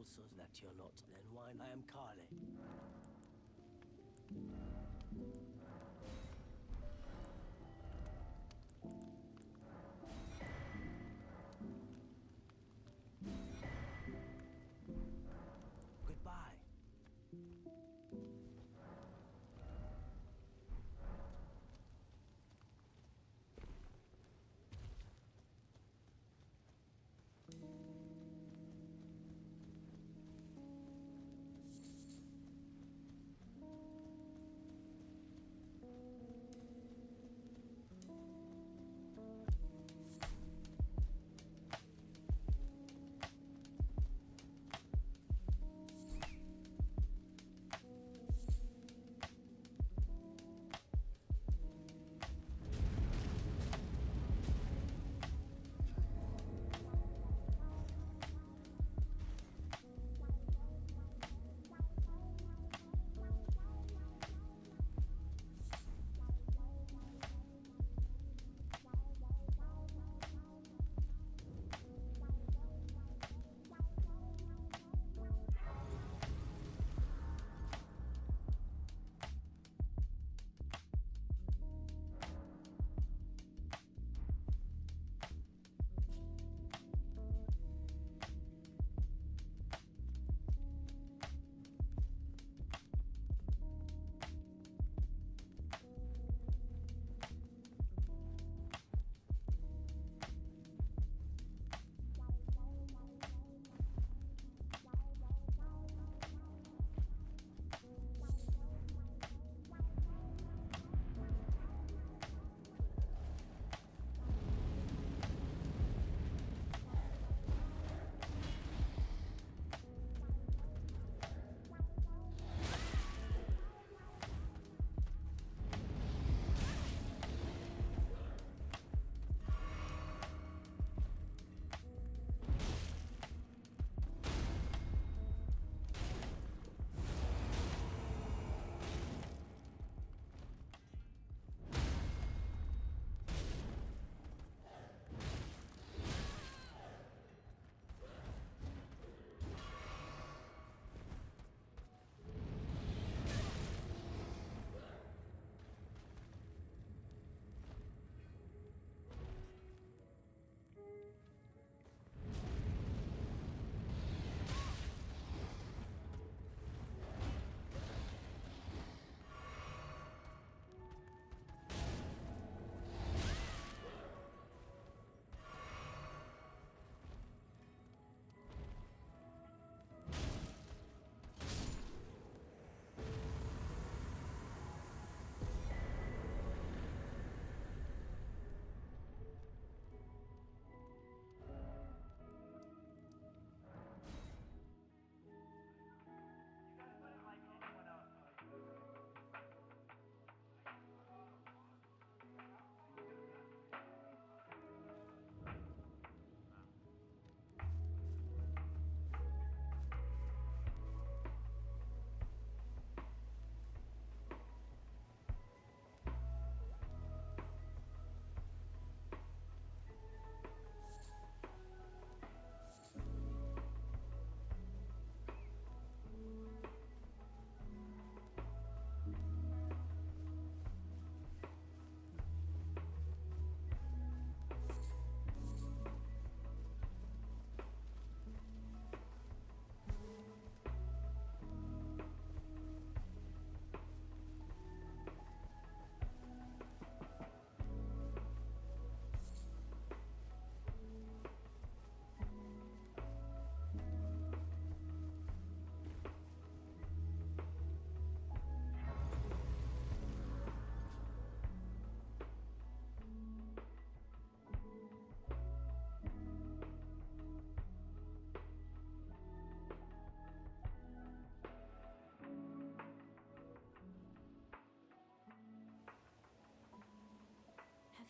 also that you're not. Then why I am Carly. Goodbye.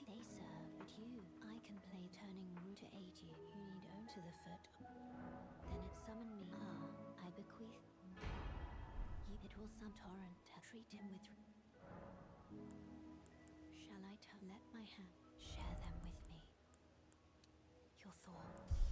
They serve, but you, I can play turning root to aid you. You need own to the foot. Then it summon me. I bequeath. It will some torrent. Treat him with. Shall I let my hand share them with me? Your thoughts.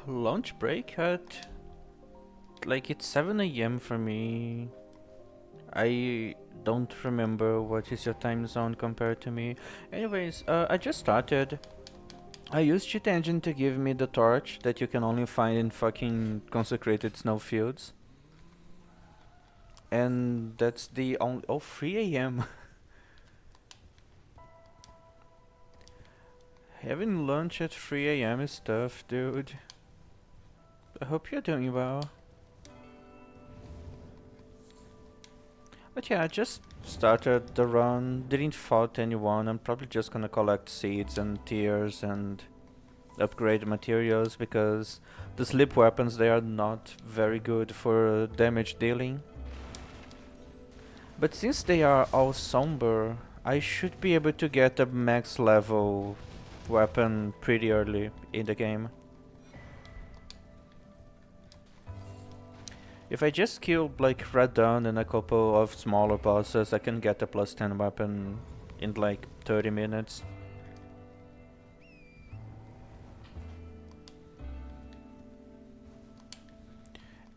Lunch break at like it's 7 a.m. for me. I don't remember what is your time zone compared to me. Anyways, I just started. I used Cheat Engine to give me the torch that you can only find in fucking consecrated snowfields. And that's the only. Oh, 3 a.m. Having lunch at 3 a.m. is tough, dude. I hope you're doing well. But yeah, I just started the run, didn't fight anyone. I'm probably just gonna collect seeds and tears and upgrade materials because the sleep weapons, they are not very good for damage dealing. But since they are all somber, I should be able to get a max level weapon pretty early in the game. If I just kill like Radon and a couple of smaller bosses, I can get a plus 10 weapon in like 30 minutes.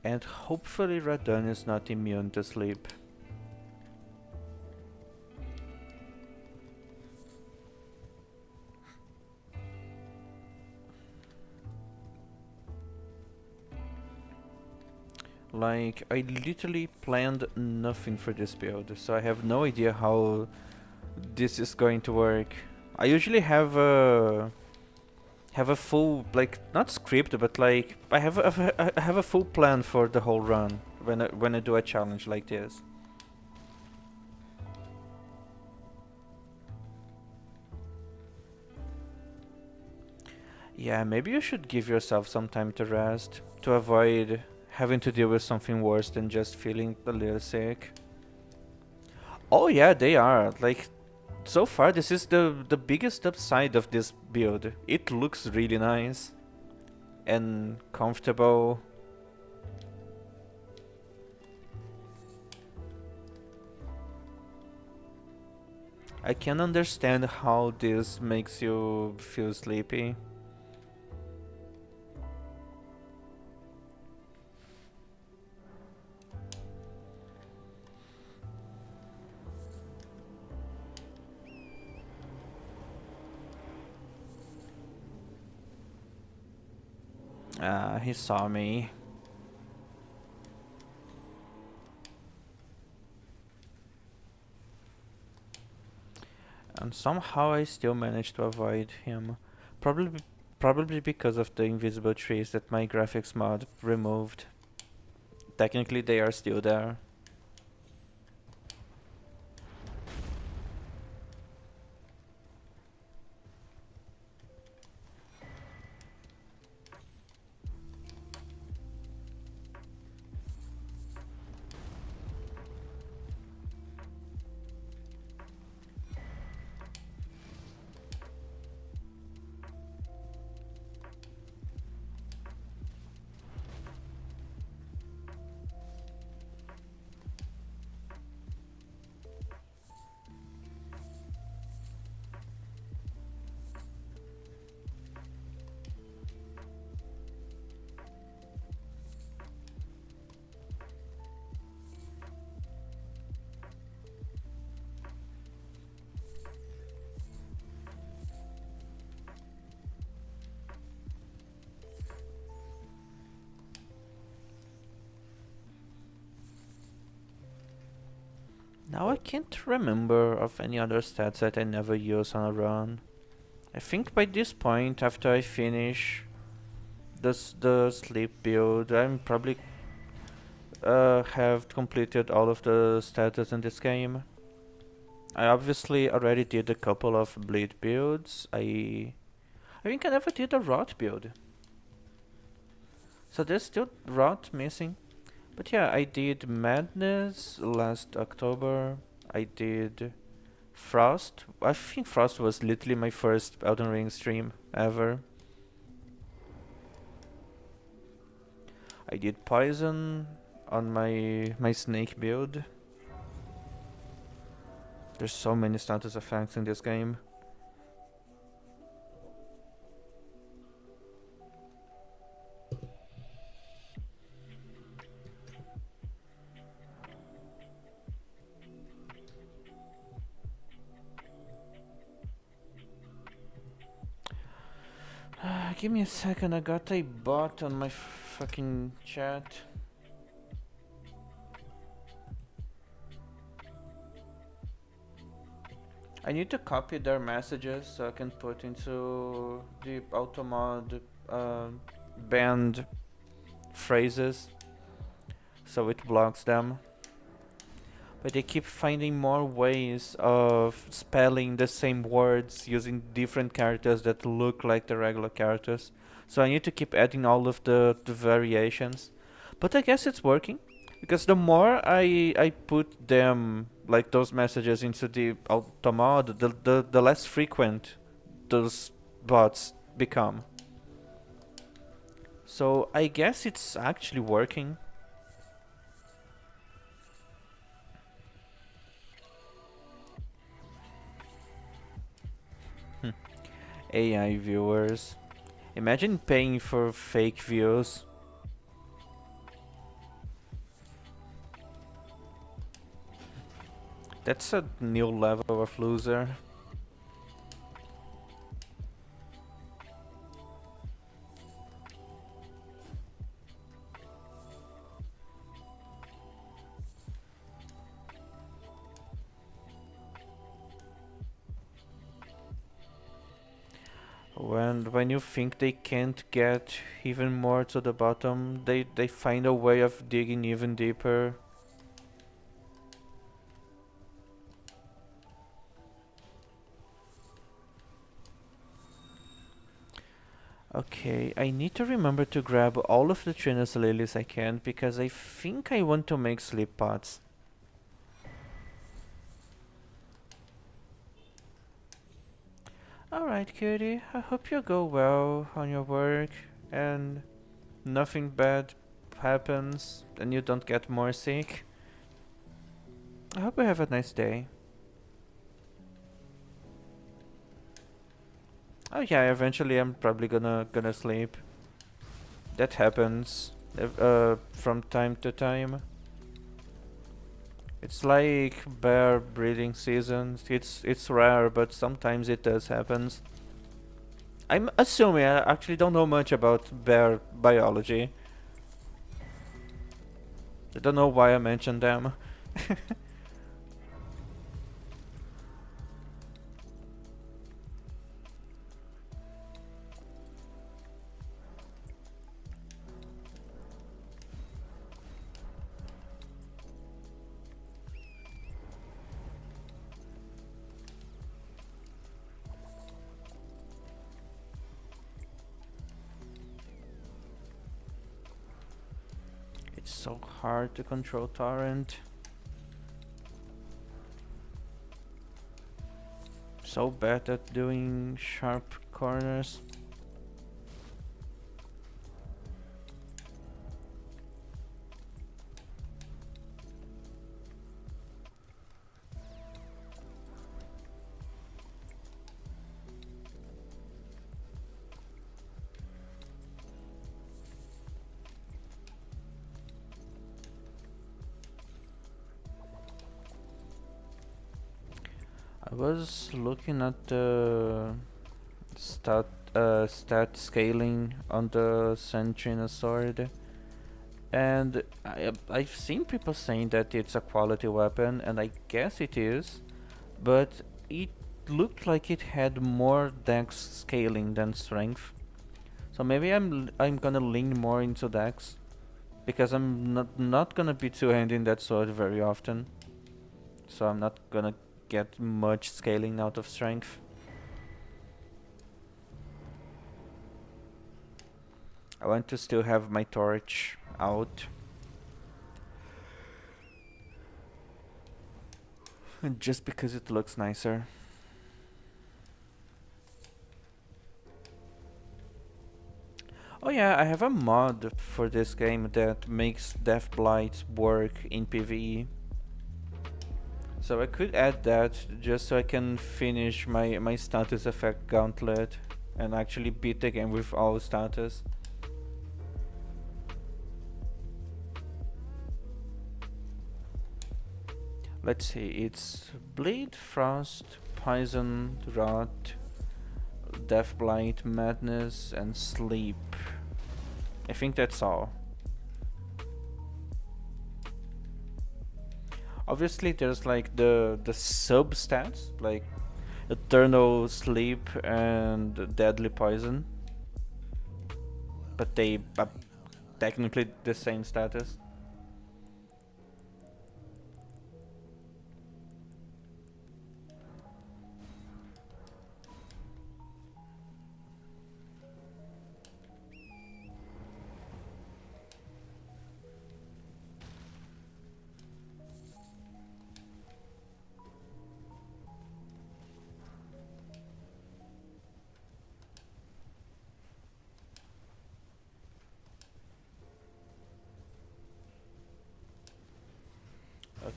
And hopefully Radon is not immune to sleep. Like, I literally planned nothing for this build, so I have no idea how this is going to work. I usually have a full, like, not script, but like I have a full plan for the whole run when I do a challenge like this. Yeah, maybe you should give yourself some time to rest to avoid having to deal with something worse than just feeling a little sick. Oh yeah, they are. Like, so far this is the biggest upside of this build. It looks really nice and comfortable. I can understand how this makes you feel sleepy. Ah, he saw me. And somehow I still managed to avoid him. Probably probably because of the invisible trees that my graphics mod removed. Technically they are still there. Now I can't remember of any other stats that I never use on a run. I think by this point, after I finish the sleep build, I'm probably have completed all of the status in this game. I obviously already did a couple of bleed builds. I think I never did a rot build. So there's still rot missing. But yeah, I did Madness last October. I did Frost. I think Frost was literally my first Elden Ring stream ever. I did Poison on my snake build. There's so many status effects in this game. Give me a second, I got a bot on my fucking chat. I need to copy their messages so I can put into the automod banned phrases so it blocks them. But they keep finding more ways of spelling the same words using different characters that look like the regular characters. So I need to keep adding all of the variations. But I guess it's working. Because the more I put them, like those messages into the automod, the less frequent those bots become. So I guess it's actually working. AI viewers. Imagine paying for fake views. That's a new level of loser. When you think they can't get even more to the bottom, they find a way of digging even deeper. Okay, I need to remember to grab all of the Trinus lilies I can because I think I want to make sleep pots. Alright, cutie, I hope you go well on your work and nothing bad happens and you don't get more sick. I hope you have a nice day. Oh yeah, eventually I'm probably gonna sleep. That happens from time to time. It's like bear breeding season. It's rare, but sometimes it does happen. I'm assuming I actually don't know much about bear biology. I don't know why I mentioned them. It's so hard to control torrent. So bad at doing sharp corners. I was looking at the stat scaling on the Sentrina sword, and I've seen people saying that it's a quality weapon, and I guess it is, but it looked like it had more dex scaling than strength. So maybe I'm gonna lean more into dex because I'm not gonna be two-handing that sword very often. So I'm not gonna get much scaling out of strength. I want to still have my torch out. Just because it looks nicer. Oh yeah, I have a mod for this game that makes Death Blight work in PvE. So I could add that just so I can finish my status effect gauntlet and actually beat the game with all status. Let's see, it's Bleed, Frost, Poison, Rot, Death Blight, Madness, and Sleep. I think that's all. Obviously, there's like the sub stats, like Eternal Sleep and Deadly Poison, but they are technically the same status.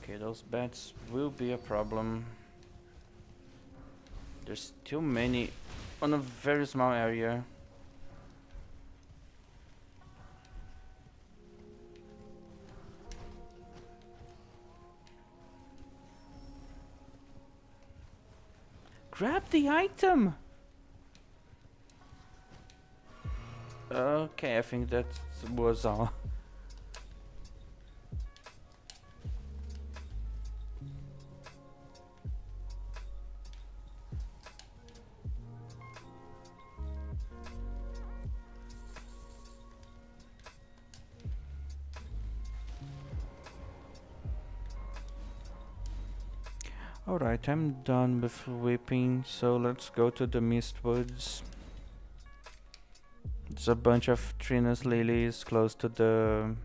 Okay, those bats will be a problem. There's too many on a very small area. Grab the item! Okay, I think that was all. Alright, I'm done with whipping, so let's go to the Mistwoods. There's a bunch of Trinus lilies close to the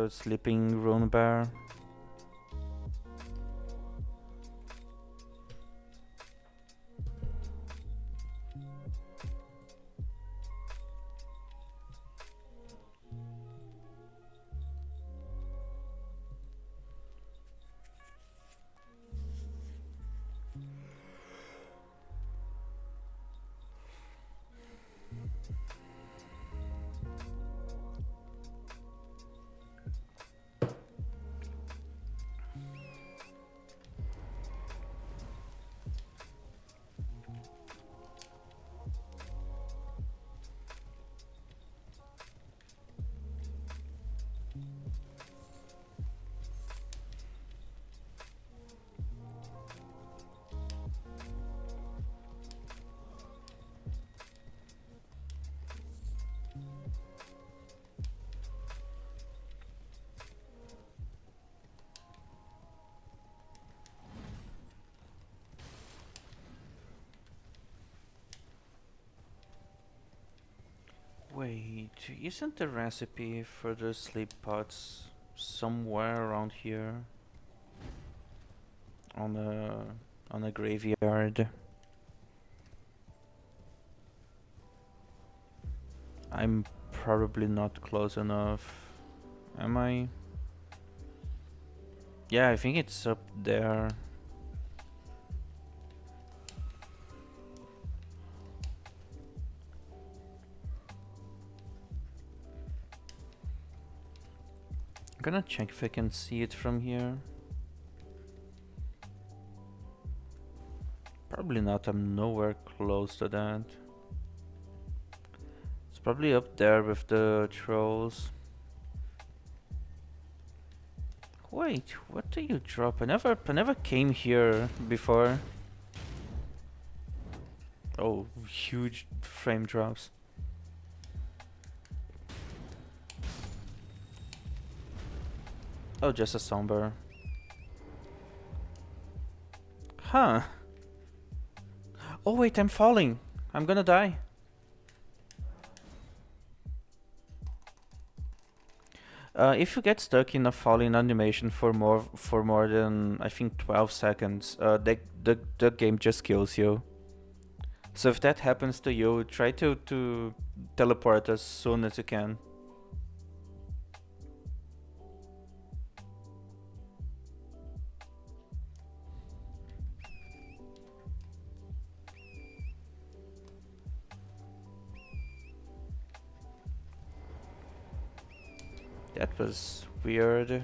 sleeping rune bear. Wait, isn't the recipe for the sleep pots somewhere around here? On a graveyard. I'm probably not close enough. Am I? Yeah, I think it's up there. I'm gonna check if I can see it from here. Probably not, I'm nowhere close to that. It's probably up there with the trolls. Wait, what do you drop? I never came here before. Oh, huge frame drops. Oh, just a somber. Huh. Oh wait, I'm falling. I'm gonna die. If you get stuck in a falling animation for more than I think 12 seconds, the game just kills you. So if that happens to you, try to teleport as soon as you can. That was weird.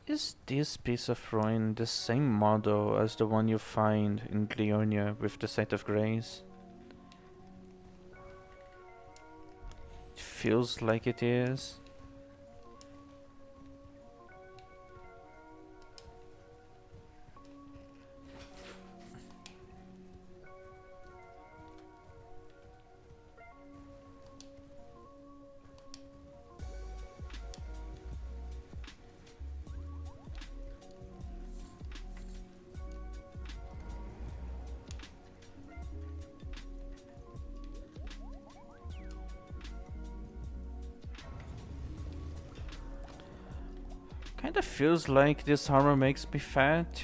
Is this piece of ruin the same model as the one you find in Gleonia with the Sight of Grace? It feels like it is. Kinda feels like this armor makes me fat.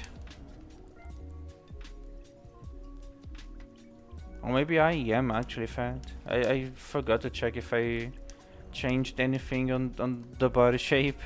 Or maybe I am actually fat. I forgot to check if I changed anything on the body shape.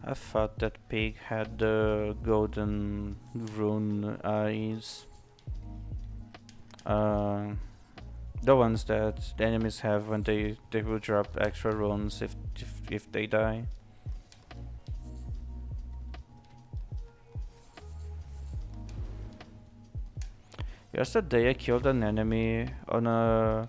I thought that pig had the golden rune eyes. Uh, the ones that the enemies have when they will drop extra runes if they die. Yesterday I killed an enemy on a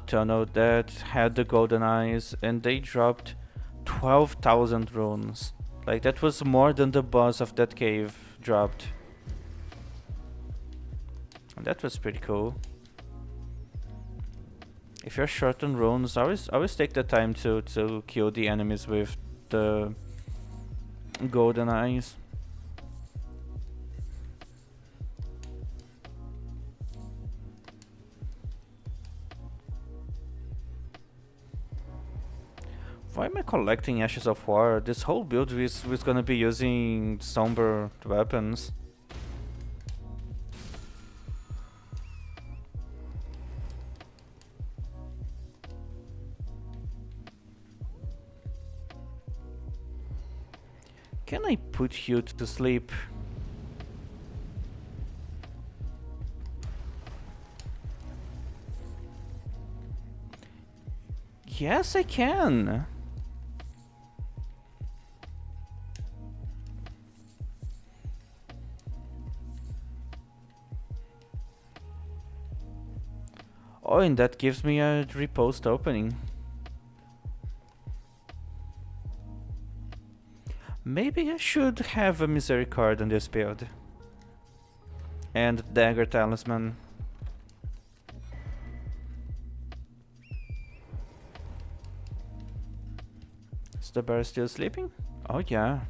tunnel that had the golden eyes and they dropped 12,000 runes. Like that was more than the boss of that cave dropped. And that was pretty cool. If you're short on runes, always take the time to kill the enemies with the golden eyes. Why am I collecting Ashes of War? This whole build was gonna be using somber weapons. Can I put you to sleep? Yes, I can. Oh, and that gives me a repost opening. Maybe I should have a misery card on this build. And dagger talisman. Is the bear still sleeping? Oh yeah.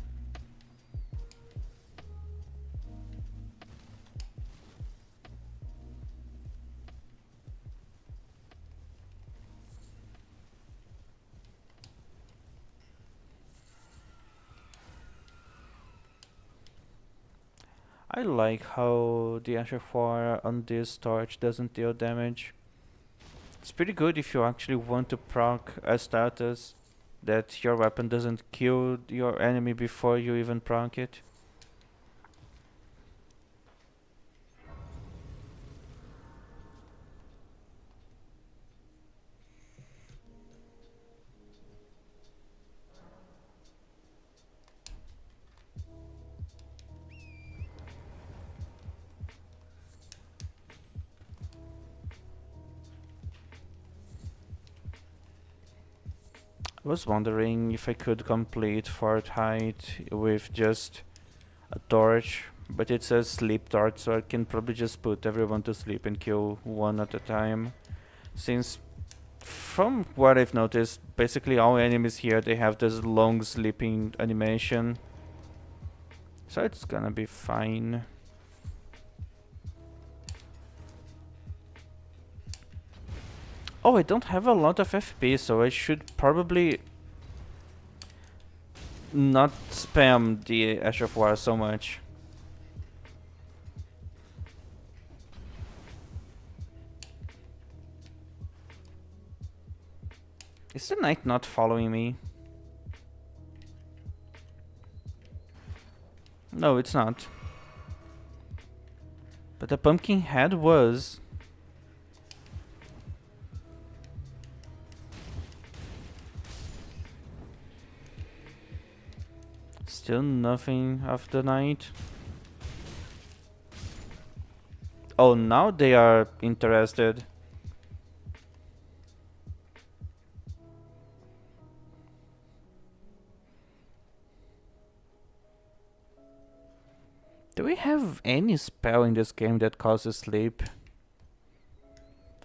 I like how the Asher Fire on this torch doesn't deal damage. It's pretty good if you actually want to proc a status that your weapon doesn't kill your enemy before you even proc it. I was wondering if I could complete Fort Height with just a torch, but it says sleep torch, so I can probably just put everyone to sleep and kill one at a time. Since, from what I've noticed, basically all enemies here, they have this long sleeping animation. So it's gonna be fine. Oh, I don't have a lot of FP, so I should probably not spam the Ash of War so much. Is the knight not following me? No, it's not. But the pumpkin head was. Still nothing of the knight. Oh, now they are interested. Do we have any spell in this game that causes sleep?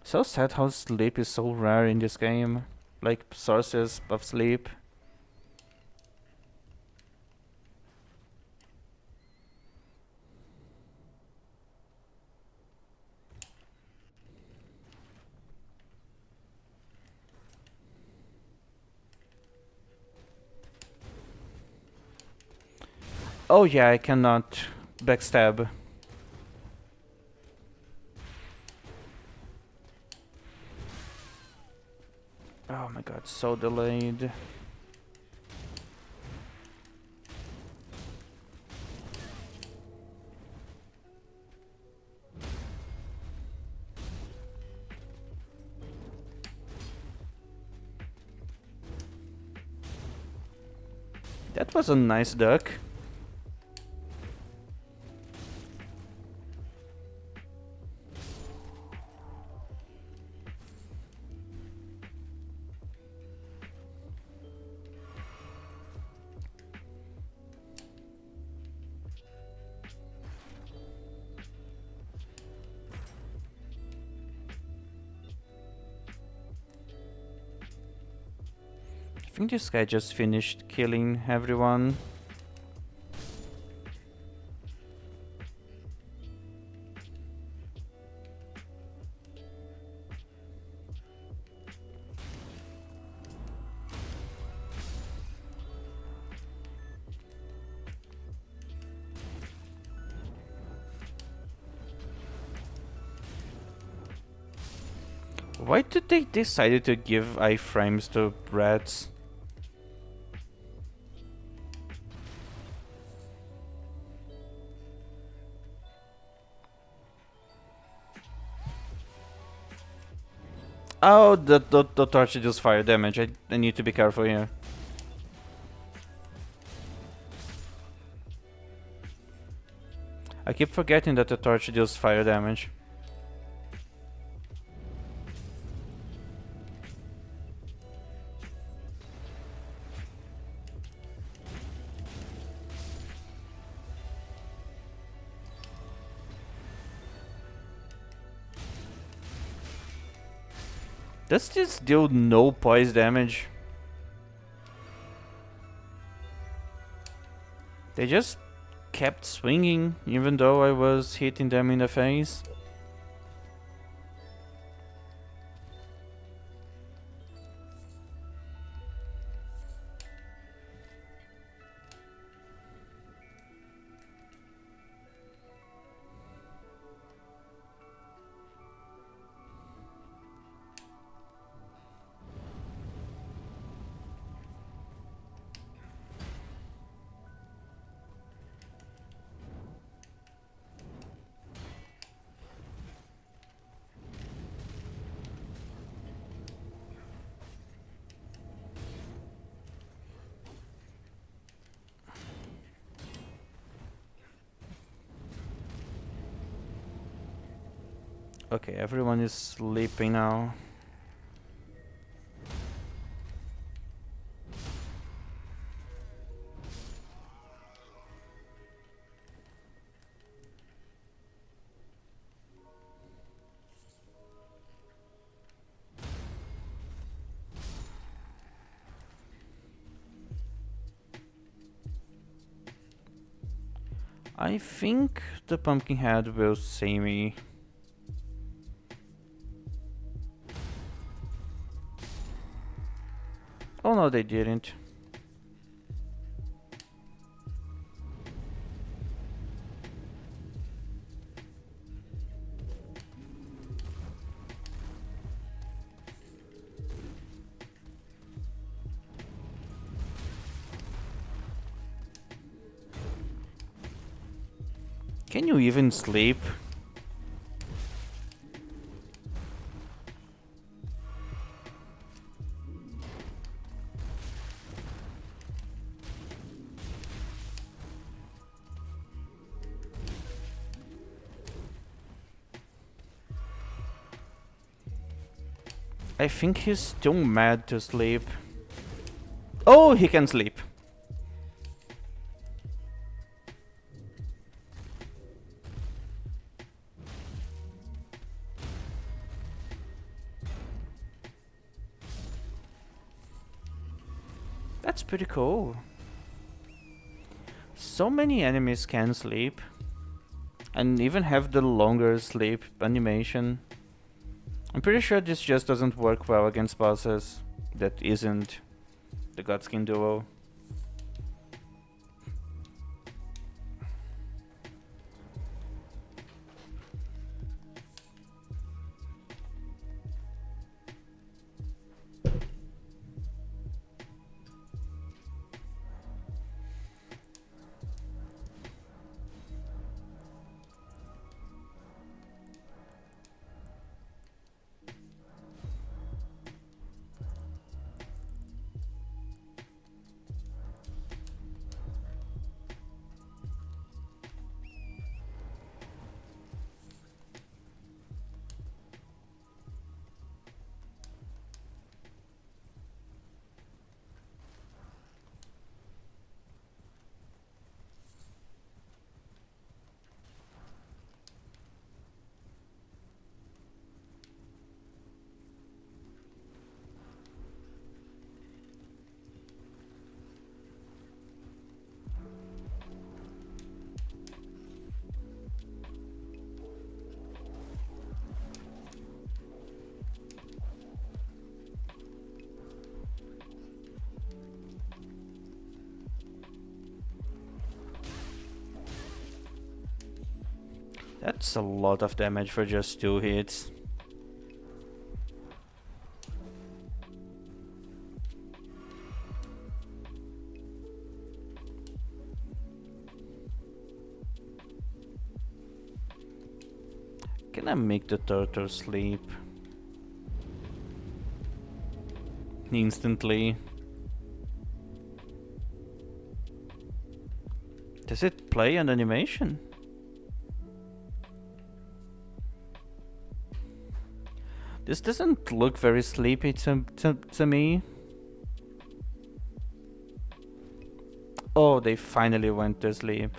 So sad how sleep is so rare in this game. Like sources of sleep. Oh yeah, I cannot backstab. Oh my god, so delayed. That was a nice duck. I think this guy just finished killing everyone. Why did they decide to give iframes to rats? Oh, the torch deals fire damage. I need to be careful here. I keep forgetting that the torch deals fire damage. Does this deal no poise damage? They just kept swinging even though I was hitting them in the face. Okay, everyone is sleeping now. I think the Pumpkinhead will see me. Oh no, they didn't. Can you even sleep? I think he's too mad to sleep. Oh, he can sleep. That's pretty cool. So many enemies can sleep. And even have the longer sleep animation. I'm pretty sure this just doesn't work well against bosses that isn't the Godskin duo. That's a lot of damage for just 2 hits. Can I make the turtle sleep? Instantly. Does it play an animation? This doesn't look very sleepy to me. Oh, they finally went to sleep.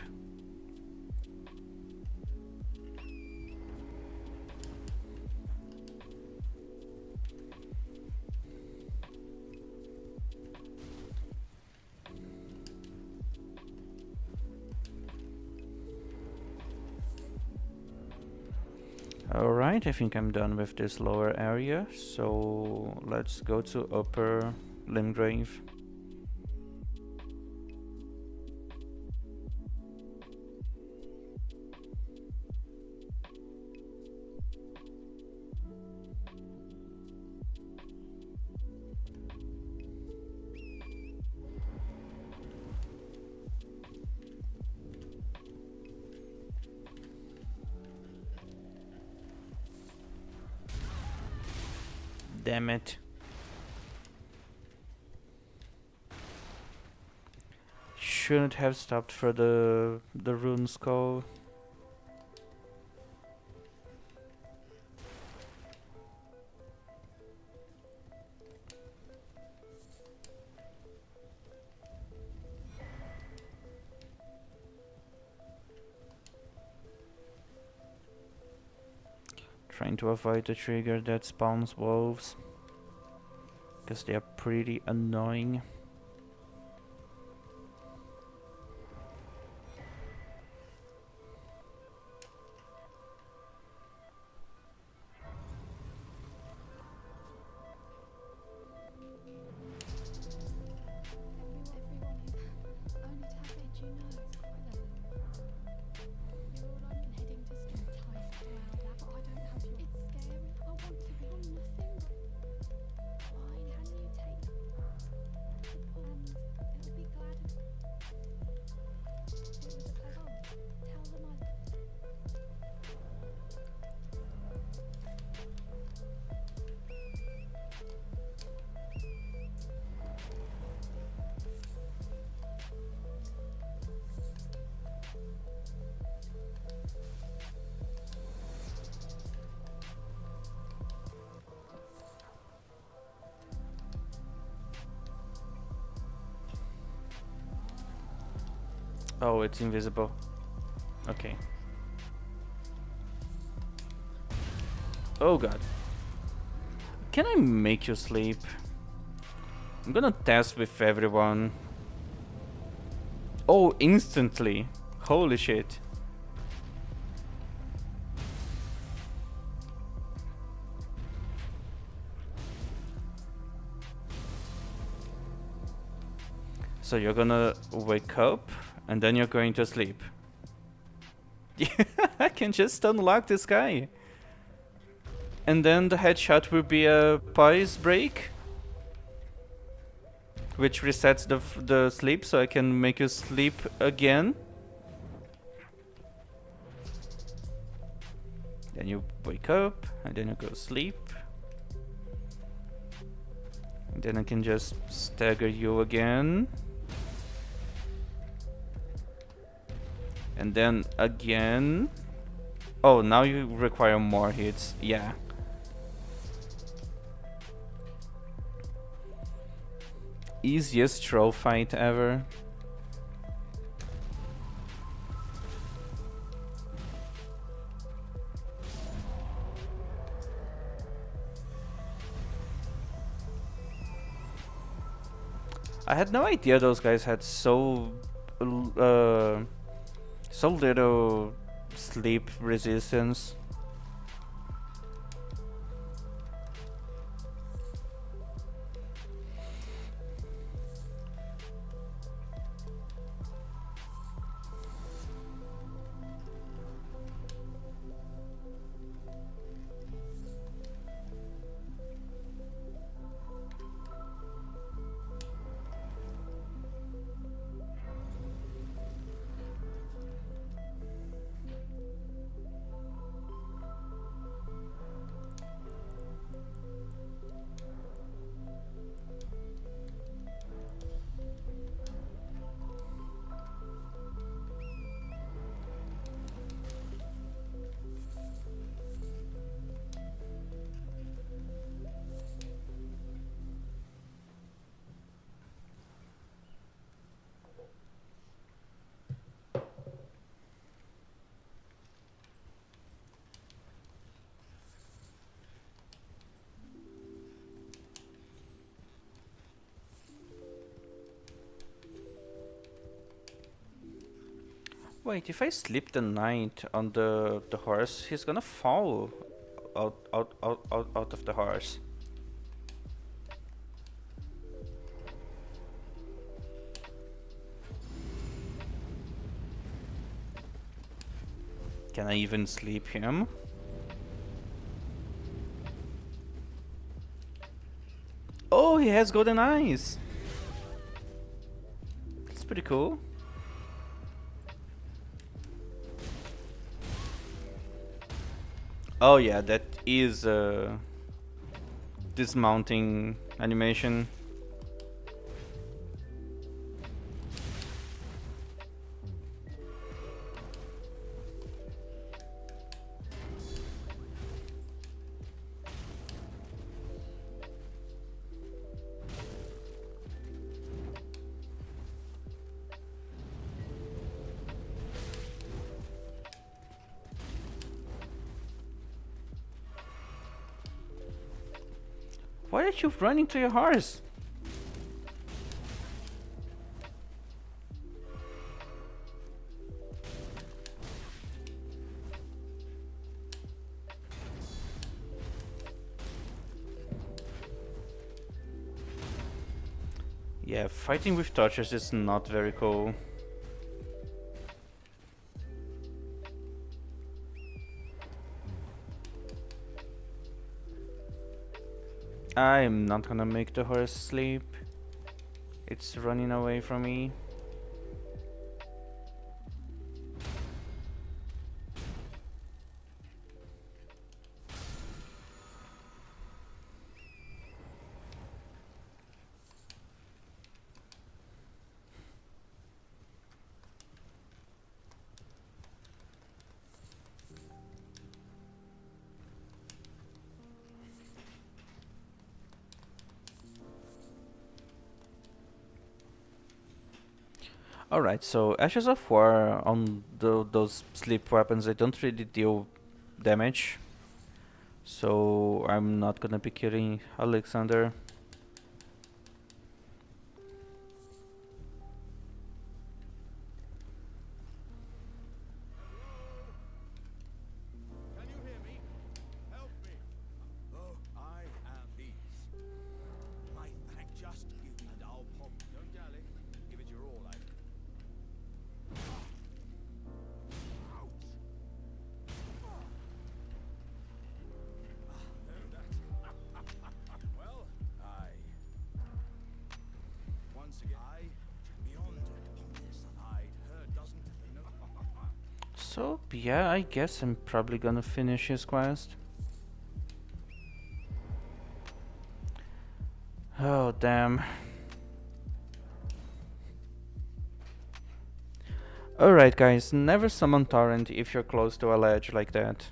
Alright, I think I'm done with this lower area, so let's go to upper Limgrave. Damn it. Shouldn't have stopped for the rune skull. Trying to avoid the trigger that spawns wolves, because they are pretty annoying. Oh, it's invisible. Okay. Oh god. Can I make you sleep? I'm gonna test with everyone. Oh, instantly. Holy shit. So you're gonna wake up and then you're going to sleep. Yeah, I can just unlock this guy. And then the headshot will be a poise break, which resets the sleep, so I can make you sleep again. Then you wake up, and then you go sleep. And then I can just stagger you again. And then again. Oh, now you require more hits. Yeah. Easiest troll fight ever. I had no idea those guys had so little sleep resistance. Wait, if I sleep the knight on the horse, he's gonna fall out of the horse. Can I even sleep him? Oh, he has golden eyes! That's pretty cool. Oh yeah, that is dismounting animation. Why are you running to your horse? Yeah, fighting with torches is not very cool. I'm not gonna make the horse sleep. It's running away from me. Alright, so Ashes of War on those sleep weapons, they don't really deal damage. So I'm not gonna be killing Alexander. Can you hear me? Help me! Oh, I am these. My thank just give me and I'll pop. Don't dally. Give it your all, I. Ouch! Well, once again, I beyond upon this. I'd heard doesn't know. So yeah, I guess I'm probably gonna finish his quest. Oh damn. Alright guys, never summon Torrent if you're close to a ledge like that.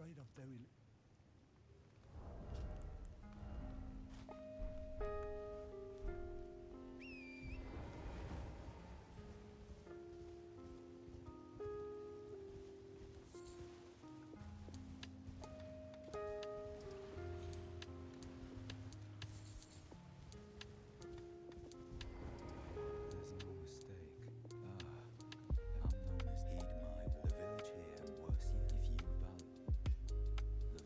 afraid of very. There's no mistake. Unknown is heed my the village here worse yet. If you value the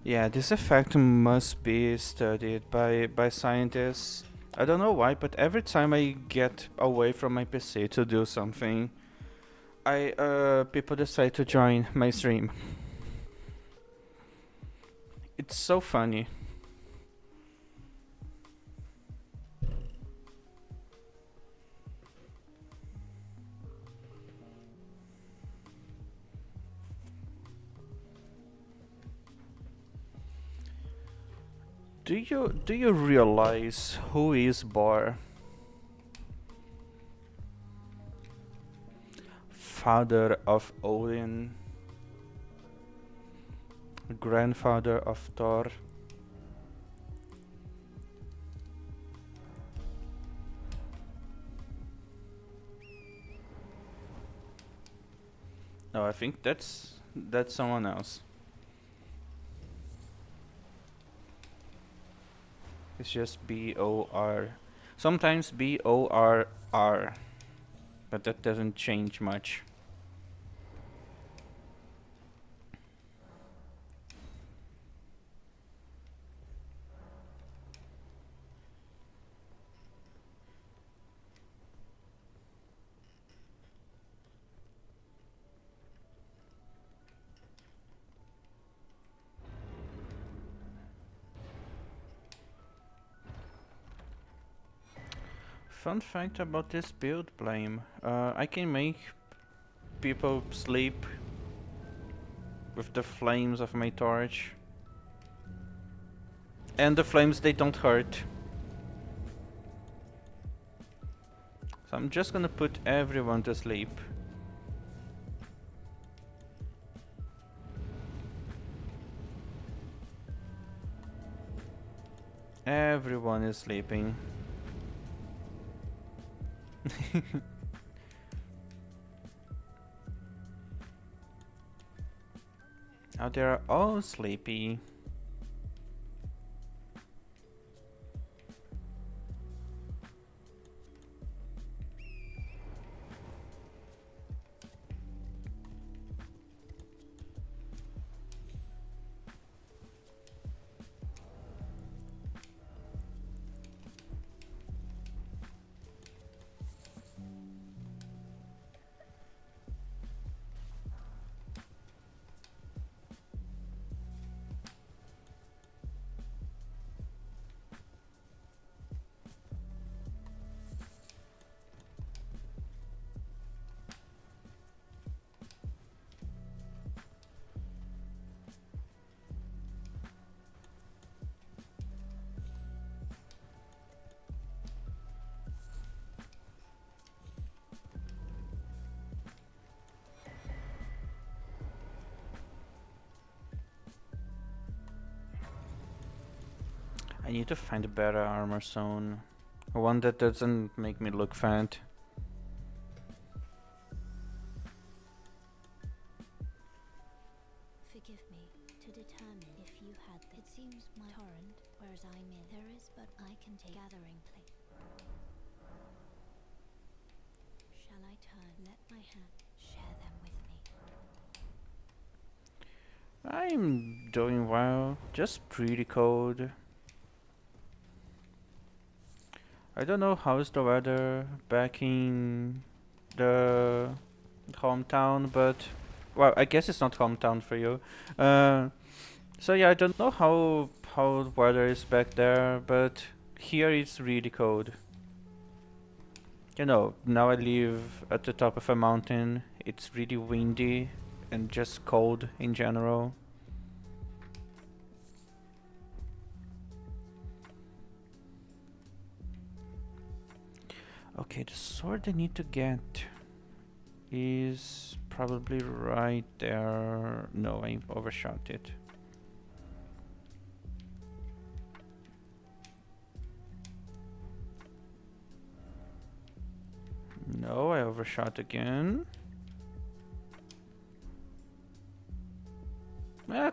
Yeah, this effect must be studied by scientists. I don't know why, but every time I get away from my PC to do something, I people decide to join my stream. It's so funny. Do you realize who is Bar? Father of Odin, grandfather of Thor. No, I think that's someone else. It's just B-O-R. Sometimes B-O-R-R, but that doesn't change much. Fun fact about this build, Blame. I can make people sleep with the flames of my torch. And the flames, they don't hurt. So I'm just gonna put everyone to sleep. Everyone is sleeping. Now they're all sleepy. I need to find a better armor zone. One that doesn't make me look fat. Forgive me to determine if you had. It seems my torrent, whereas I'm in. There is, but I can take gathering place. Shall I turn? Let my hand share them with me. I'm doing well. Just pretty cold. I don't know how's the weather back in the hometown, but well, I guess it's not hometown for you. So yeah, I don't know how the weather is back there, but here it's really cold. You know, now I live at the top of a mountain. It's really windy and just cold in general. Okay, the sword I need to get is probably right there. No, I overshot it. No, I overshot again.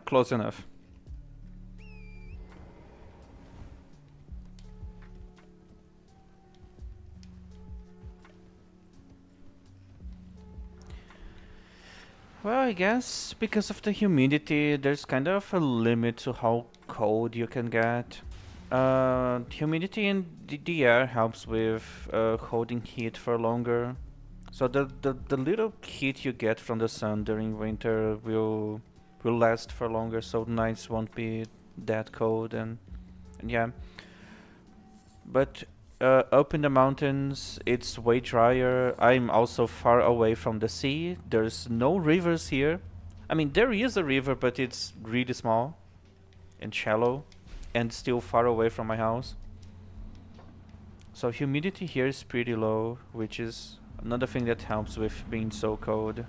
Close enough. Well, I guess because of the humidity, there's kind of a limit to how cold you can get. Humidity in the air helps with holding heat for longer. So the little heat you get from the sun during winter will last for longer, so nights won't be that cold and yeah. But up in the mountains, it's way drier. I'm also far away from the sea. There's no rivers here. I mean, there is a river, but it's really small and shallow and still far away from my house. So humidity here is pretty low, which is another thing that helps with being so cold.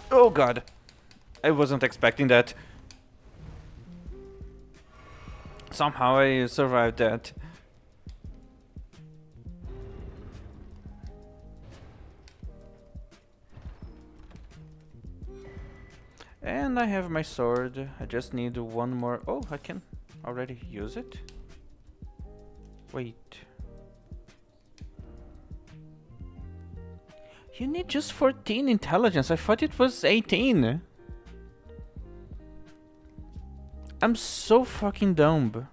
Oh god! I wasn't expecting that. Somehow I survived that. And I have my sword. I just need one more. Oh, I can already use it? Wait. You need just 14 intelligence. I thought it was 18. I'm so fucking dumb.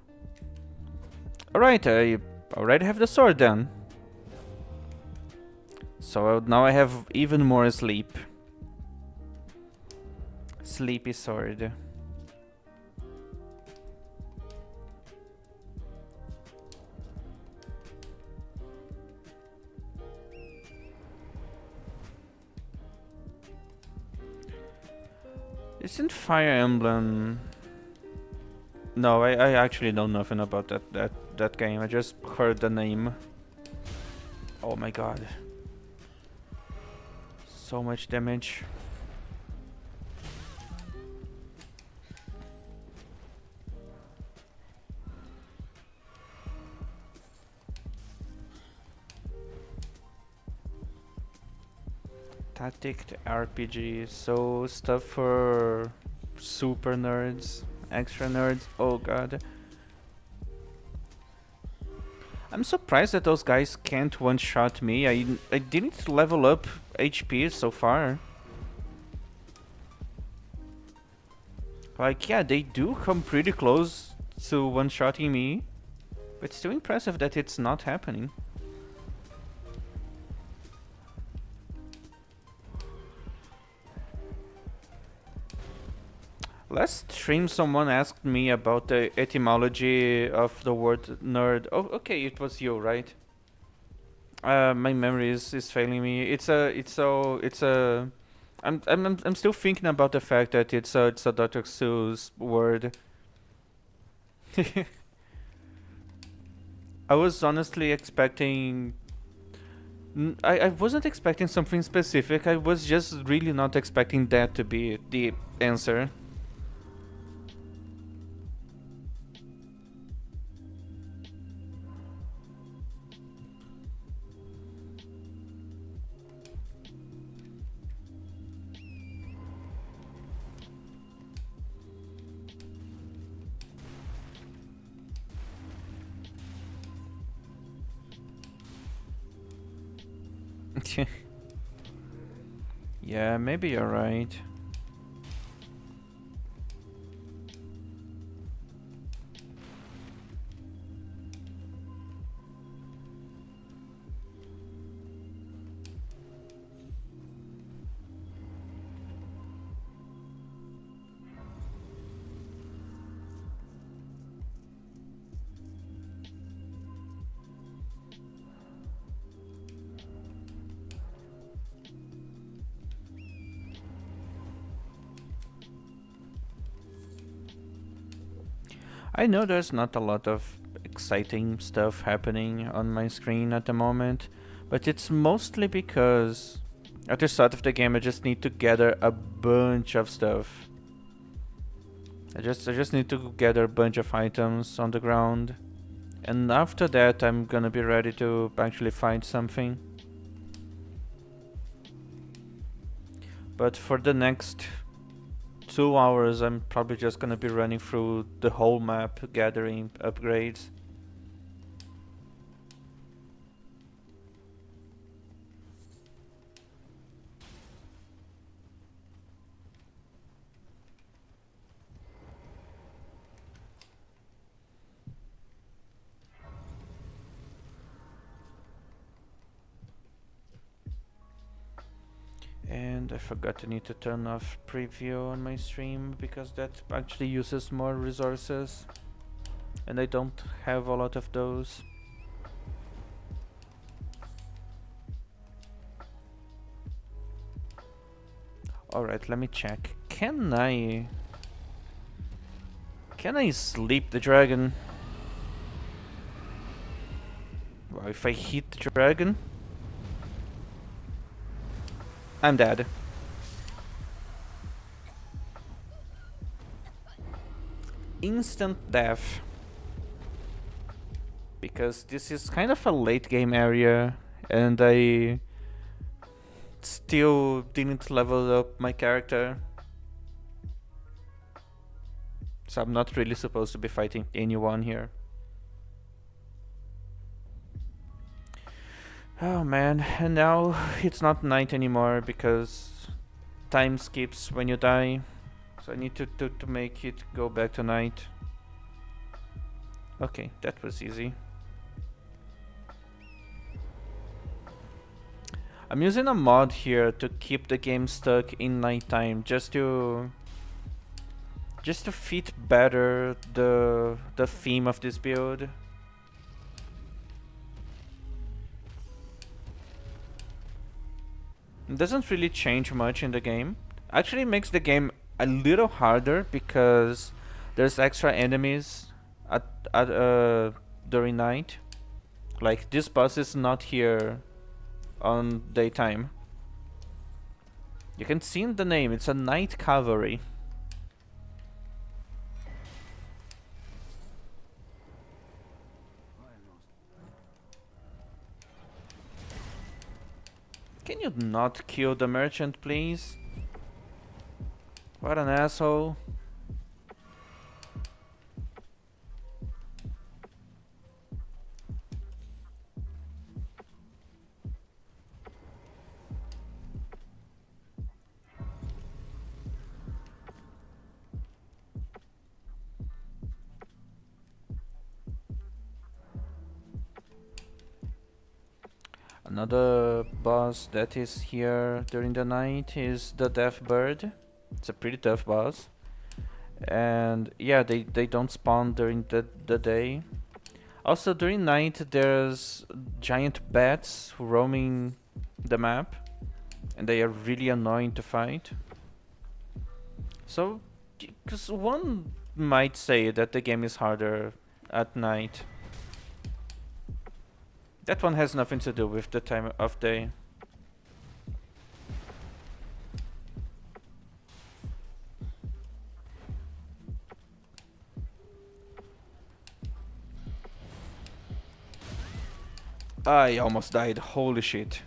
Alright, I already have the sword then. So now I have even more sleep. Sleepy sword. Isn't Fire Emblem... No, I actually know nothing about that game. I just heard the name. Oh my god. So much damage. Tactic RPG, so stuff for super nerds, extra nerds. Oh god. I'm surprised that those guys can't one-shot me. I didn't level up HP so far. Like, yeah, they do come pretty close to one-shotting me, but still impressive that it's not happening. Last stream someone asked me about the etymology of the word nerd. Oh, okay, it was you, right? My memory is failing me. I'm still thinking about the fact that it's a Dr. Seuss word. I was honestly expecting... I wasn't expecting something specific. I was just really not expecting that to be the answer. Yeah, maybe you're right. I know there's not a lot of exciting stuff happening on my screen at the moment, but it's mostly because at the start of the game I just need to gather a bunch of stuff. I just need to gather a bunch of items on the ground, and after that I'm gonna be ready to actually find something. But for the next 2 hours, I'm probably just gonna be running through the whole map, gathering upgrades. And I forgot I need to turn off preview on my stream because that actually uses more resources and I don't have a lot of those. Alright, let me check. Can I sleep the dragon? Well, if I hit the dragon, I'm dead. Instant death. Because this is kind of a late game area and I still didn't level up my character. So I'm not really supposed to be fighting anyone here. Oh man, and now it's not night anymore because time skips when you die. So I need to make it go back to night. Okay, that was easy. I'm using a mod here to keep the game stuck in nighttime just to fit better the theme of this build. It doesn't really change much in the game. Actually makes the game a little harder because there's extra enemies at during night. Like this boss is not here on daytime. You can see in the name, it's a night cavalry. Can you not kill the merchant, please? What an asshole. Another boss that is here during the night is the Death Bird. It's a pretty tough boss. And yeah, they don't spawn during the day. Also during night there's giant bats roaming the map. And they are really annoying to fight. So, because one might say that the game is harder at night. That one has nothing to do with the time of day. I almost died, holy shit.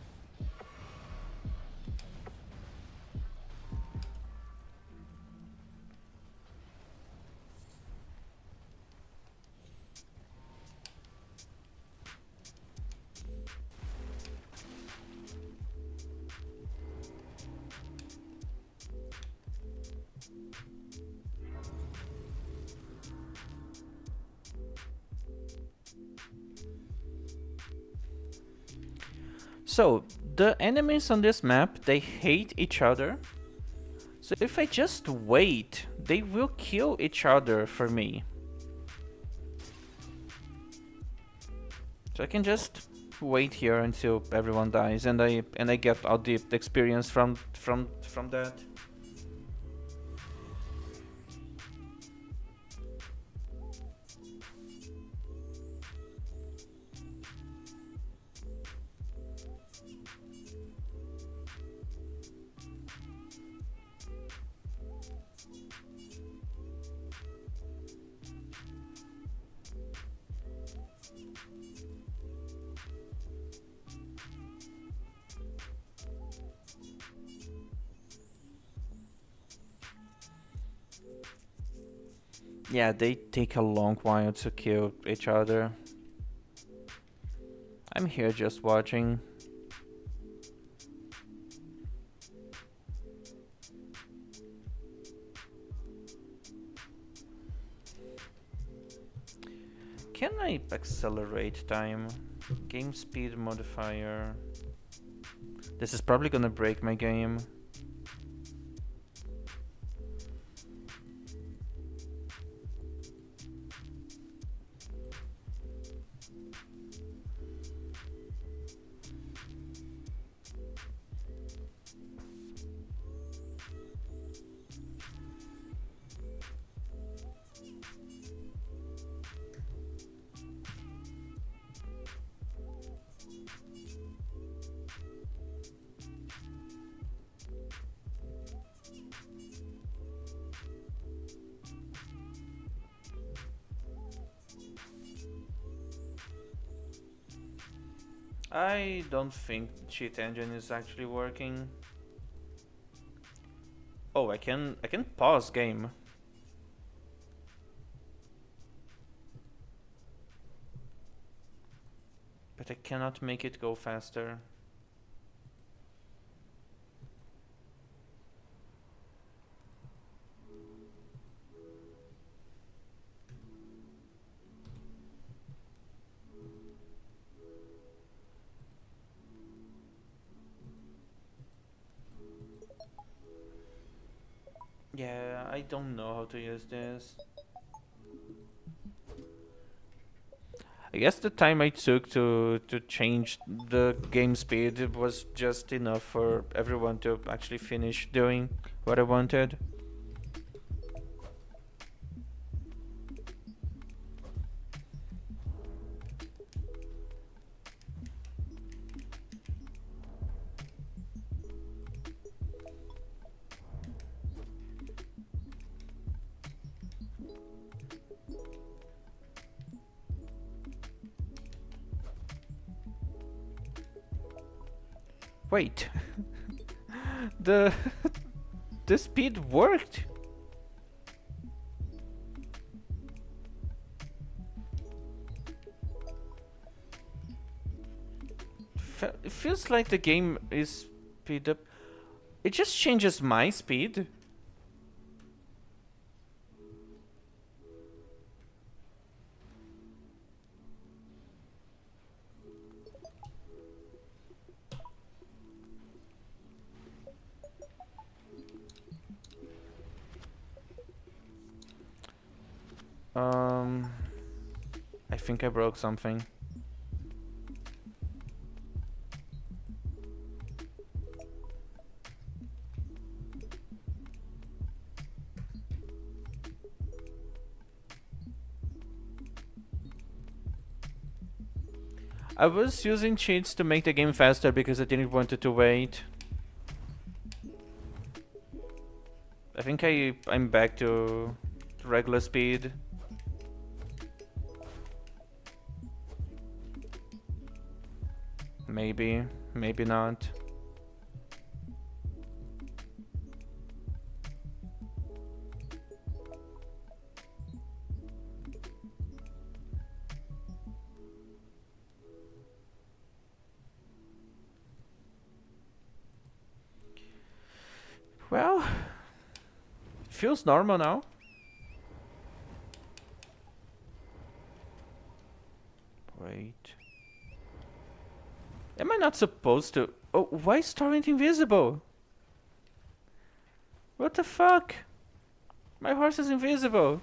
So, the enemies on this map, they hate each other. So if I just wait, they will kill each other for me. So I can just wait here until everyone dies and I get all the experience from that. Yeah, they take a long while to kill each other. I'm here just watching. Can I accelerate time? Game speed modifier. This is probably gonna break my game. I don't think cheat engine is actually working. Oh, I can pause game. But I cannot make it go faster. Yeah, I don't know how to use this. I guess the time I took to change the game speed was just enough for everyone to actually finish doing what I wanted. Wait. the the speed worked. It feels like the game is speed up. It just changes my speed. Um, I think I broke something. I was using cheats to make the game faster because I didn't want it to wait. I think I'm back to regular speed. Maybe, maybe not. Well, feels normal now. Wait. Am I not supposed to? Oh, why is Torrent invisible? What the fuck? My horse is invisible.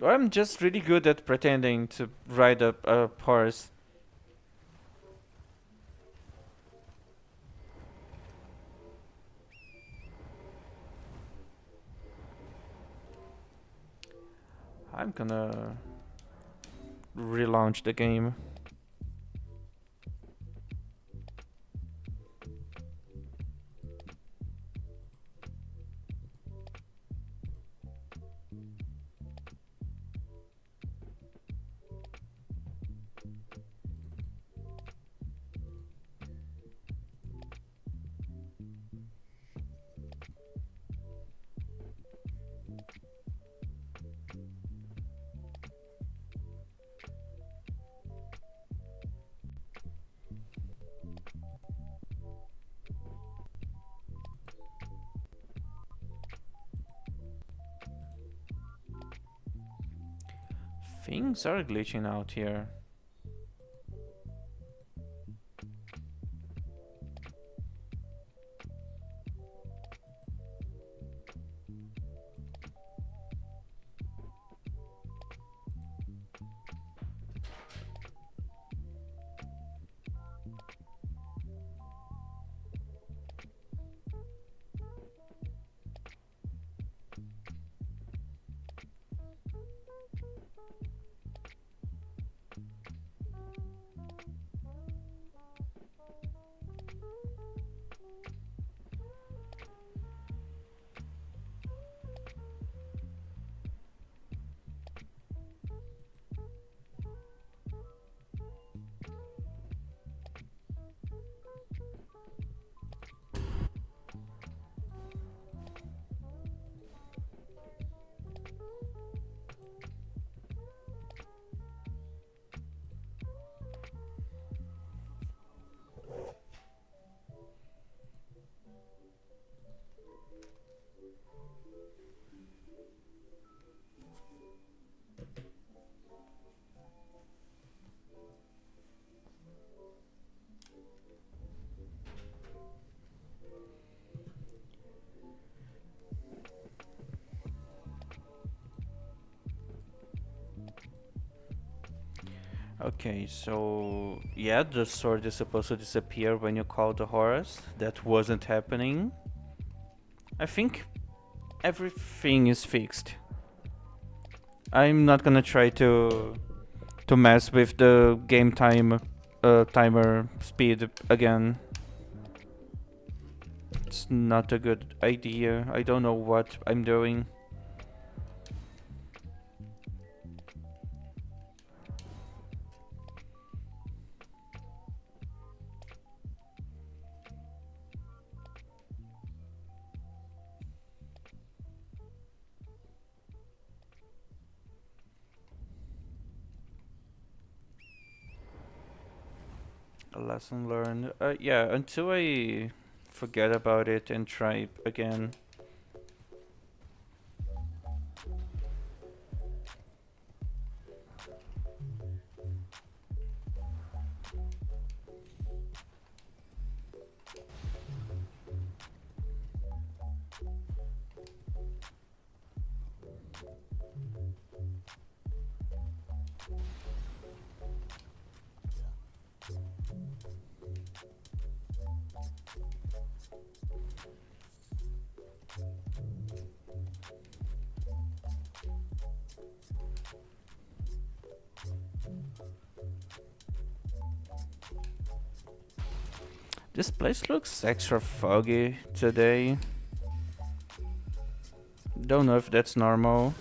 Or I'm just really good at pretending to ride a horse. I'm gonna relaunch the game. Things are glitching out here. Okay, so yeah, the sword is supposed to disappear when you call the horse. That wasn't happening. I think everything is fixed. I'm not gonna try to mess with the game timer speed again. It's not a good idea. I don't know what I'm doing. A lesson learned. Yeah, until I forget about it and try again. This place looks extra foggy today. Don't know if that's normal.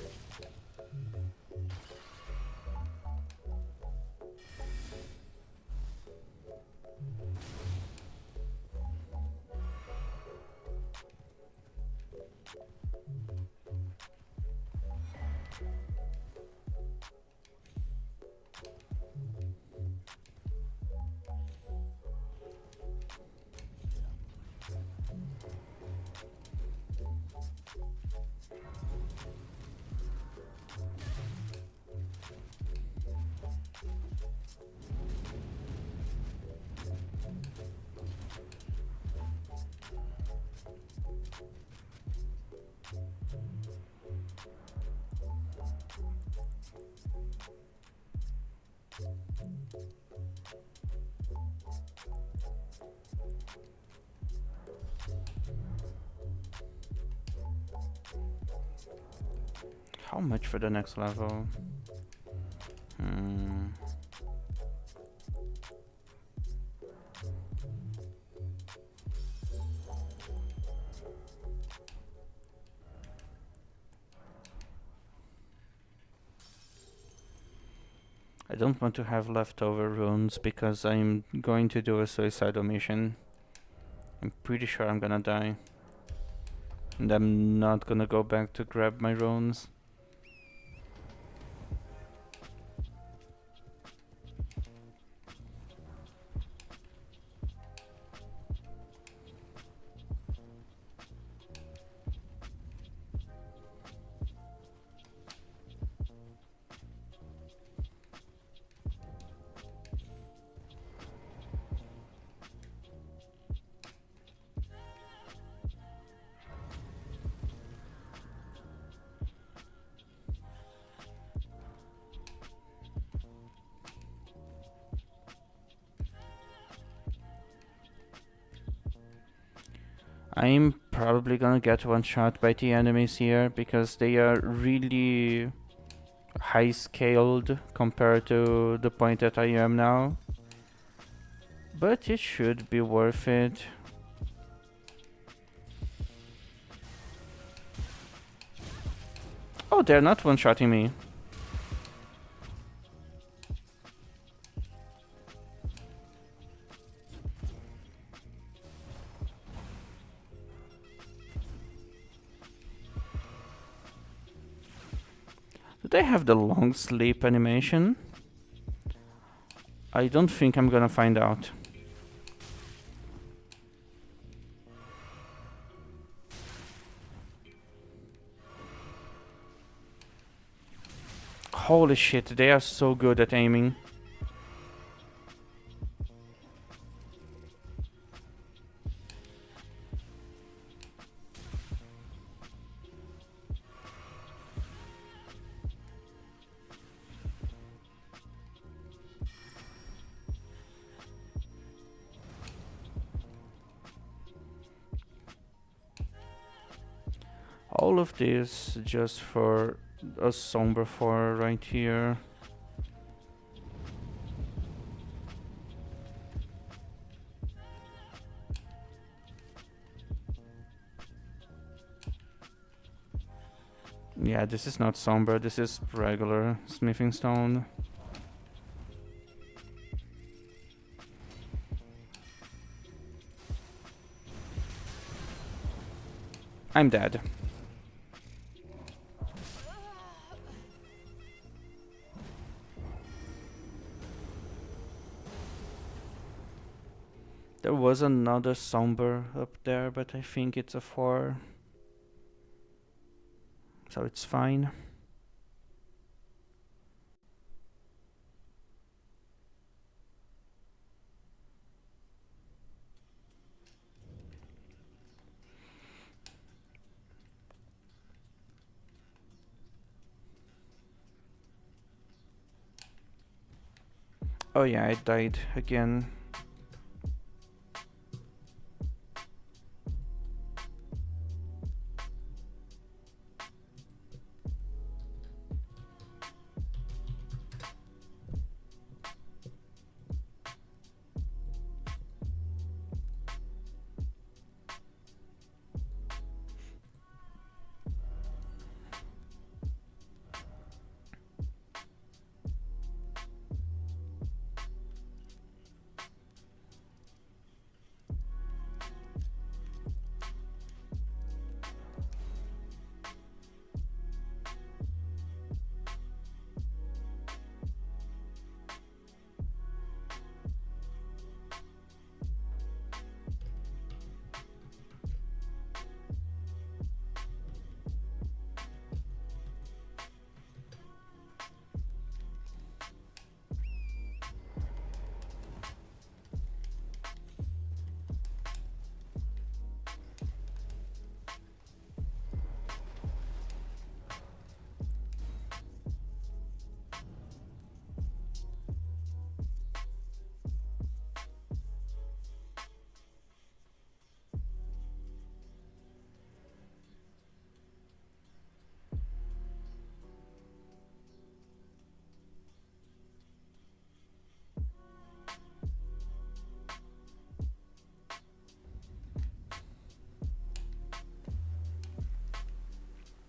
How much for the next level? Hmm. I don't want to have leftover runes because I'm going to do a suicidal mission. I'm pretty sure I'm gonna die. And I'm not gonna go back to grab my runes. I'm probably gonna get one shot by the enemies here because they are really high scaled compared to the point that I am now. But it should be worth it. Oh, they're not one-shotting me. Do they have the long sleep animation? I don't think I'm gonna find out. Holy shit, they are so good at aiming. All of this just for a somber 4 right here. Yeah, this is not somber, this is regular smithing stone. I'm dead. There was another somber up there, but I think it's a 4. So it's fine. Oh yeah, I died again.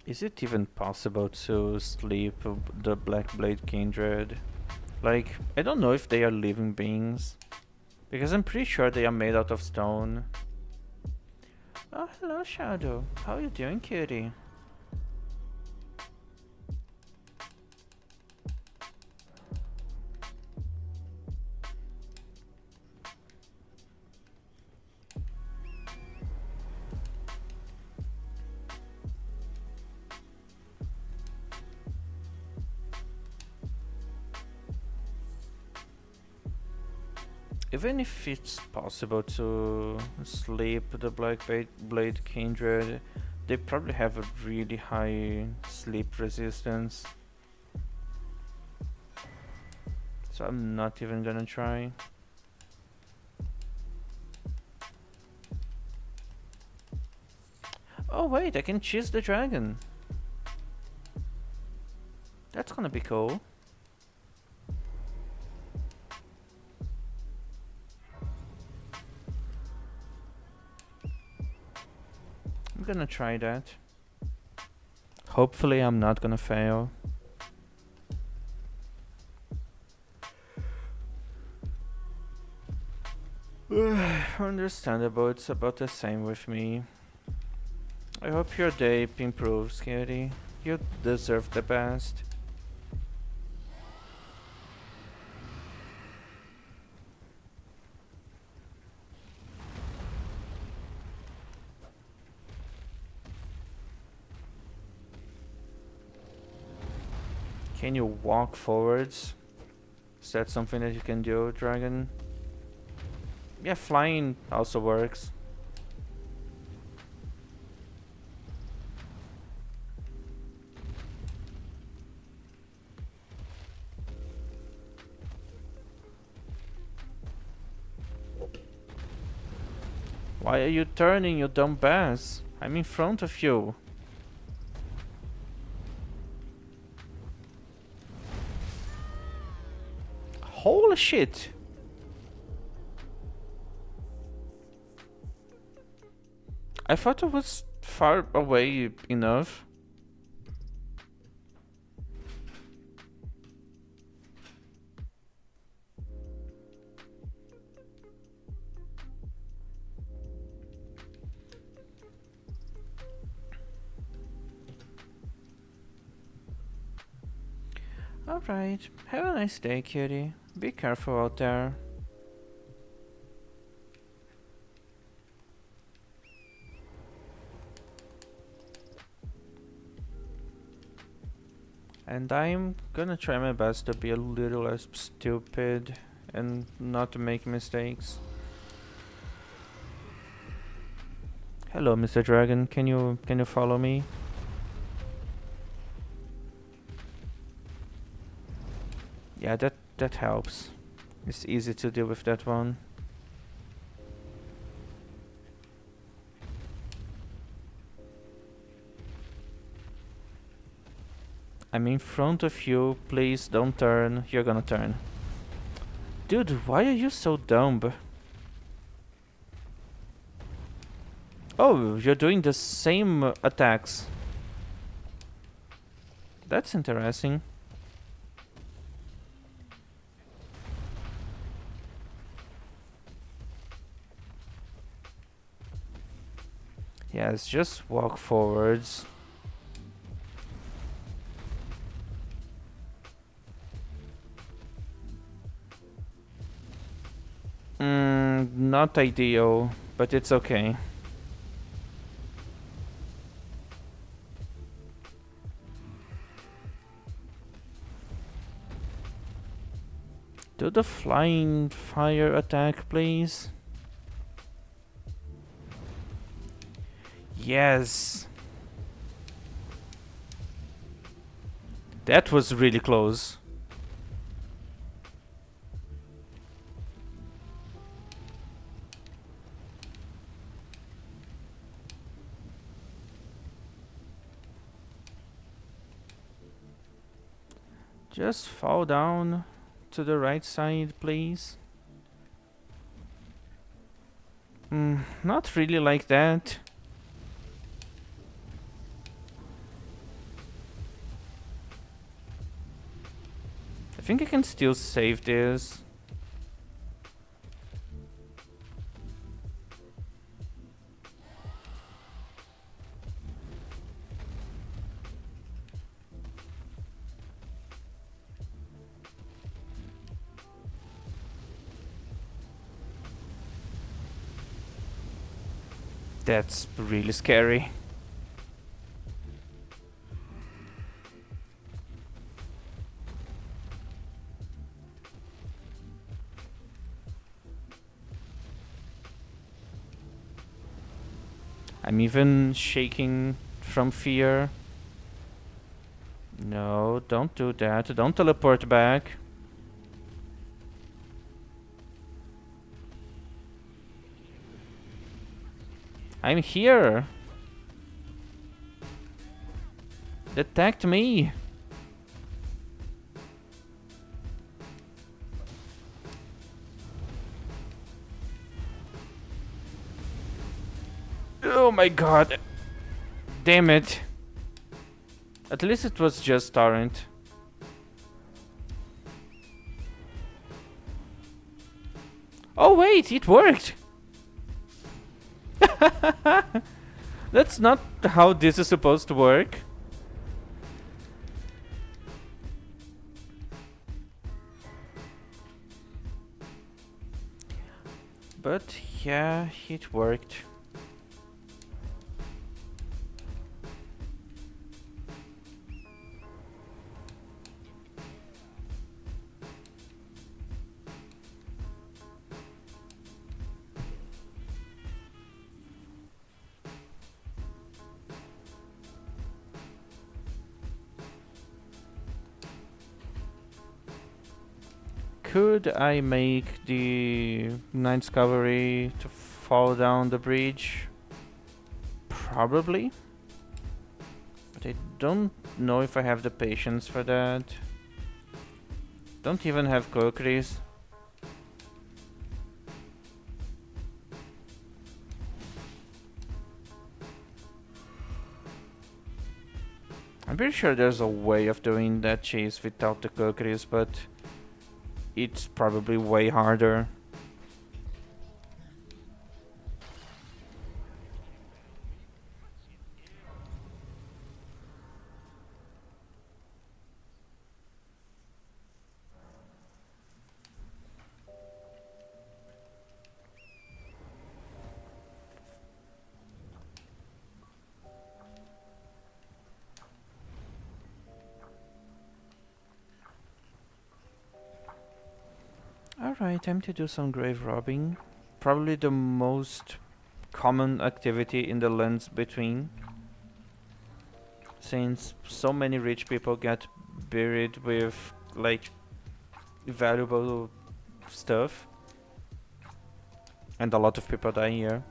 Is it even possible to sleep the Black Blade Kindred? Like, I don't know if they are living beings. Because I'm pretty sure they are made out of stone. Oh, hello, Shadow. How are you doing, cutie? Even if it's possible to sleep the Black Blade Kindred, they probably have a really high sleep resistance. So I'm not even gonna try. Oh wait, I can choose the dragon. That's gonna be cool. I'm gonna try that. Hopefully I'm not gonna fail. Understandable, it's about the same with me. I hope your day improves, Kitty. You deserve the best. Can you walk forwards? Is that something that you can do, dragon? Yeah, flying also works. Why are you turning, you dumb bass? I'm in front of you. Holy shit! I thought it was far away enough. Alright, have a nice day, cutie. Be careful out there. And I'm gonna try my best to be a little less stupid and not to make mistakes. Hello, Mr. Dragon. Can you follow me? Yeah, that helps. It's easy to deal with that one. I'm in front of you. Please don't turn. You're gonna turn. Dude, why are you so dumb? Oh, you're doing the same attacks. That's interesting. Yes, just walk forwards. Not ideal, but it's okay. Do the flying fire attack, please. Yes. That was really close. Just fall down to the right side, please. Not really like that. I think I can still save this. That's really scary. I'm even shaking from fear. No, don't do that. Don't teleport back. I'm here. attacked me. Oh my god. Damn it. At least it was just torrent. Oh wait, it worked! That's not how this is supposed to work. But yeah, it worked. Could I make the Knight's Cavalry to fall down the bridge? Probably. But I don't know if I have the patience for that. Don't even have Kokris. I'm pretty sure there's a way of doing that chase without the Kokris, but it's probably way harder. Alright, time to do some grave robbing. Probably the most common activity in the lands between, since so many rich people get buried with like valuable stuff, and a lot of people die here.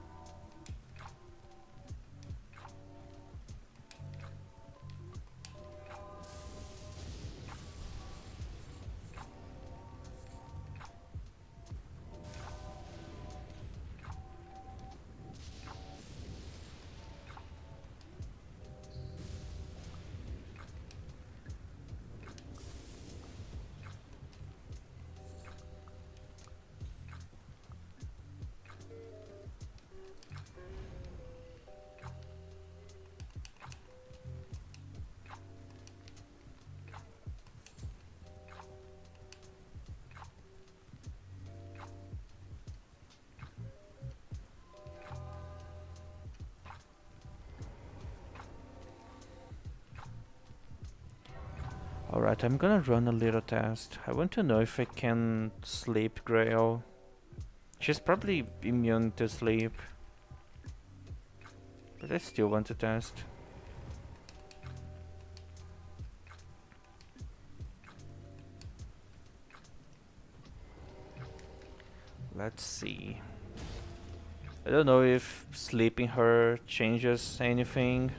Alright, I'm gonna run a little test. I want to know if I can sleep Grail. She's probably immune to sleep, but I still want to test. Let's see. I don't know if sleeping her changes anything.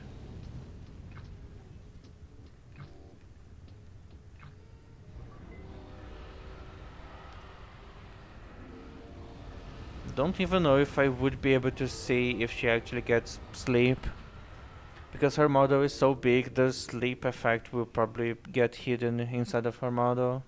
Don't even know if I would be able to see if she actually gets sleep. Because her model is so big, the sleep effect will probably get hidden inside of her model.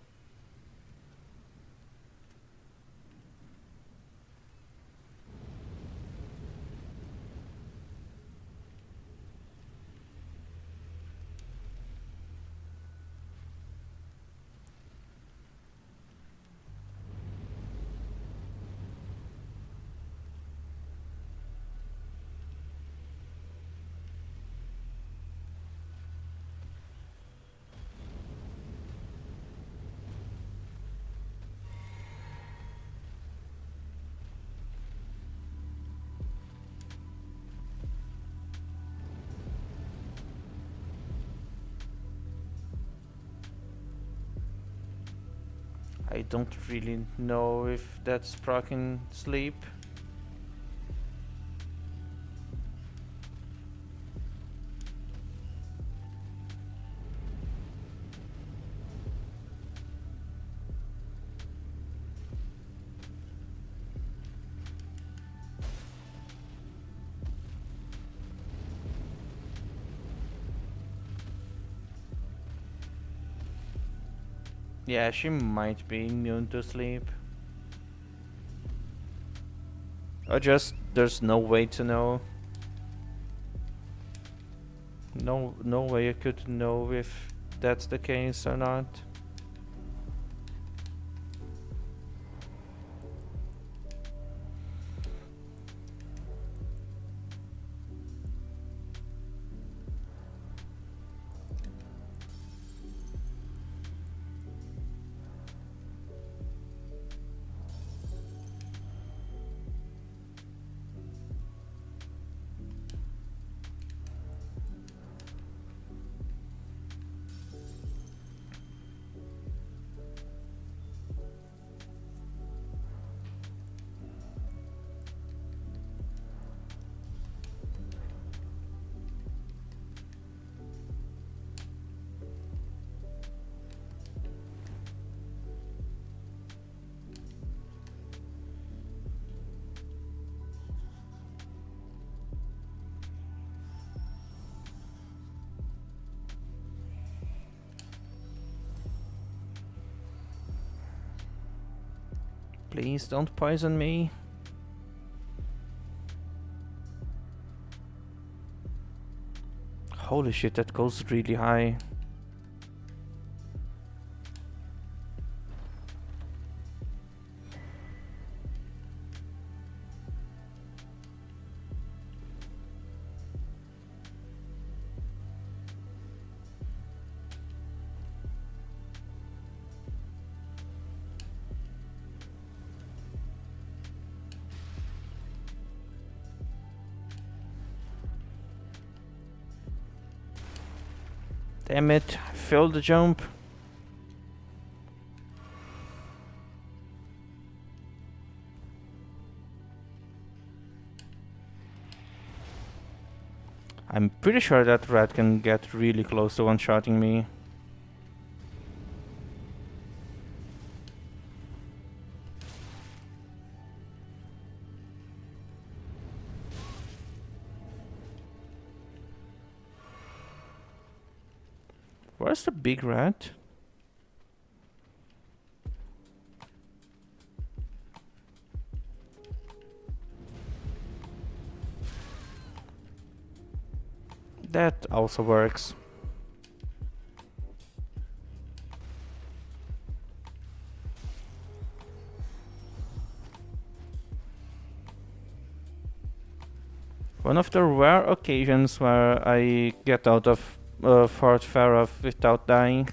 I don't really know if that's proccing sleep. Yeah, she might be immune to sleep. Or just there's no way to know. No way I could know if that's the case or not. Please don't poison me. Holy shit, that goes really high. Damn it, failed the jump. I'm pretty sure that rat can get really close to one-shotting me. Where's the big rat? That also works. One of the rare occasions where I get out of Fort Farah without dying.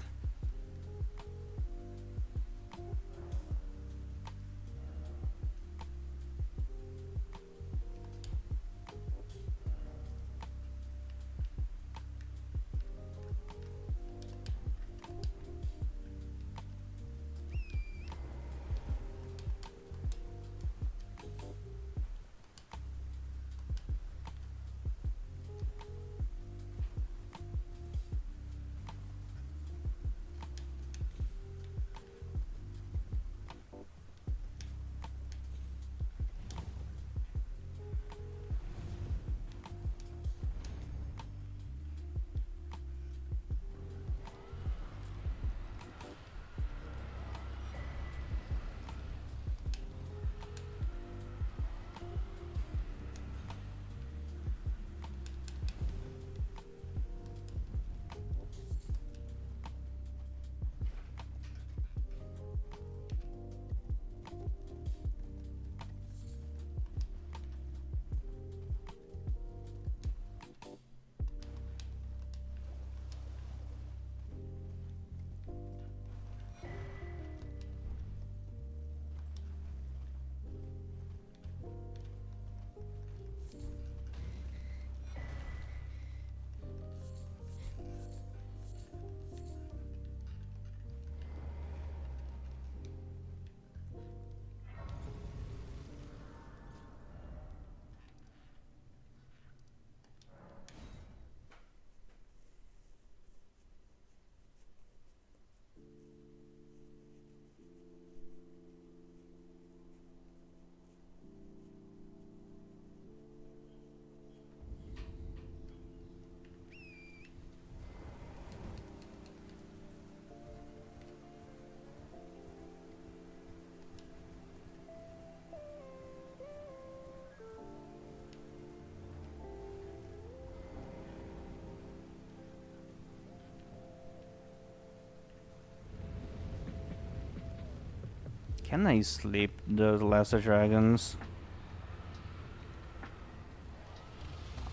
Can I sleep the lesser dragons?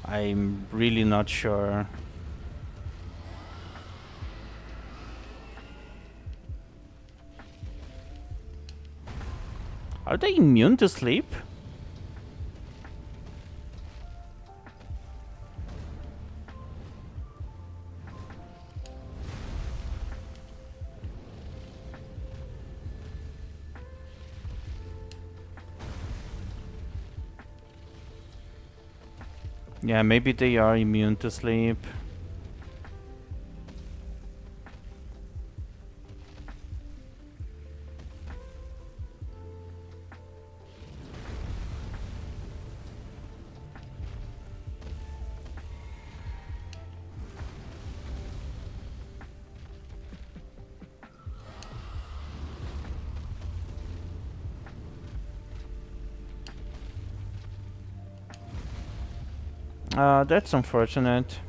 I'm really not sure. Are they immune to sleep? Yeah, maybe they are immune to sleep. That's unfortunate.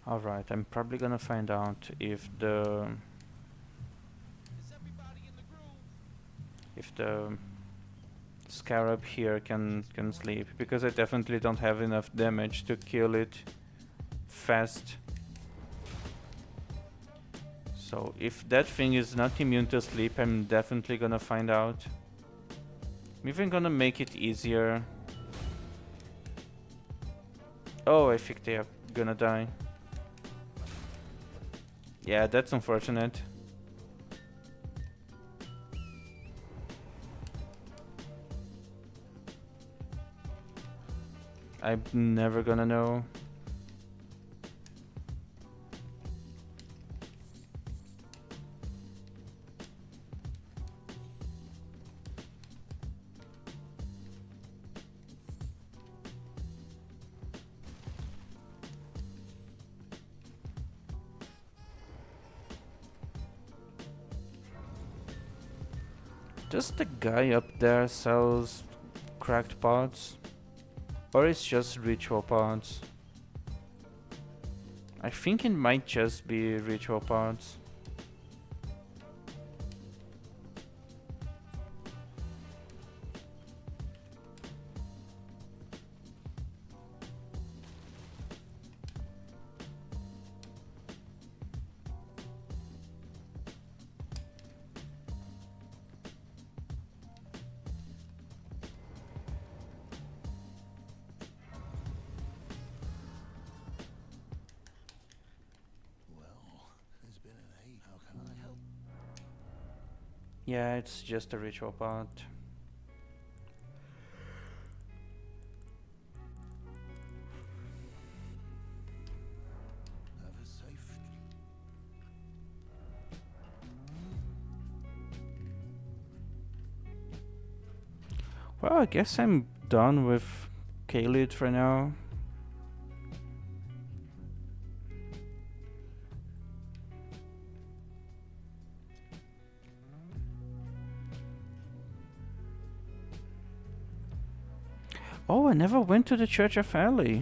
Alright, I'm probably gonna find out if the Is everybody in the groove? if the scarab here can sleep, because I definitely don't have enough damage to kill it fast. So if that thing is not immune to sleep, I'm definitely gonna find out. I'm even gonna make it easier. Oh, I think they are gonna die. Yeah, that's unfortunate. I'm never gonna know. Does the guy up there sells cracked pods? Or it's just ritual pods? I think it might just be ritual pods. Well, it's been an age. How can I help? Yeah, it's just a ritual pod. Have a safe. Well, I guess I'm done with Khalid for now. Oh, I never went to the Church of Ely.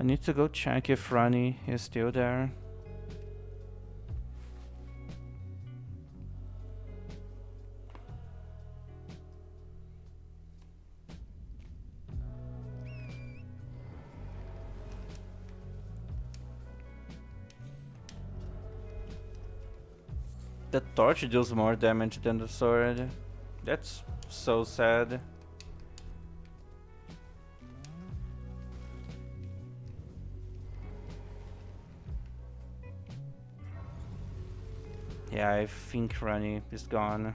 I need to go check if Rani is still there. The torch deals more damage than the sword. That's so sad. Yeah, I think Rani is gone.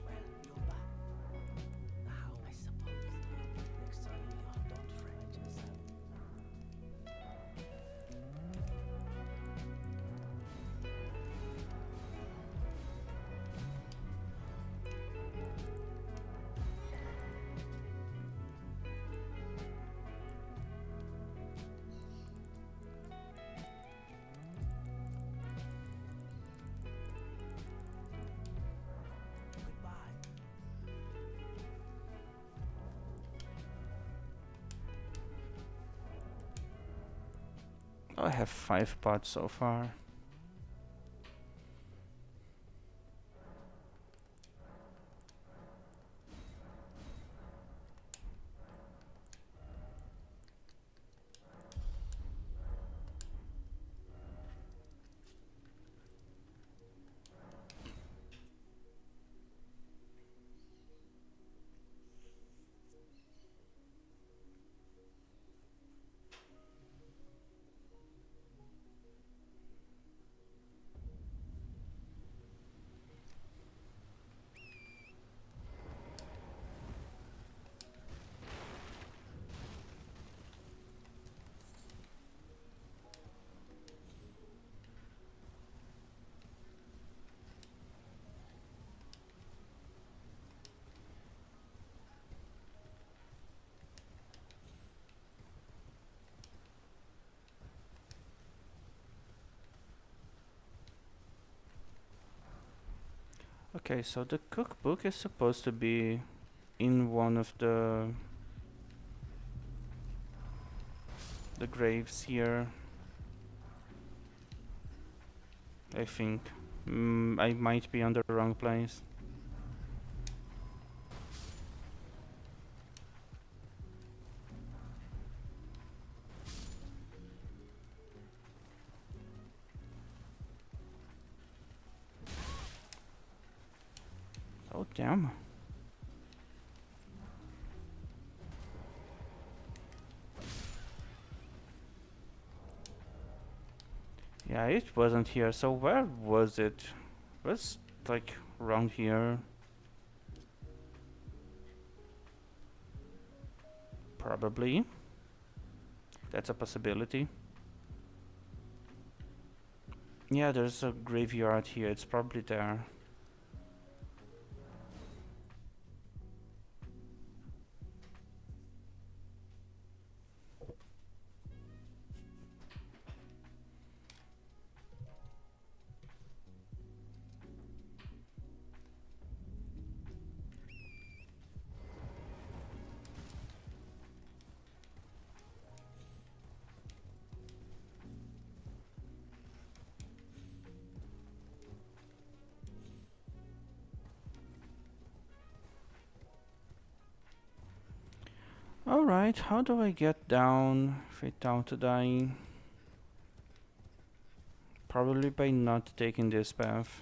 Well, you're back. Now, I suppose, next time you don't fret yourself. Goodbye. I have 5 pots so far. Okay, so the cookbook is supposed to be in one of the graves here. I think. I might be on the wrong place. Oh damn. Yeah, it wasn't here. So where was it? Was like around here? Probably. That's a possibility. Yeah, there's a graveyard here. It's probably there. Alright, how do I get down without dying? Probably by not taking this path.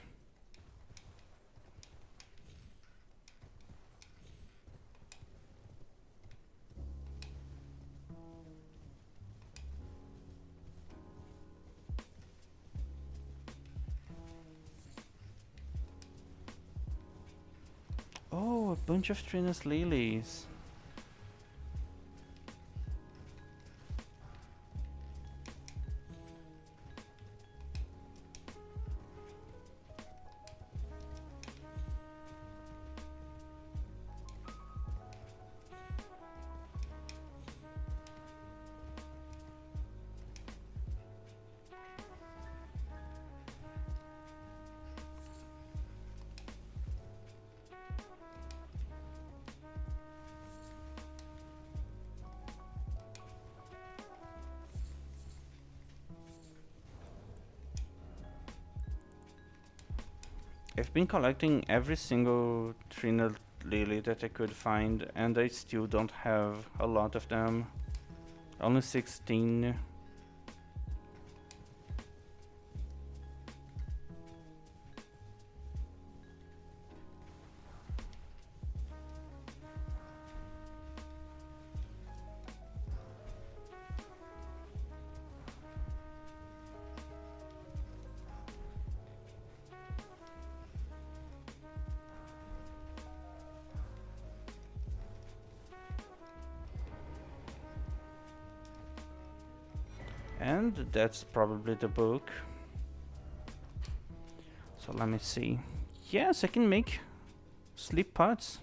Oh, a bunch of Trinus lilies. I've been collecting every single Trina lily that I could find, and I still don't have a lot of them. Only 16. And that's probably the book. So let me see. Yes, I can make sleep pods.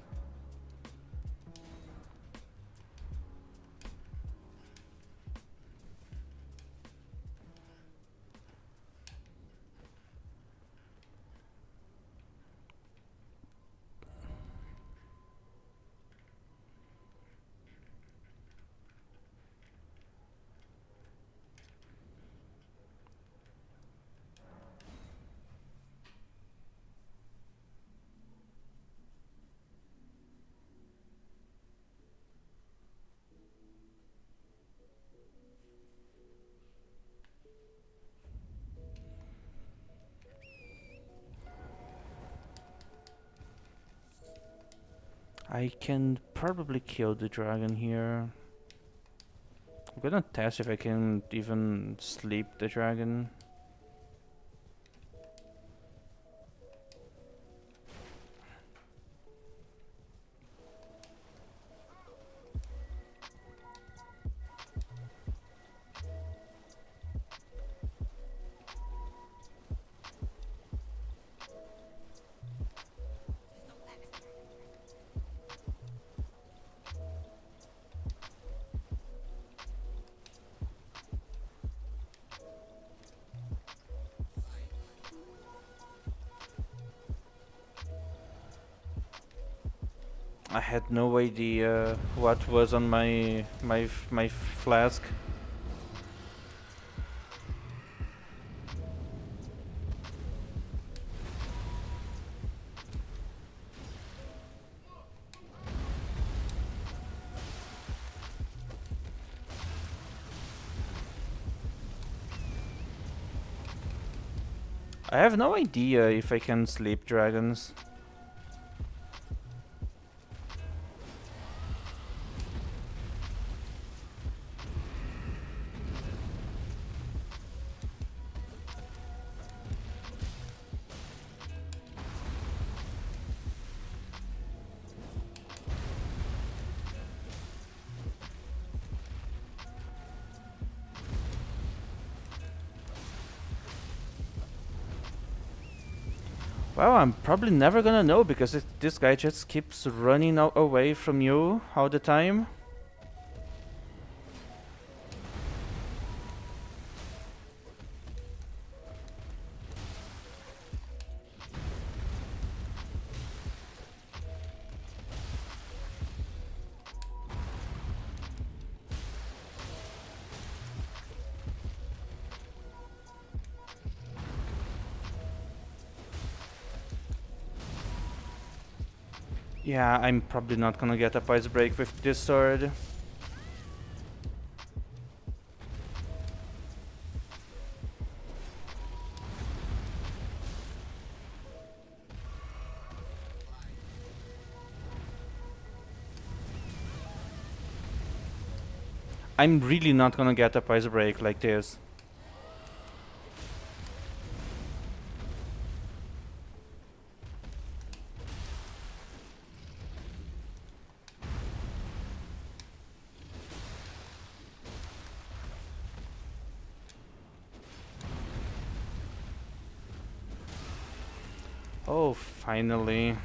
I can probably kill the dragon here. I'm gonna test if I can even sleep the dragon. I had no idea what was on my flask. I have no idea if I can sleep dragons. Well, I'm probably never gonna know because this guy just keeps running away from you all the time. Yeah, I'm probably not gonna get a poise break with this sword. I'm really not gonna get a poise break like this. Oh, finally.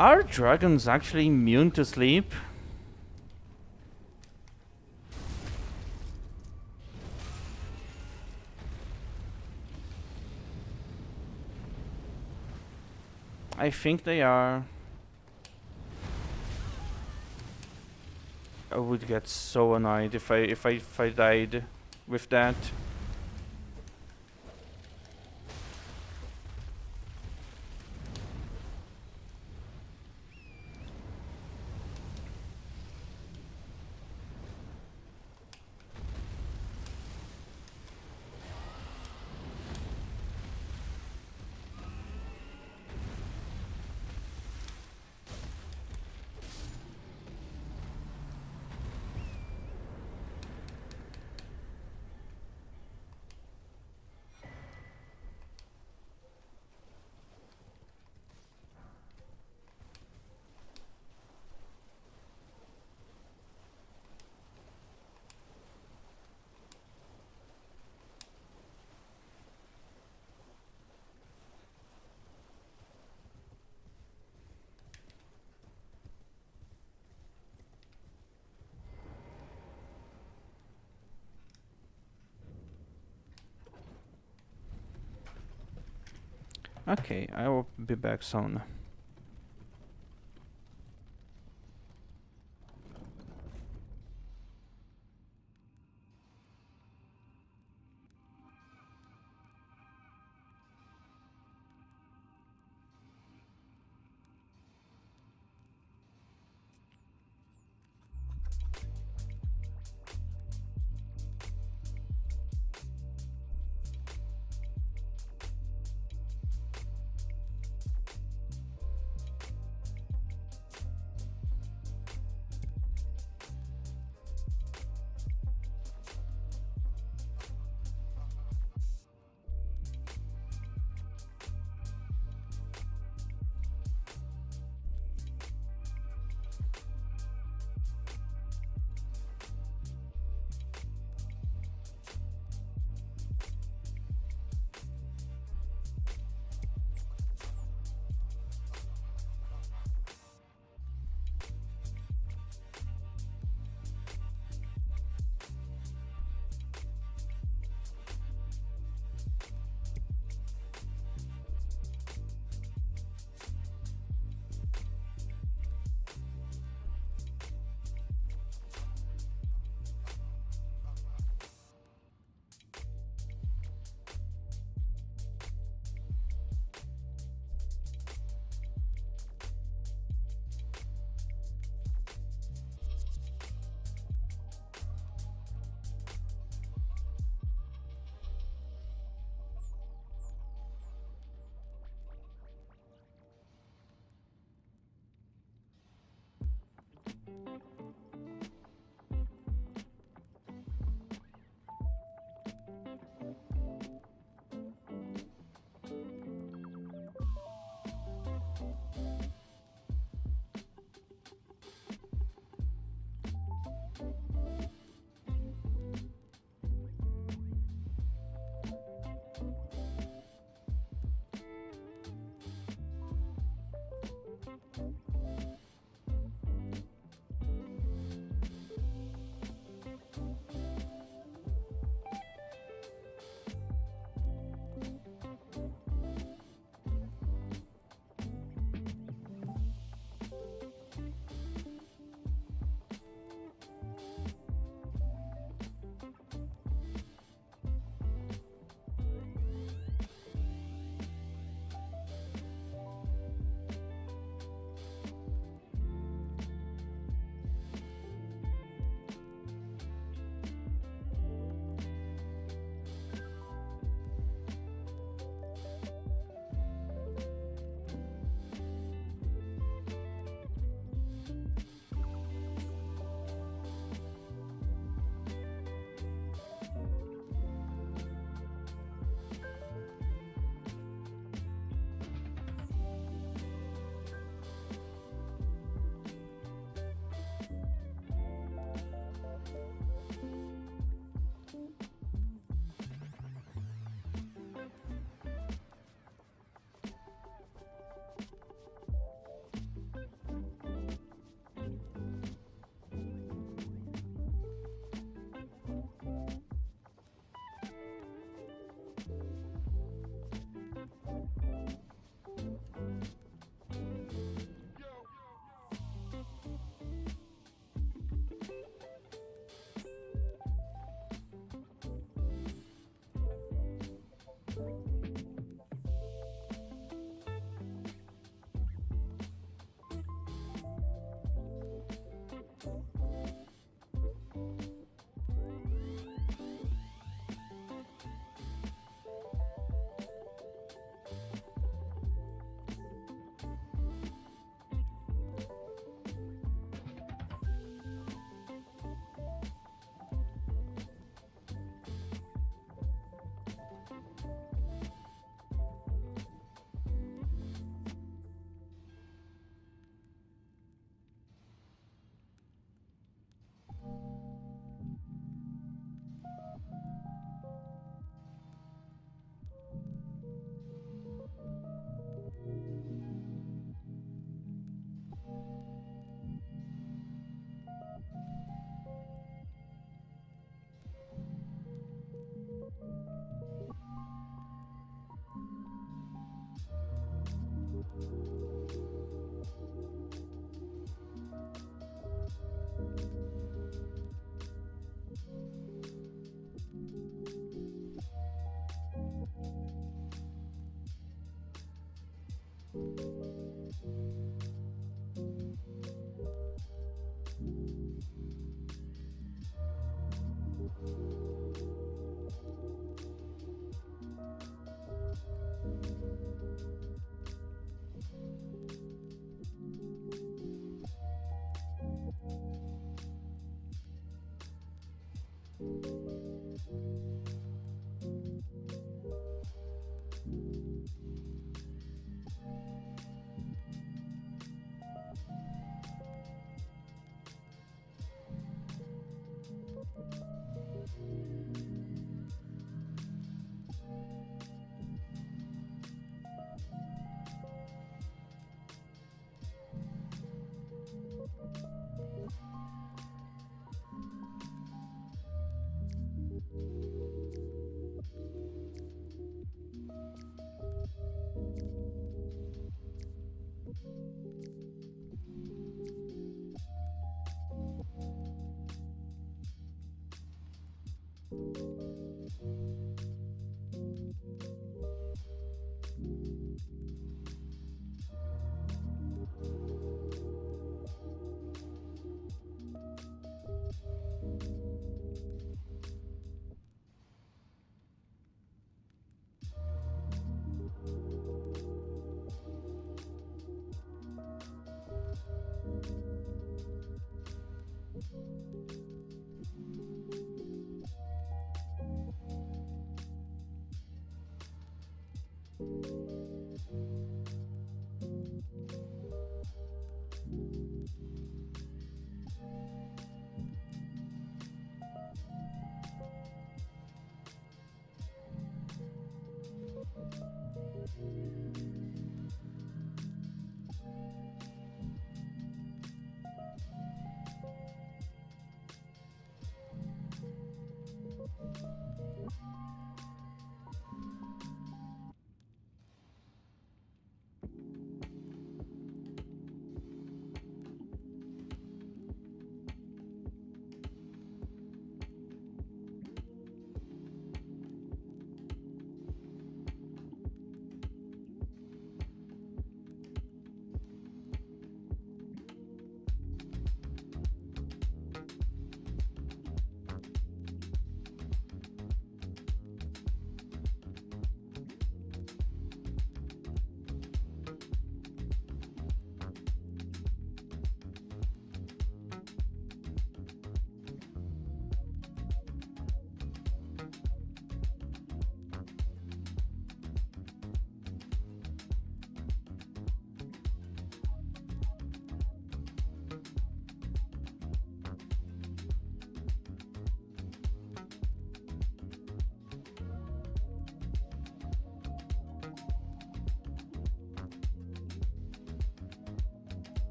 Are dragons actually immune to sleep? I think they are. I would get so annoyed if I died with that. Okay, I will be back soon.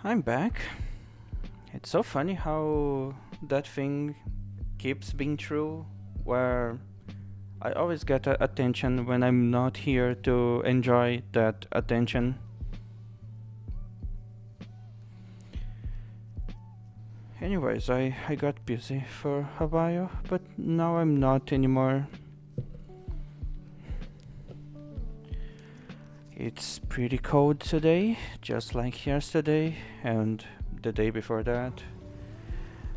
I'm back. It's so funny how that thing keeps being true, where I always get attention when I'm not here to enjoy that attention. Anyways, I got busy for a while, but now I'm not anymore. It's pretty cold today, just like yesterday and the day before that.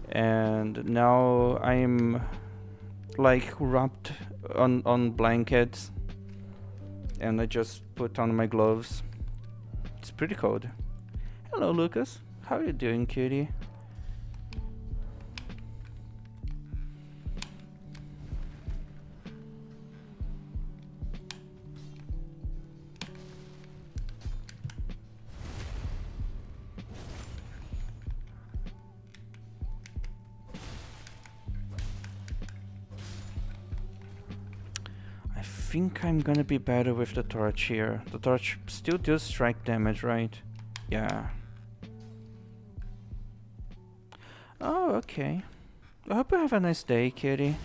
And now I'm like wrapped on blankets and I just put on my gloves. It's pretty cold. Hello Lucas, how are you doing, cutie? I think I'm gonna be better with the torch here. The torch still does strike damage, right? Yeah. Oh, okay. I hope you have a nice day, kitty.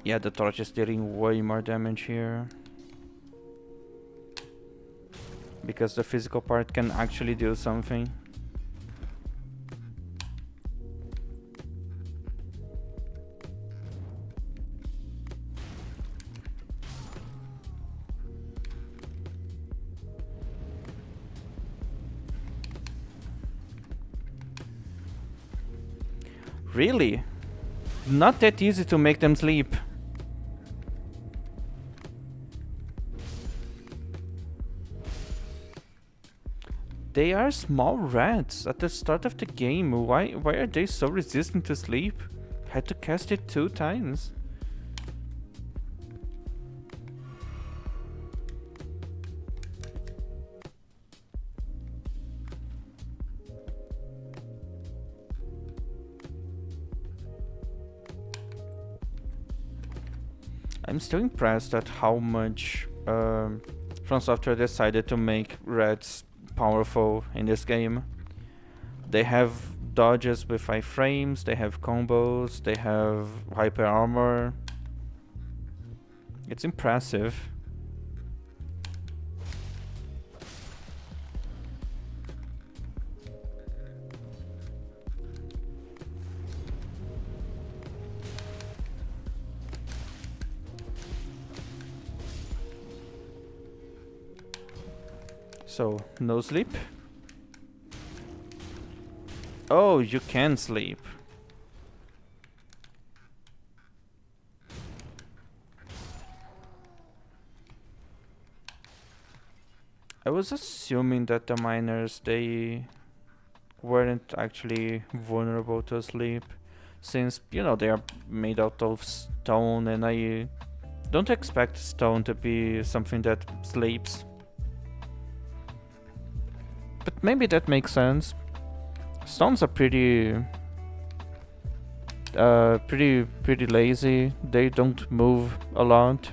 Yeah, the torch is dealing way more damage here. because the physical part can actually do something. Really? Not that easy to make them sleep. They are small rats at the start of the game. Why are they so resistant to sleep? Had to cast it 2 times. I'm still impressed at how much From Software decided to make rats powerful in this game. They have dodges with 5 frames, they have combos, they have hyper armor. It's impressive. So, no sleep? Oh, you can sleep. I was assuming that the miners, they weren't actually vulnerable to sleep, since, you know, they are made out of stone, and I don't expect stone to be something that sleeps. But maybe that makes sense. Stones are pretty lazy. They don't move a lot.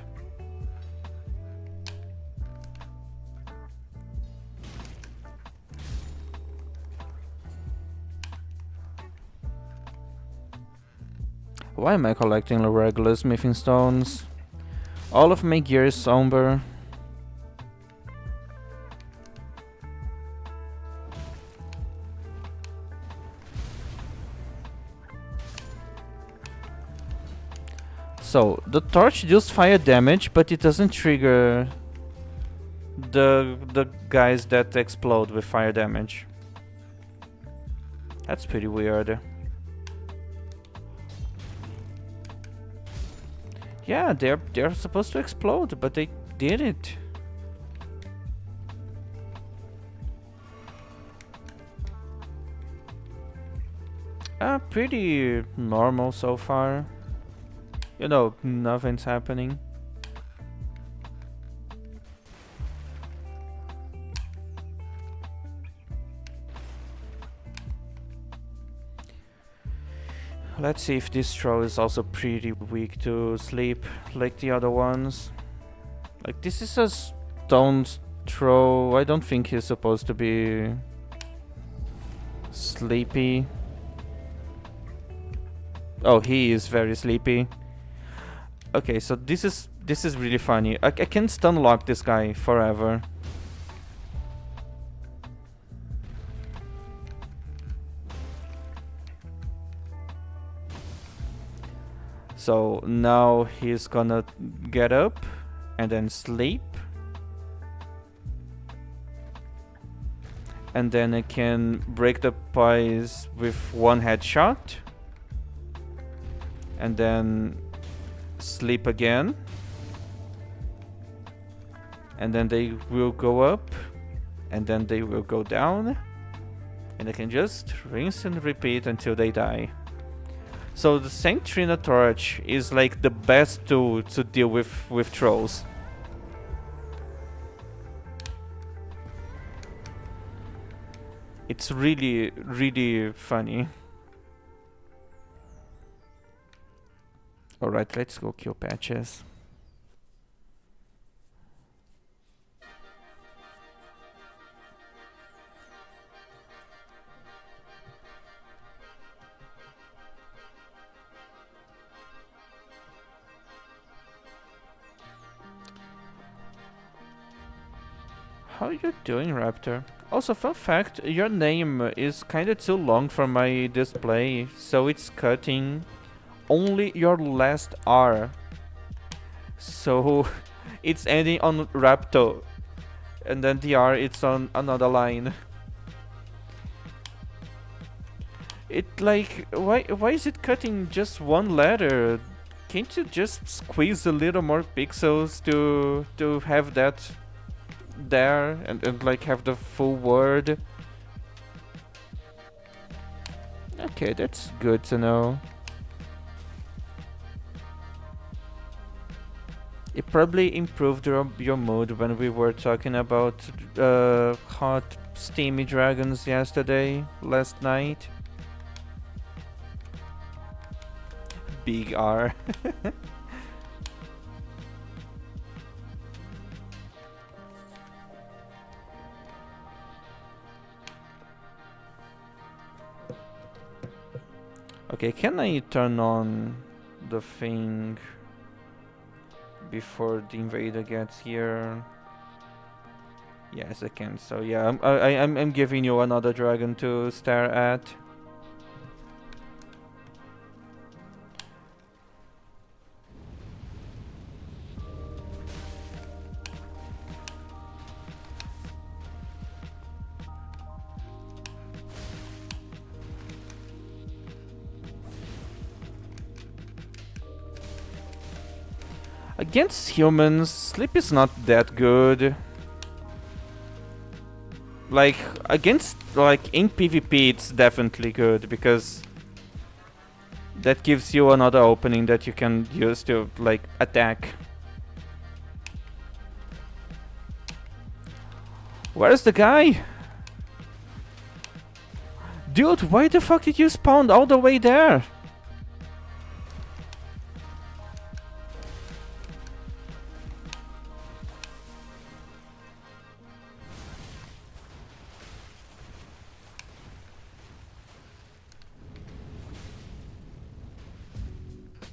Why am I collecting regular smithing stones? All of my gear is somber. So, the torch deals fire damage, but it doesn't trigger the guys that explode with fire damage. That's pretty weird. Yeah, they're supposed to explode, but they didn't. Pretty normal so far. You know, nothing's happening. Let's see if this troll is also pretty weak to sleep, like the other ones. Like, this is a stone troll. I don't think he's supposed to be sleepy. Oh, he is very sleepy. Okay, so this is really funny. I can stun lock this guy forever. So now he's gonna get up and then sleep. And then I can break the pies with 1 headshot. And then sleep again. And then they will go up. And then they will go down. And I can just rinse and repeat until they die. So the Sanctrina Torch is like the best tool to deal with trolls. It's really, really funny. Alright, let's go kill Patches. How are you doing, Raptor? Also, fun fact, your name is kinda too long for my display, so it's cutting only your last R. So it's ending on Rapto, and then the R it's on another line. It like why is it cutting just one letter? Can't you just squeeze a little more pixels to have that there and like have the full word? Okay, that's good to know. It probably improved your mood when we were talking about hot steamy dragons last night. Big R. Okay, can I turn on the thing before the invader gets here? Yes, I can. So yeah, I'm giving you another dragon to stare at. Against humans, sleep is not that good. Like, against, like, in PvP it's definitely good, because that gives you another opening that you can use to, like, attack. Where's the guy? Dude, why the fuck did you spawn all the way there?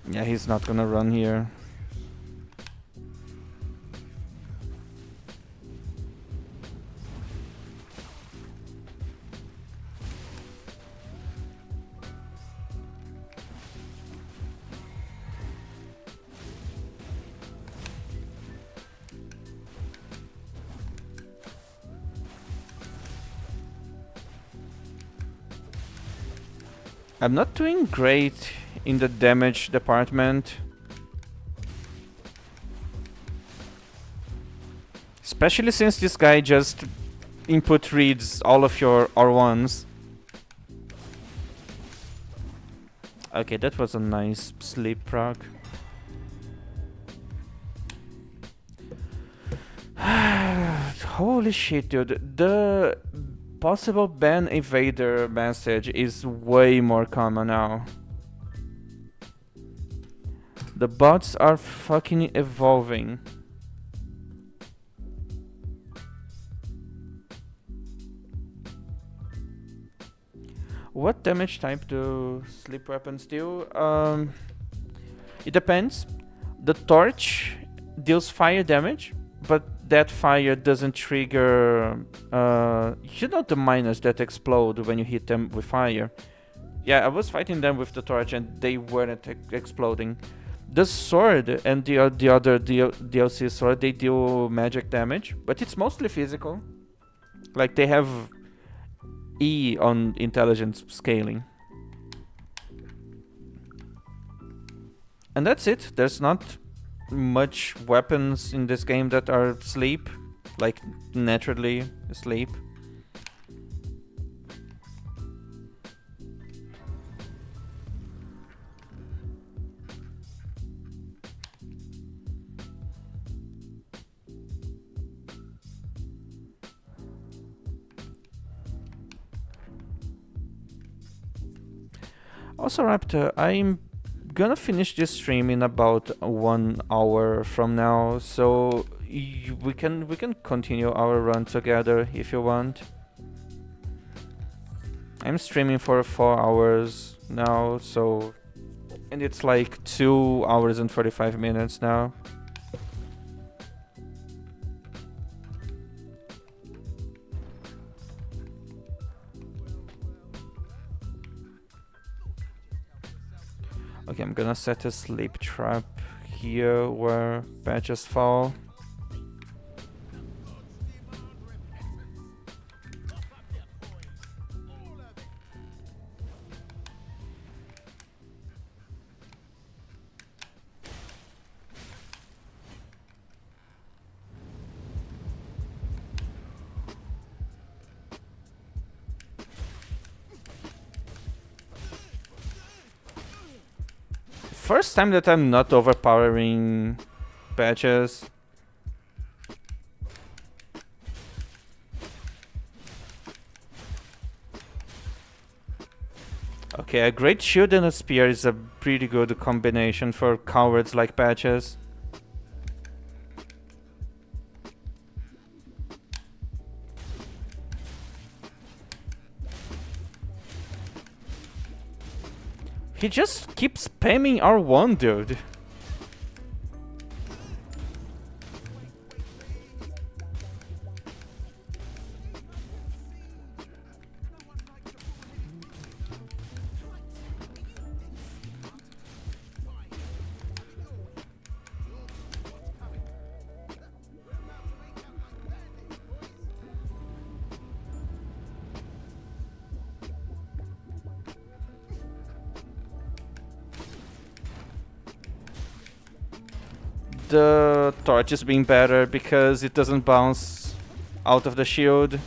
Yeah, he's not gonna run here. I'm not doing great in the damage department. Especially since this guy just input reads all of your R1s. Okay, that was a nice sleep proc. Holy shit, dude. The possible ban evader message is way more common now. The bots are fucking evolving. What damage type do sleep weapons do? It depends. The torch deals fire damage, but that fire doesn't trigger... you know the miners that explode when you hit them with fire? Yeah, I was fighting them with the torch and they weren't exploding. The sword and the other DLC sword, they deal magic damage, but it's mostly physical. Like, they have E on intelligence scaling. And that's it. There's not much weapons in this game that are sleep, like naturally sleep. Also, Raptor, I'm gonna finish this stream in about 1 hour from now, so we can continue our run together if you want. I'm streaming for 4 hours now, so... and it's like 2 hours and 45 minutes now. Okay, I'm gonna set a sleep trap here where patches fall. First time that I'm not overpowering patches. Okay, a great shield and a spear is a pretty good combination for cowards like patches. He just keeps spamming R1, dude. The torch is being better because it doesn't bounce out of the shield.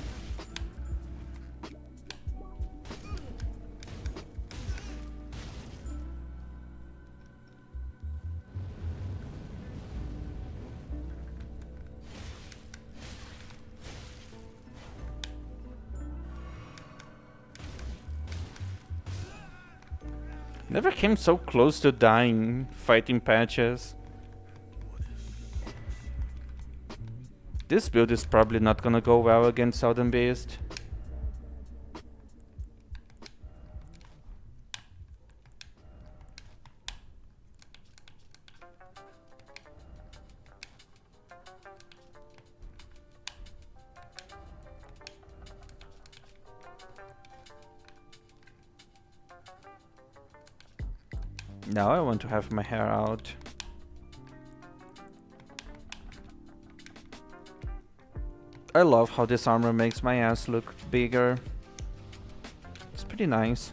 Never came so close to dying fighting patches. This build is probably not gonna go well against Elden Beast. Now I want to have my hair out. I love how this armor makes my ass look bigger. It's pretty nice.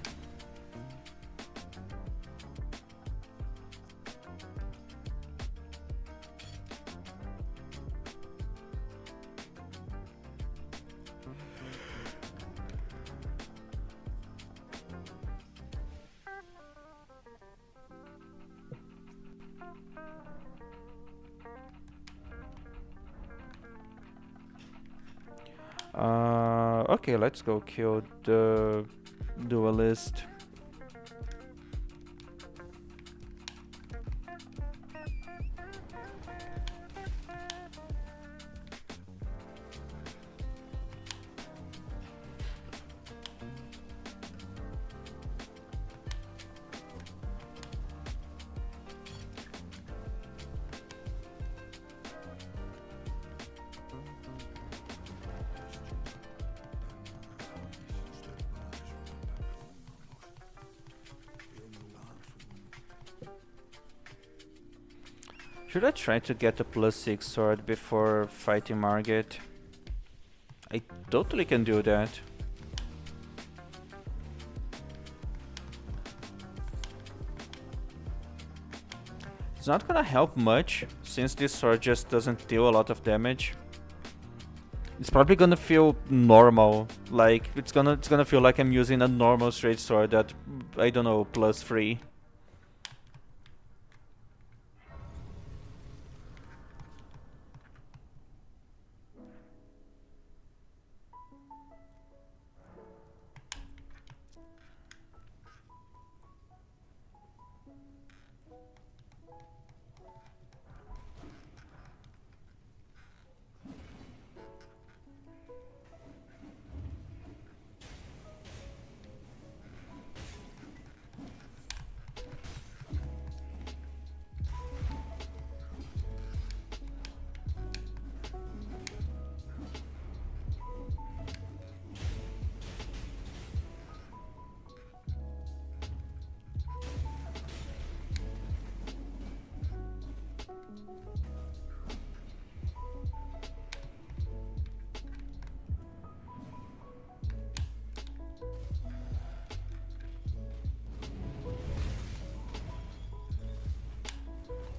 Okay, let's go kill the duelist. Should I try to get a +6 sword before fighting Margit? I totally can do that. It's not gonna help much, since this sword just doesn't deal a lot of damage. It's probably gonna feel normal, like it's gonna feel like I'm using a normal straight sword at, I don't know, +3.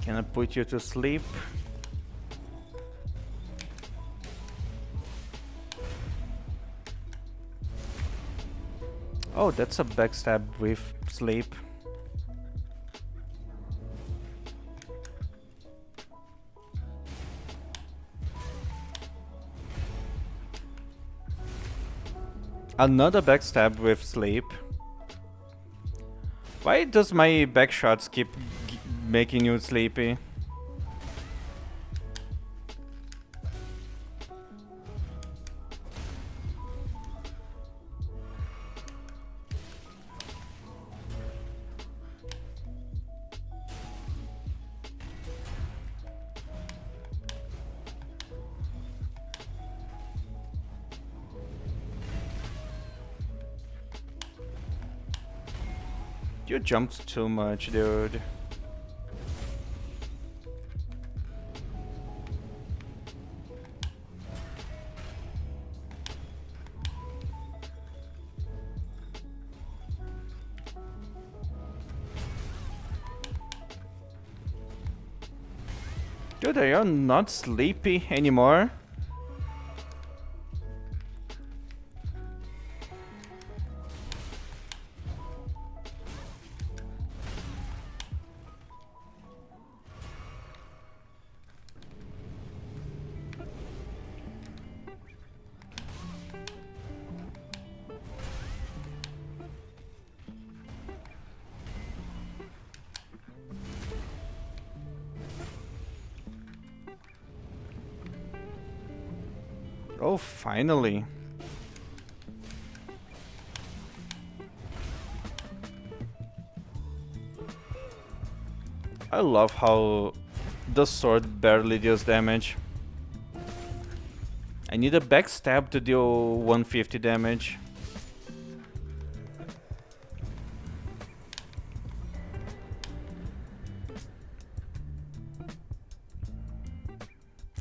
Can I put you to sleep? Oh, that's a backstab with sleep. Another backstab with sleep. Why does my back shots keep making you sleepy? You jumped too much, dude. Dude, are you not sleepy anymore? Oh, finally. I love how the sword barely deals damage. I need a backstab to deal 150 damage.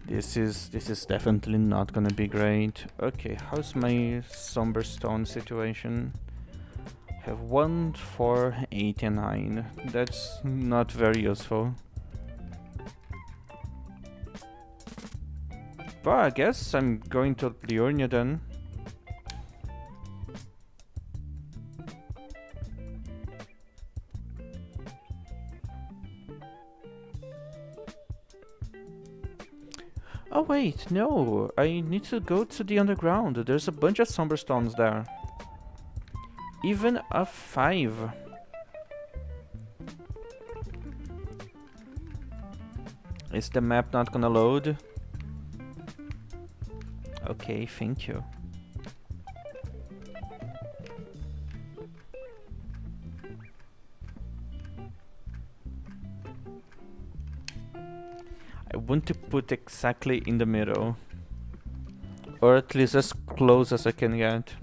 This is definitely not gonna be great. Okay, how's my Somber Stone situation? Have 1, 4, 8 and 9. That's not very useful. But I guess I'm going to Liurnia then. Oh wait, no, I need to go to the underground. There's a bunch of Somber Stones there. Even a 5. Is the map not gonna load? Okay, thank you. I want to put exactly in the middle. Or at least as close as I can get.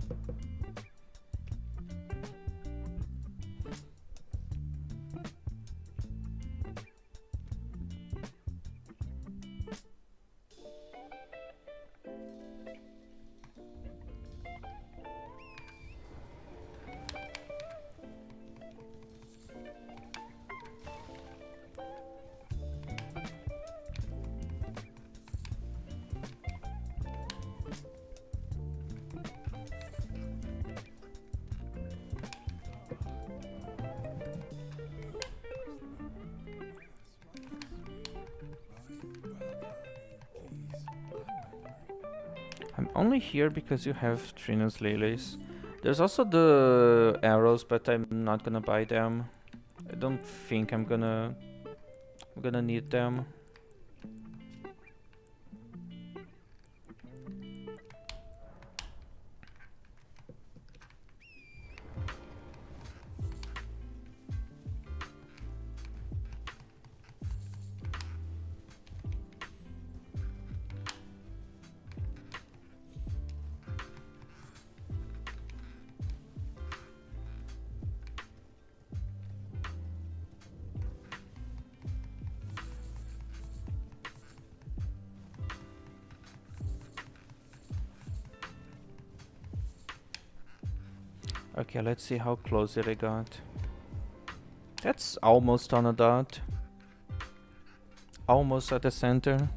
I'm only here because you have Trinus Lilies. There's also the arrows, but I'm not gonna buy them. I don't think I'm gonna need them. Okay, let's see how close it I got. That's almost on a dot. almost at the center.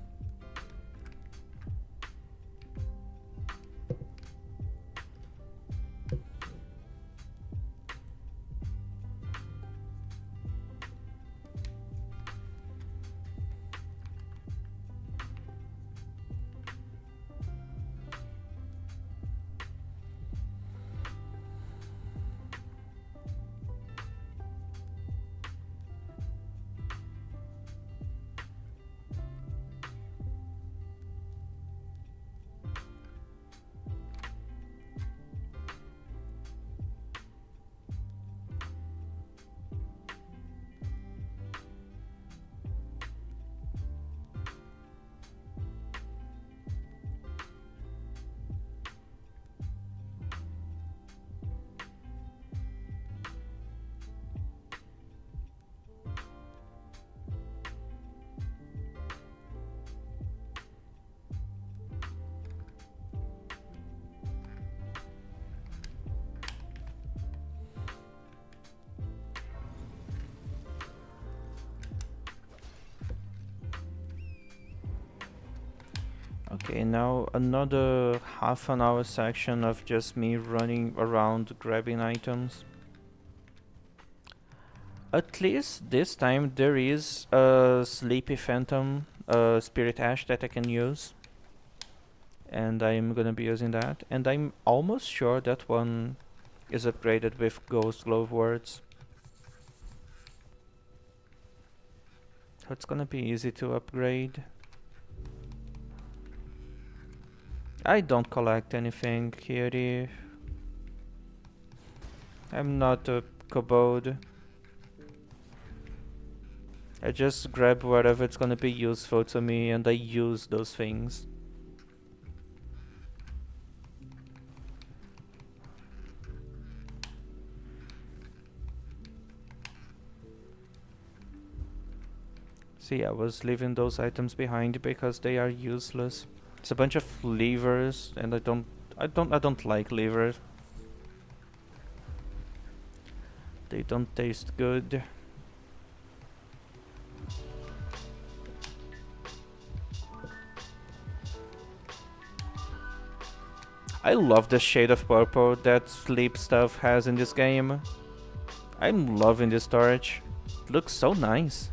Okay, now another half an hour section of just me running around grabbing items. At least this time there is a Sleepy Phantom Spirit Ash that I can use. And I'm gonna be using that. And I'm almost sure that one is upgraded with Ghost Glove words. So it's gonna be easy to upgrade. I don't collect anything, Kitty. I'm not a kobold. I just grab whatever it's gonna be useful to me and I use those things. See, I was leaving those items behind because they are useless. It's a bunch of levers and I don't like levers. They don't taste good. I love the shade of purple that sleep stuff has in this game. I'm loving this torch. It looks so nice.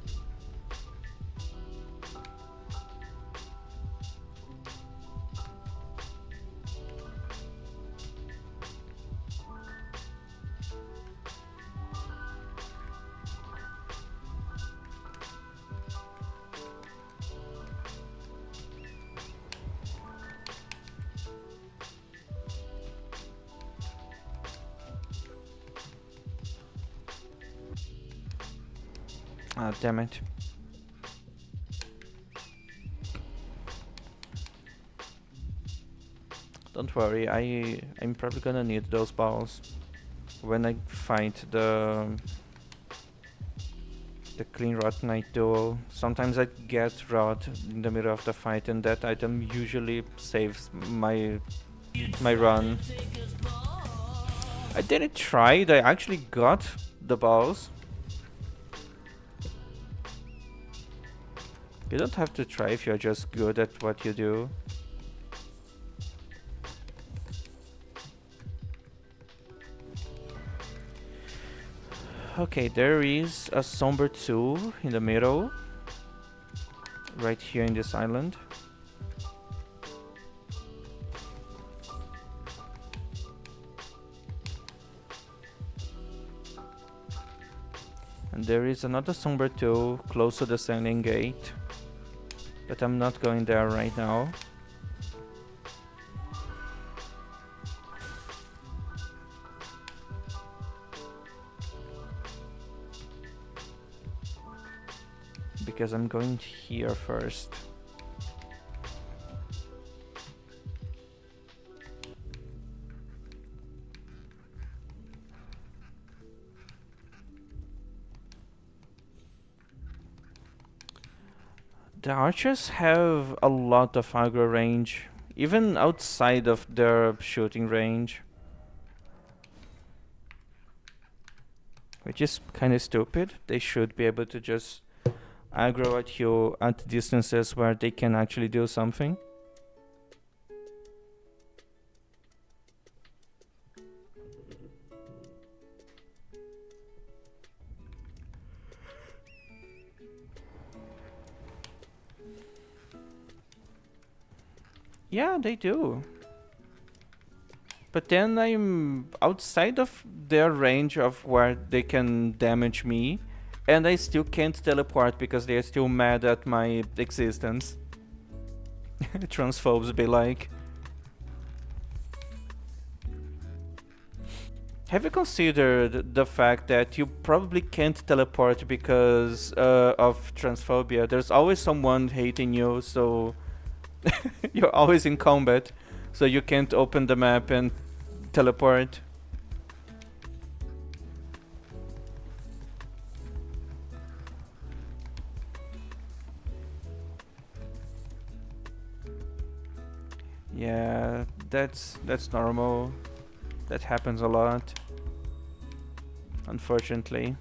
Ah, damn it. Don't worry, I'm probably gonna need those balls when I fight the Clean Rot Knight duel. Sometimes I get rot in the middle of the fight and that item usually saves my run. I didn't try it, I actually got the balls. You don't have to try if you're just good at what you do. Okay, there is a Somber 2 in the middle. Right here in this island. And there is another Somber 2 close to the Sending Gate. But I'm not going there right now. Because I'm going here first. The archers have a lot of aggro range, even outside of their shooting range. Which is kinda stupid. They should be able to just aggro at you at distances where they can actually do something. Yeah, they do. But then I'm outside of their range of where they can damage me, and I still can't teleport because they're still mad at my existence. Transphobes be like. Have you considered the fact that you probably can't teleport because of transphobia? There's always someone hating you, so you're always in combat, so you can't open the map and teleport. Yeah, that's normal. That happens a lot, unfortunately.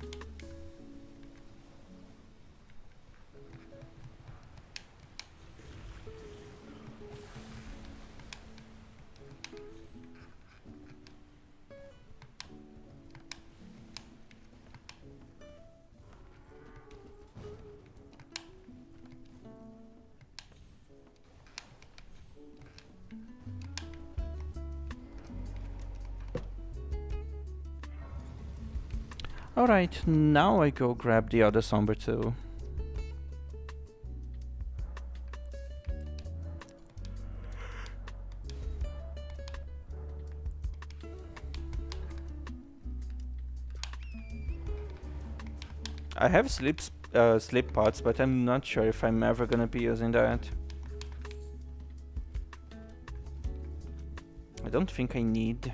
Alright, now I go grab the other Somber too. I have sleep pods, but I'm not sure if I'm ever gonna be using that. I don't think I need.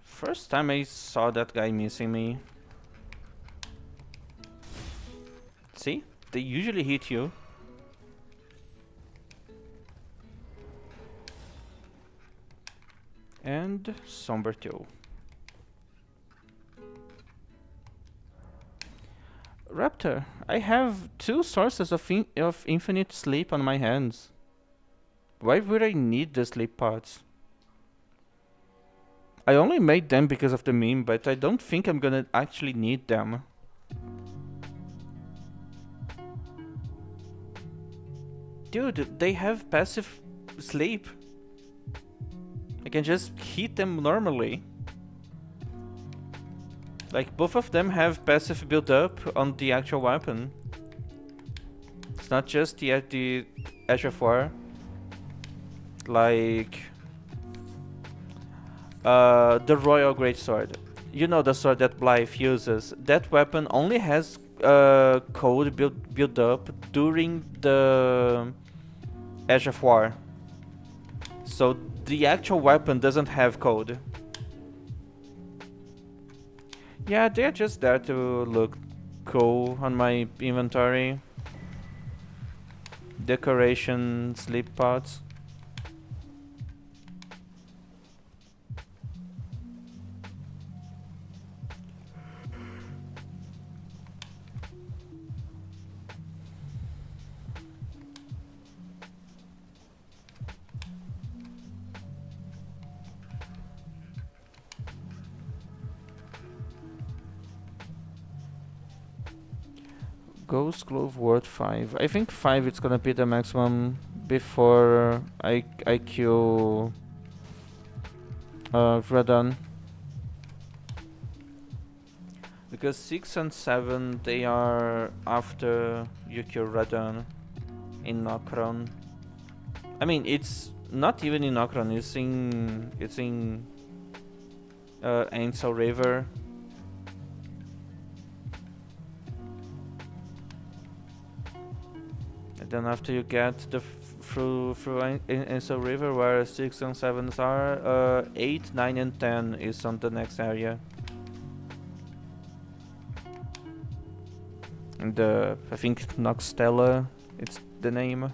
First time I saw that guy missing me. See? They usually hit you. And Somber 2. Raptor, I have 2 sources of infinite sleep on my hands. Why would I need the sleep pods? I only made them because of the meme, but I don't think I'm gonna actually need them. Dude, they have passive sleep. I can just hit them normally. Like, both of them have passive build up on the actual weapon. It's not just the Edge of War. Like... the Royal Greatsword. You know the sword that Blythe uses. That weapon only has code build up during the Edge of War. So the actual weapon doesn't have code. Yeah, they're just there to look cool on my inventory. Decoration sleep pods. Ghost Glove worth 5. I think 5 is gonna be the maximum before I kill Radon. Because 6 and 7 they are after you kill Radon in Nokron. I mean, it's not even in Nokron, it's in Ansel River. And then after you get the through Ansel River, where 6 and 7s are, 8, 9 and 10 is on the next area. And I think Noxtella, it's the name.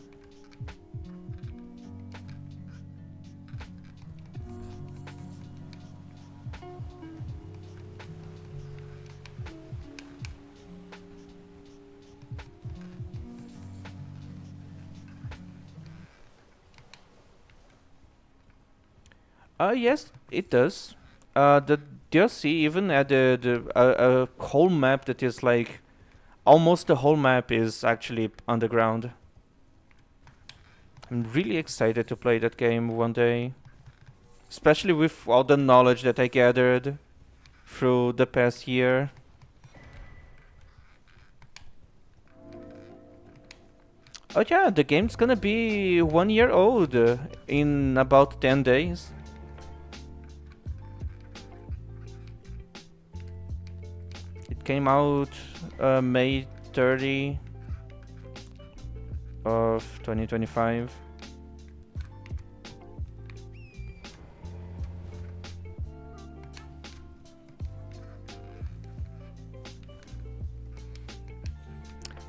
Yes, it does. The DLC even added a whole map that is like almost the whole map is actually underground. I'm really excited to play that game one day, especially with all the knowledge that I gathered through the past year. Oh yeah, the game's gonna be 1 year old in about 10 days. It came out May 30 of 2025.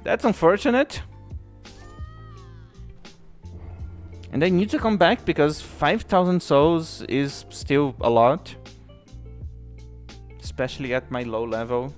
That's unfortunate. And I need to come back because 5,000 souls is still a lot. Especially at my low level.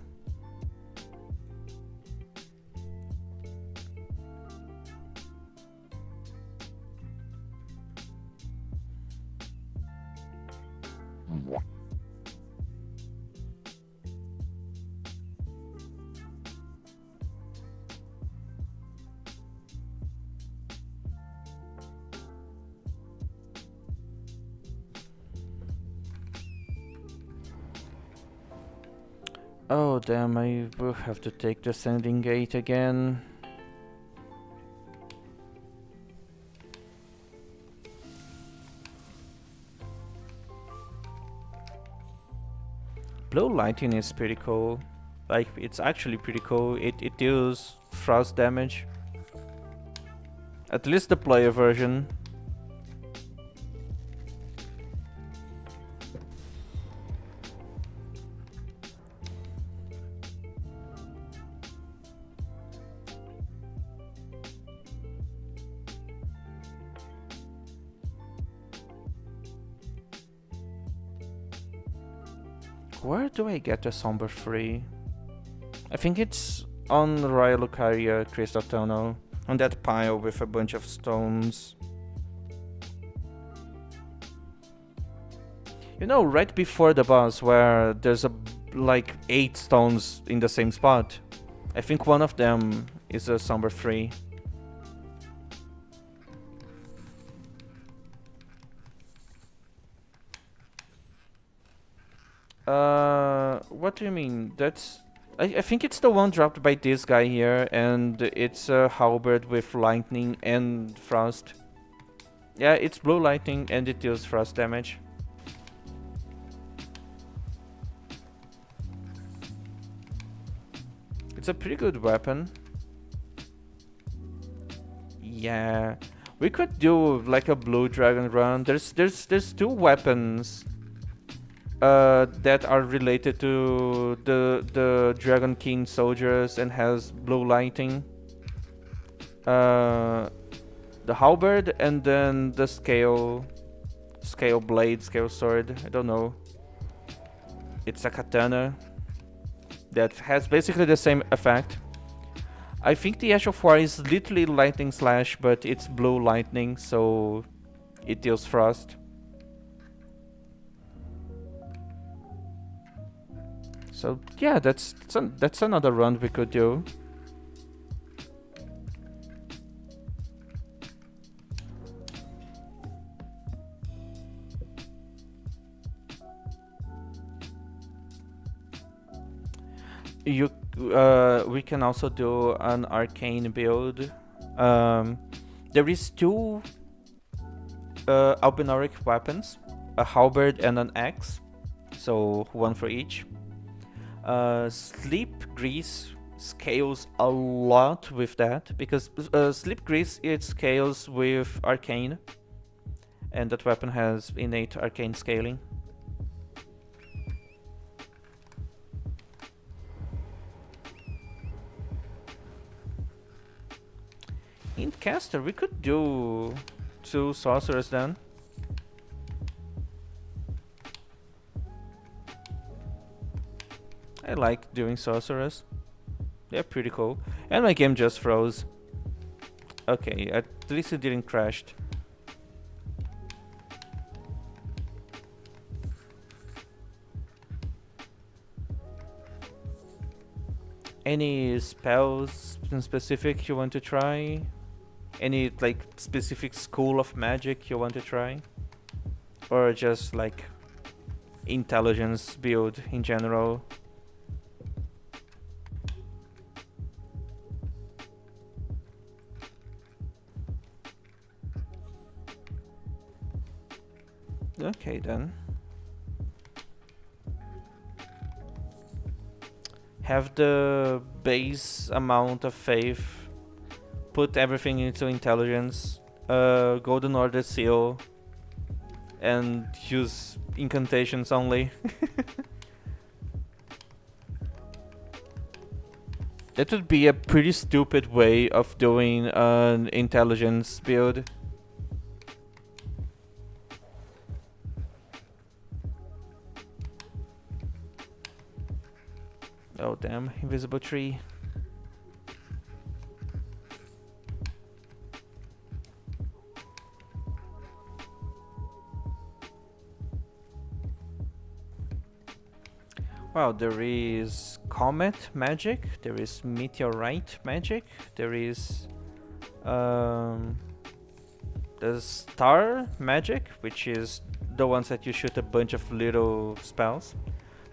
Oh damn, I will have to take the sending gate again. Blue lighting is pretty cool. Like, it's actually pretty cool. It deals frost damage. At least the player version. Where do I get the Somber Free? I think it's on Royal Lucaria Crystal Tunnel. On that pile with a bunch of stones. You know, right before the boss where there's like 8 stones in the same spot. I think one of them is a Somber Free. What do you mean? That's... I think it's the one dropped by this guy here, and it's a halberd with lightning and frost. Yeah, it's blue lightning and it deals frost damage. It's a pretty good weapon. Yeah, we could do like a blue dragon run. There's 2 weapons that are related to the Dragon King soldiers and has blue lighting. The halberd and then the scale blade, scale sword. I don't know. It's a katana that has basically the same effect. I think the Ash of War is literally lightning slash, but it's blue lightning, so it deals frost. So yeah, that's another run we could do. We can also do an arcane build. There is 2 albinoric weapons, a halberd and an axe, so 1 for each. Sleep Grease scales a lot with that, because Sleep Grease, it scales with arcane, and that weapon has innate arcane scaling. caster. We could do 2 sorcerers then. I like doing sorcerers. They're pretty cool. And my game just froze. Okay, at least it didn't crash. Any spells in specific you want to try? Any like specific school of magic you want to try? Or just like intelligence build in general? Okay then. Have the base amount of faith. Put everything into intelligence. Golden Order seal. And use incantations only. That would be a pretty stupid way of doing an intelligence build. Oh damn, invisible tree. Wow, there is comet magic, there is meteorite magic, there is the star magic, which is the ones that you shoot a bunch of little spells.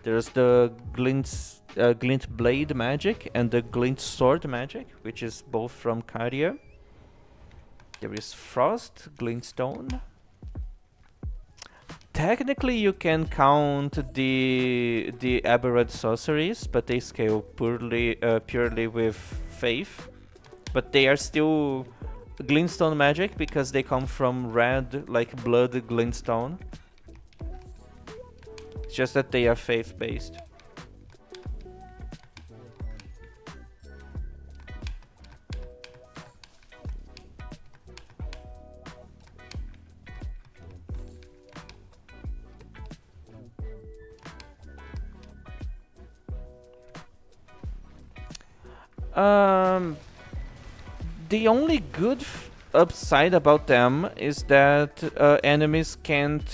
There's the glint blade magic and the glint sword magic, which is both from Caria. There is frost, glint stone. Technically, you can count the aberrant sorceries, but they scale purely with faith. But they are still glintstone magic because they come from red, like blood glintstone. It's just that they are faith based. The only good upside about them is that enemies can't.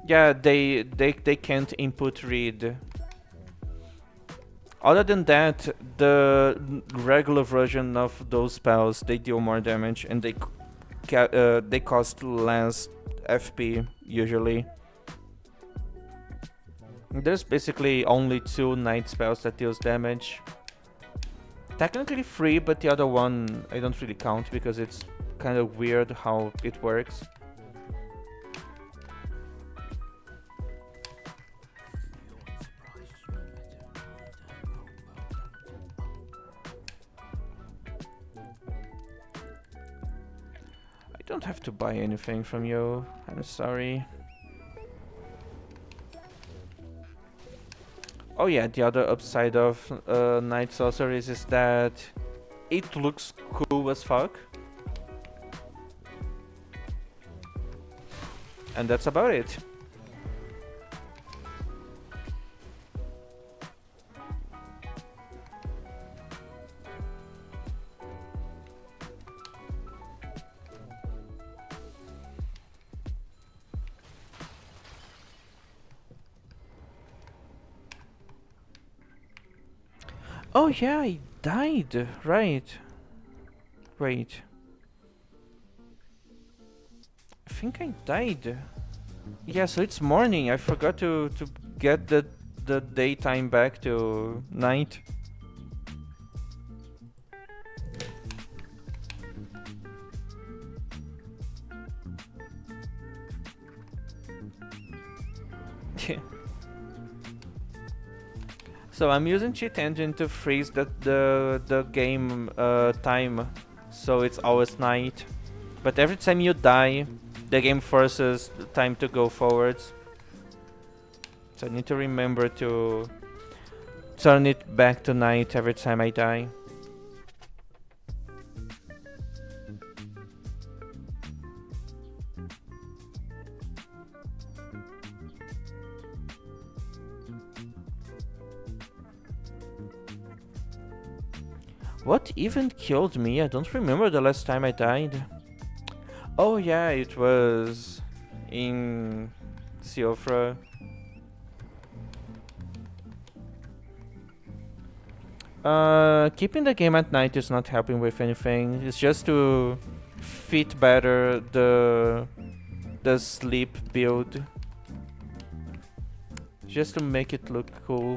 Yeah, they can't input read. Other than that, the regular version of those spells, they deal more damage and they cost less FP usually. There's basically only 2 night spells that deals damage. Technically 3, but the other one I don't really count because it's kind of weird how it works. I don't have to buy anything from you, I'm sorry. Oh yeah, the other upside of Night Sorceries is that it looks cool as fuck. And that's about it. Oh yeah, I died, right. Wait. I think I died. Yeah, so it's morning. I forgot to get the daytime back to night. So I'm using cheat engine to freeze the game time, so it's always night. But every time you die, the game forces the time to go forwards. So I need to remember to turn it back to night every time I die. What even killed me? I don't remember the last time I died. Oh yeah, it was in Siofra. Keeping the game at night is not helping with anything. It's just to fit better the sleep build. Just to make it look cool.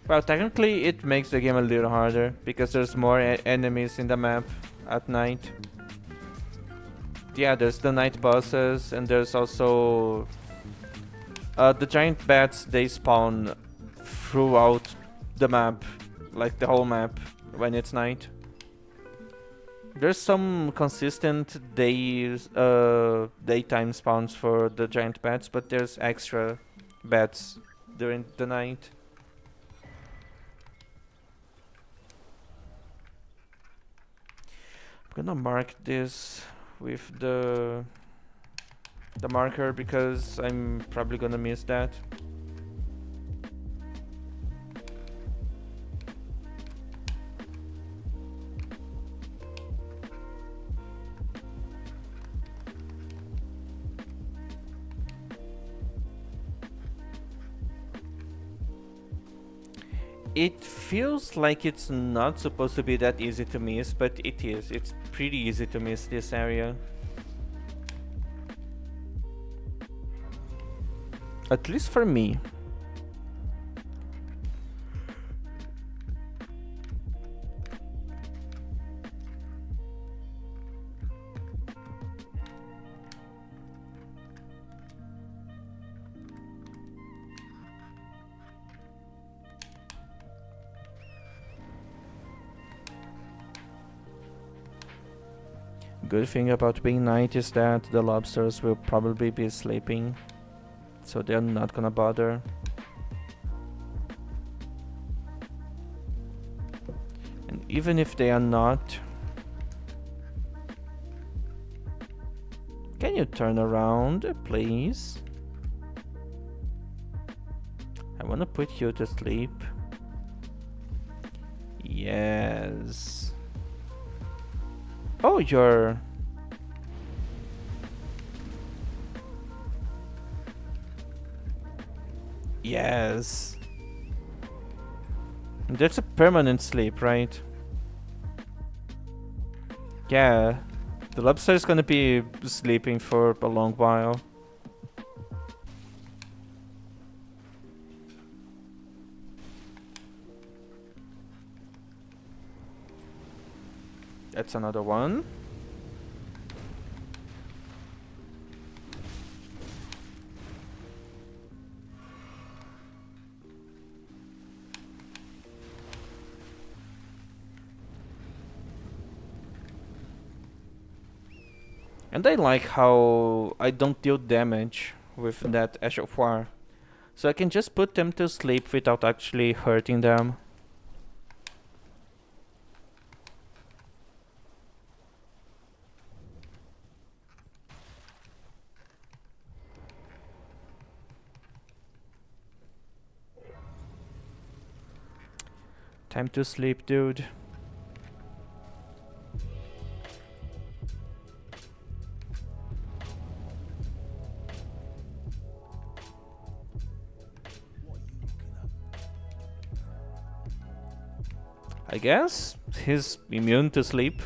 Well, technically it makes the game a little harder because there's more enemies in the map at night. Yeah, there's the night bosses and there's also the giant bats. They spawn throughout the map, like the whole map when it's night. There's some consistent daytime spawns for the giant bats, but there's extra bats during the night. I'm gonna mark this with the marker because I'm probably gonna miss that. It feels like it's not supposed to be that easy to miss, but it is. It's pretty easy to miss this area. At least for me. Good thing about being night is that the lobsters will probably be sleeping, so they're not gonna bother. And even if they are not, can you turn around, please? I wanna put you to sleep. Yes. Oh, you're... Yes. That's a permanent sleep, right? Yeah. The lobster is gonna be sleeping for a long while. That's another one. And I like how I don't deal damage with that Ash of War. So I can just put them to sleep without actually hurting them. Time to sleep, dude. I guess he's immune to sleep.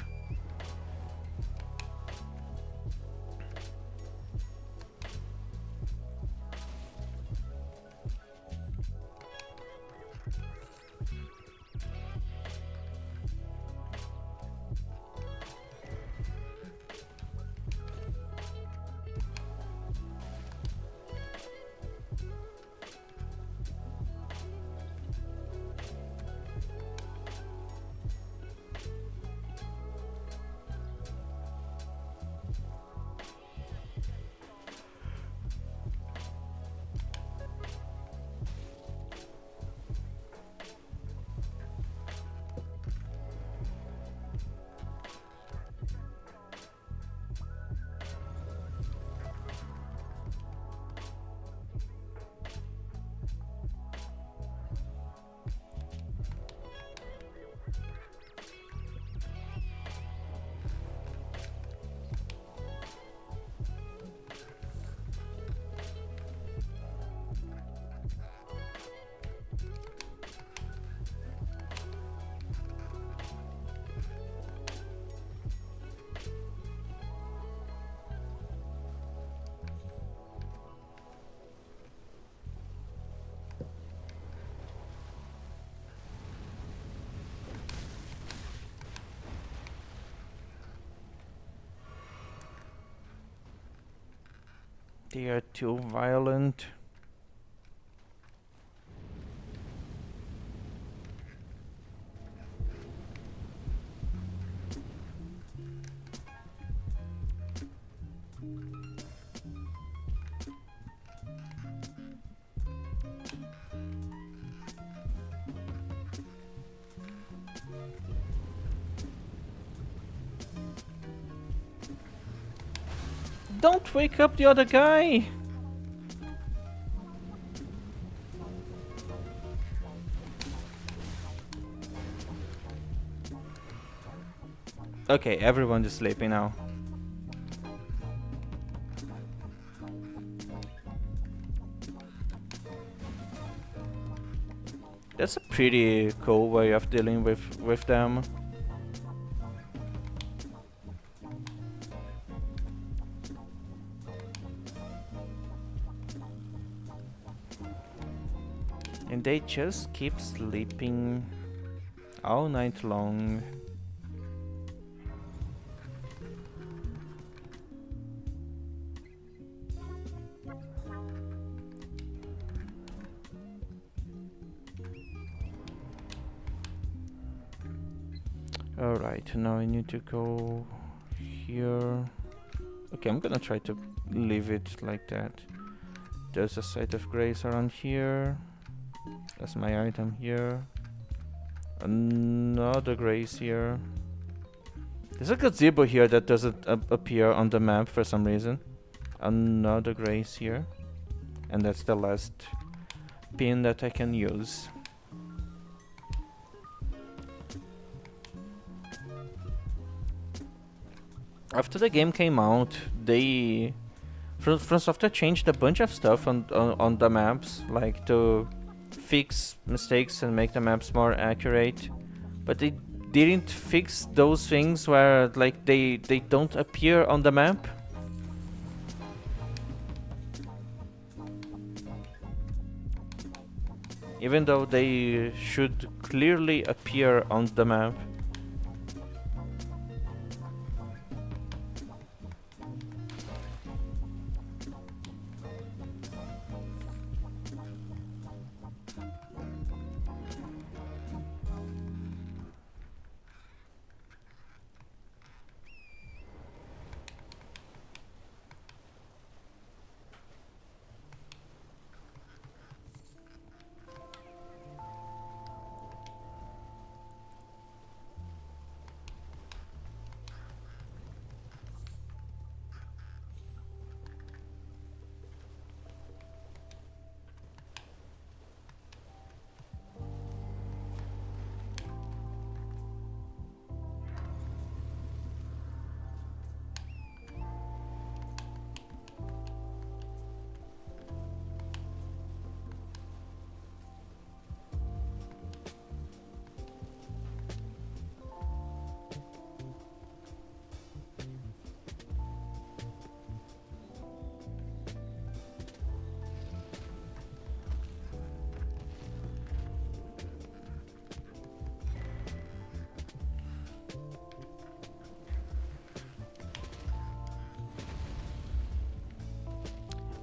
They are too violent. Don't wake up the other guy! Okay, everyone is sleeping now. That's a pretty cool way of dealing with them. And they just keep sleeping all night long. Alright, now I need to go here. Okay, I'm gonna try to leave it like that. There's a site of grace around here. That's my item here. Another grace here. There's a gazebo here that doesn't appear on the map for some reason. Another grace here. And that's the last pin that I can use. After the game came out, they From Software changed a bunch of stuff on the maps, like to fix mistakes and make the maps more accurate. But they didn't fix those things where like they don't appear on the map. Even though they should clearly appear on the map.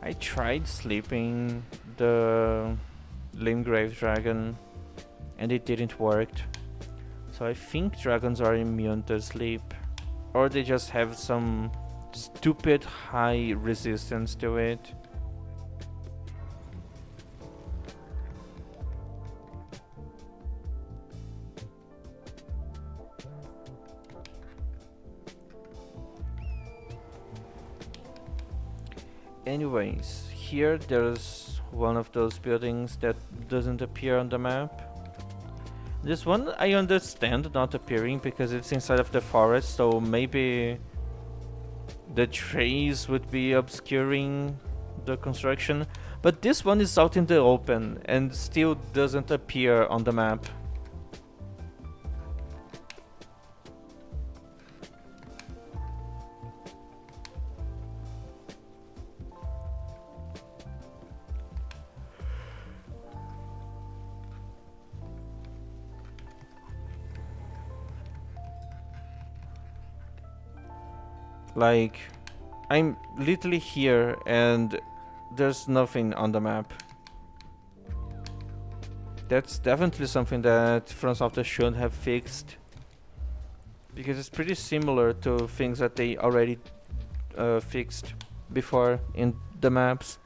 I tried sleeping the Limgrave dragon and it didn't work. So I think dragons are immune to sleep. Or they just have some stupid high resistance to it. Anyways, here there's one of those buildings that doesn't appear on the map. This one I understand not appearing because it's inside of the forest, so maybe the trees would be obscuring the construction. But this one is out in the open and still doesn't appear on the map. Like, I'm literally here and there's nothing on the map. That's definitely something that From Software should have fixed. Because it's pretty similar to things that they already fixed before in the maps.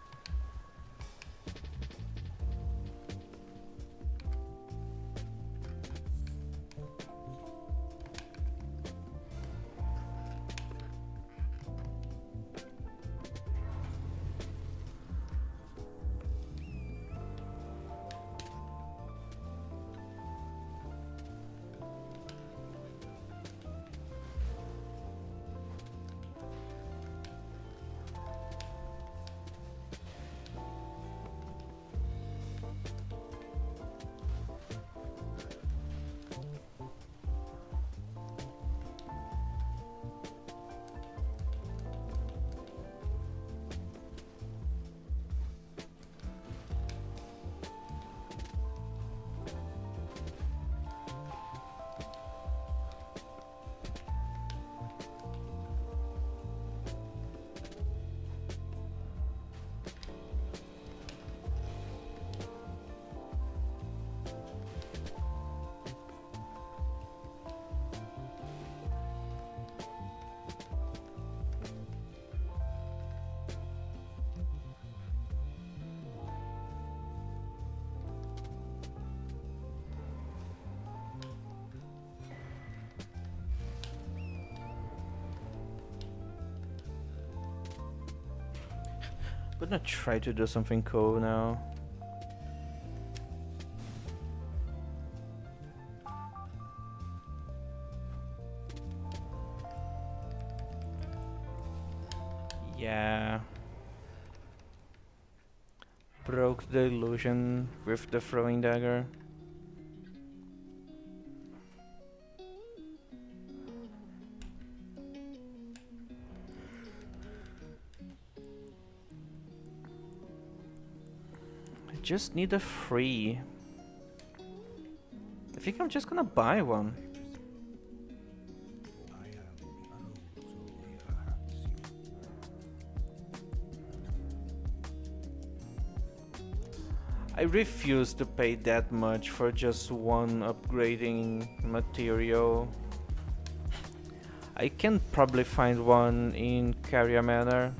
I'm gonna try to do something cool now. Yeah. Broke the illusion with the throwing dagger. I just need a free. I think I'm just gonna buy one. I am in perhaps I refuse to pay that much for just one upgrading material. I can probably find one in Carrier Manor.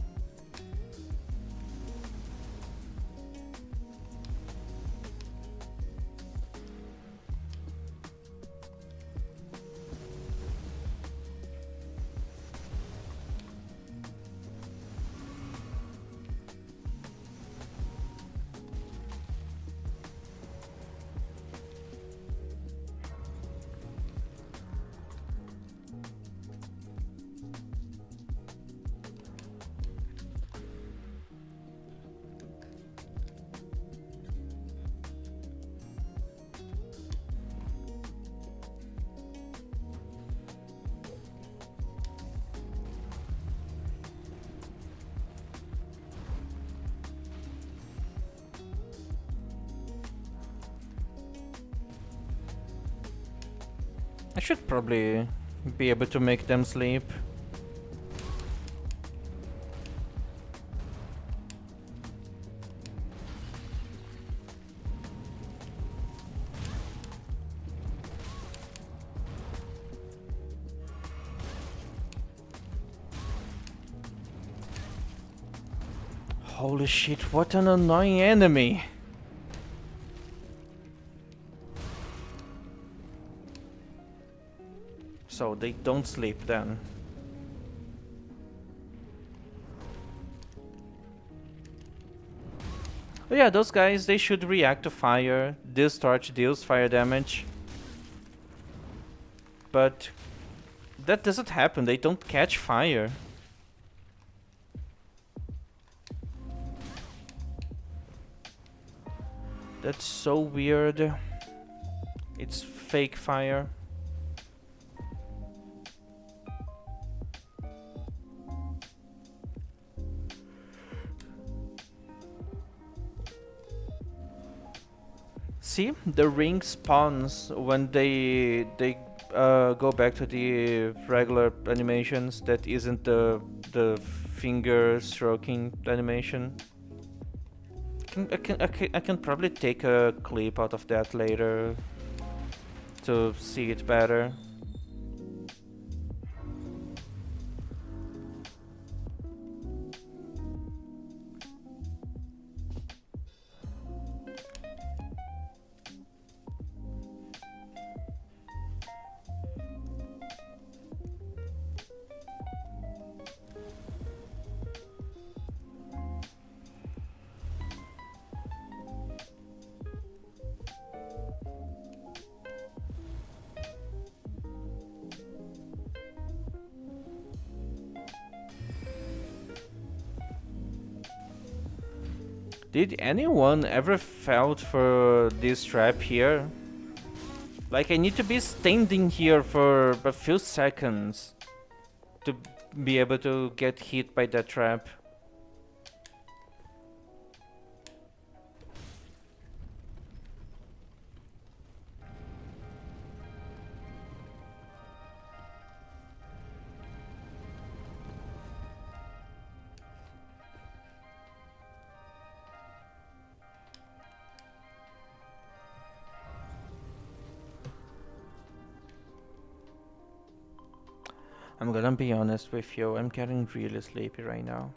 I should probably be able to make them sleep. Holy shit, what an annoying enemy! So they don't sleep then. But yeah, those guys, they should react to fire. This torch deals fire damage. But that doesn't happen, they don't catch fire. That's so weird. It's fake fire. See, the ring spawns when they go back to the regular animations. That isn't the finger stroking animation. I can probably take a clip out of that later to see it better. Did anyone ever felt for this trap here? Like, I need to be standing here for a few seconds to be able to get hit by that trap. I'm gonna be honest with you, I'm getting really sleepy right now.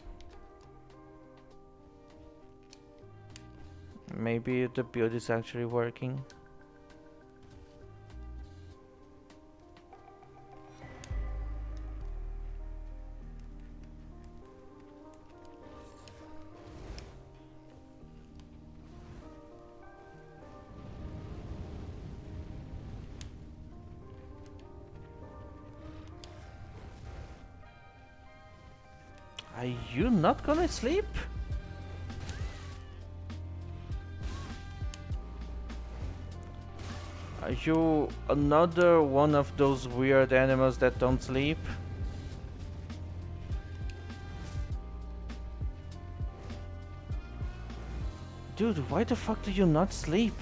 Maybe the build is actually working. Are you not gonna sleep? Are you another one of those weird animals that don't sleep? Dude, why the fuck do you not sleep?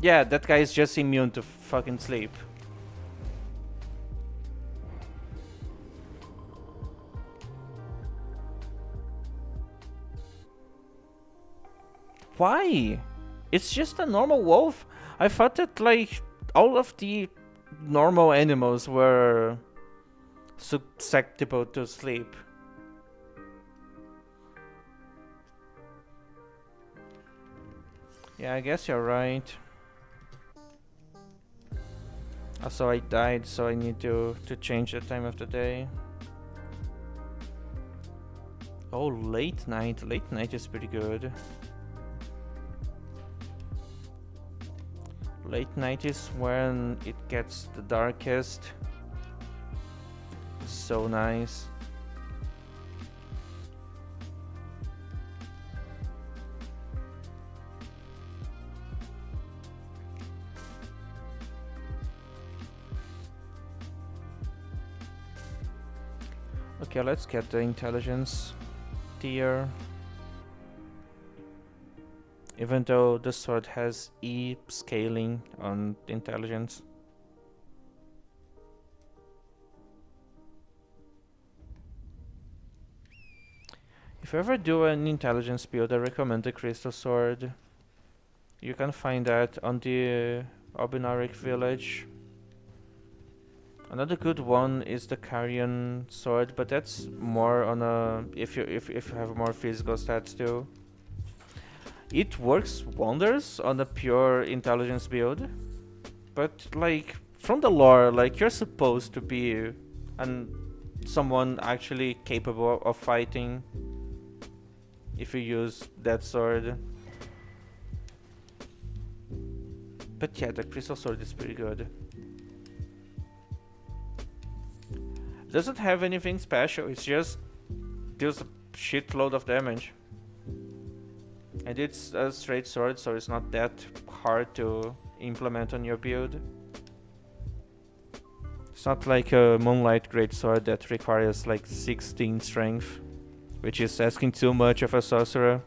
Yeah, that guy is just immune to fucking sleep. Why? It's just a normal wolf. I thought that like all of the normal animals were susceptible to sleep. Yeah, I guess you're right. Also, I died, so I need to change the time of the day. Oh, late night. Late night is pretty good. Late night is when it gets the darkest. So nice. Okay, let's get the intelligence tier. Even though the sword has E scaling on intelligence. If you ever do an intelligence build, I recommend the crystal sword. You can find that on the Obinaric village. Another good one is the Carrion sword, but that's more on a if you have more physical stats too. It works wonders on a pure intelligence build, but like from the lore, like you're supposed to be someone actually capable of fighting if you use that sword. But yeah, the crystal sword is pretty good. Doesn't have anything special, it's just deals a shitload of damage. And it's a straight sword, so it's not that hard to implement on your build. It's not like a Moonlight Greatsword that requires like 16 strength which is asking too much of a sorcerer.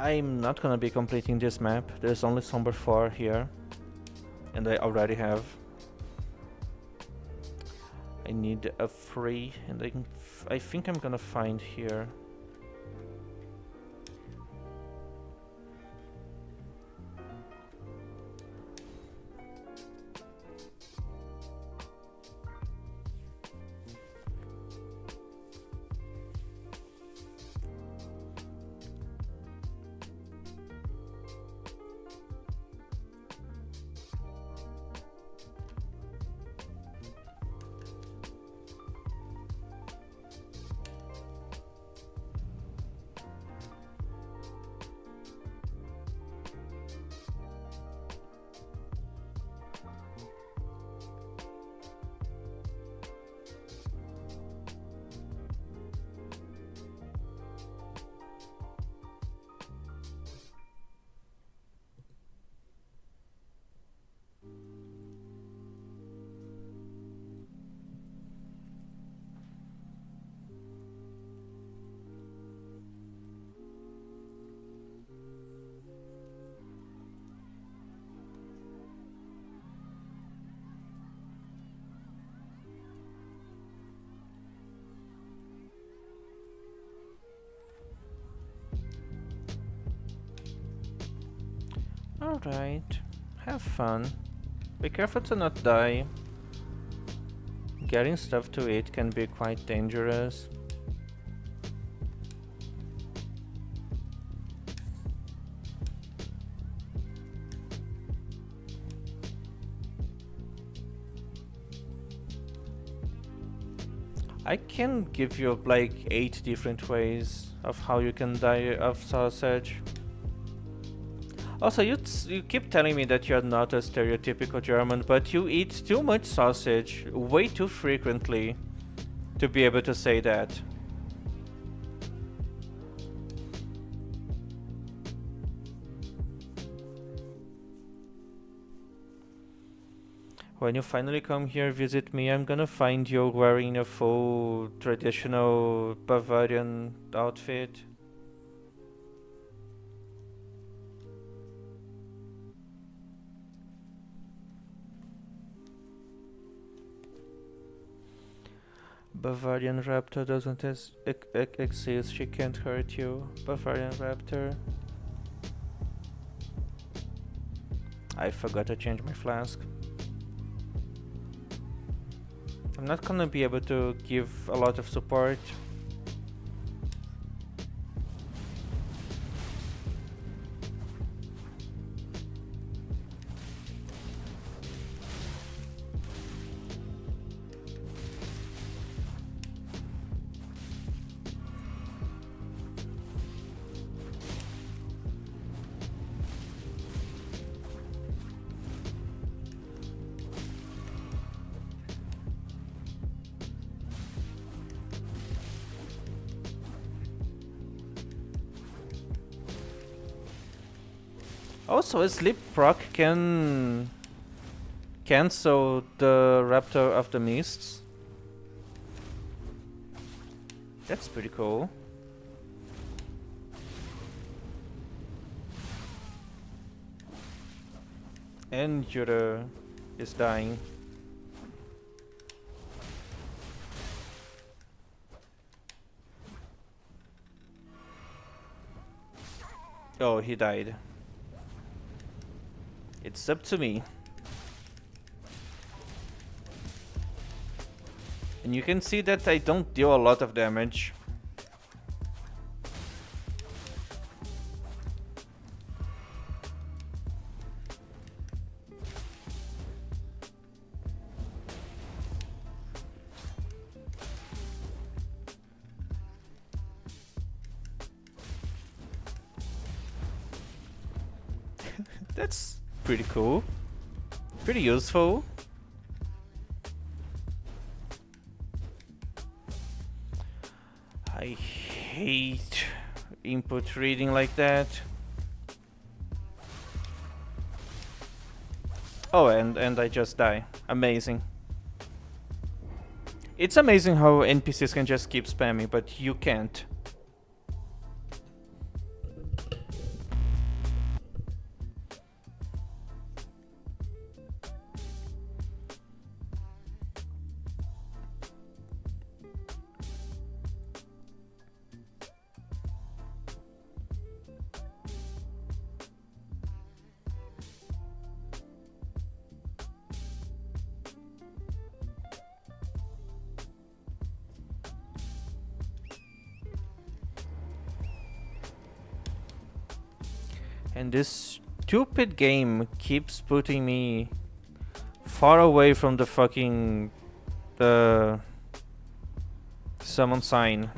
I'm not gonna be completing this map. There's only Somber 4 here. And I already have. I need a 3 and I think I'm gonna find here. Alright, have fun. Be careful to not die. Getting stuff to eat can be quite dangerous. I can give you like 8 different ways of how you can die of sausage. Also, you keep telling me that you're not a stereotypical German, but you eat too much sausage way too frequently to be able to say that. When you finally come here visit me, I'm gonna find you wearing a full traditional Bavarian outfit. Bavarian Raptor doesn't exist, she can't hurt you. Bavarian Raptor. I forgot to change my flask. I'm not gonna be able to give a lot of support Also, a sleep proc can cancel the Raptor of the Mists. That's pretty cool. And Jura is dying. Oh, he died. It's up to me. And you can see that I don't deal a lot of damage. That's pretty cool. Pretty useful. I hate input reading like that. Oh, and I just die. Amazing. It's amazing how NPCs can just keep spamming, but you can't. And this stupid game keeps putting me far away from the fucking summon sign.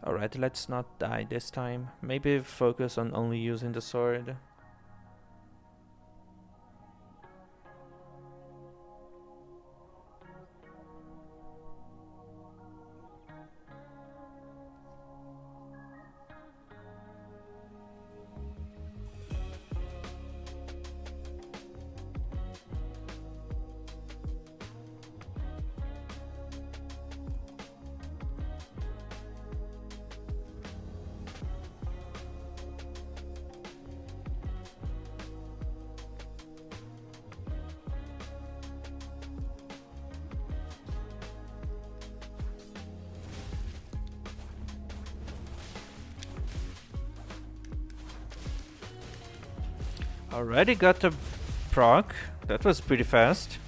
Alright, let's not die this time. Maybe focus on only using the sword. Already got a proc. That was pretty fast.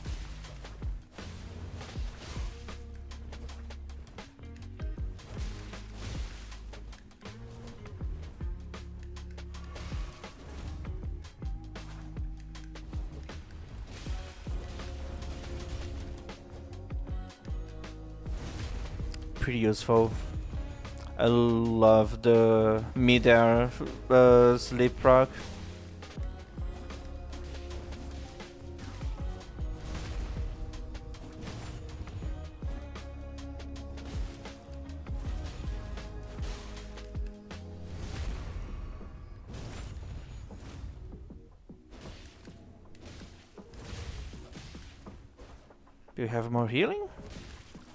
Pretty useful. I love the mid-air sleep proc. Do you have more healing?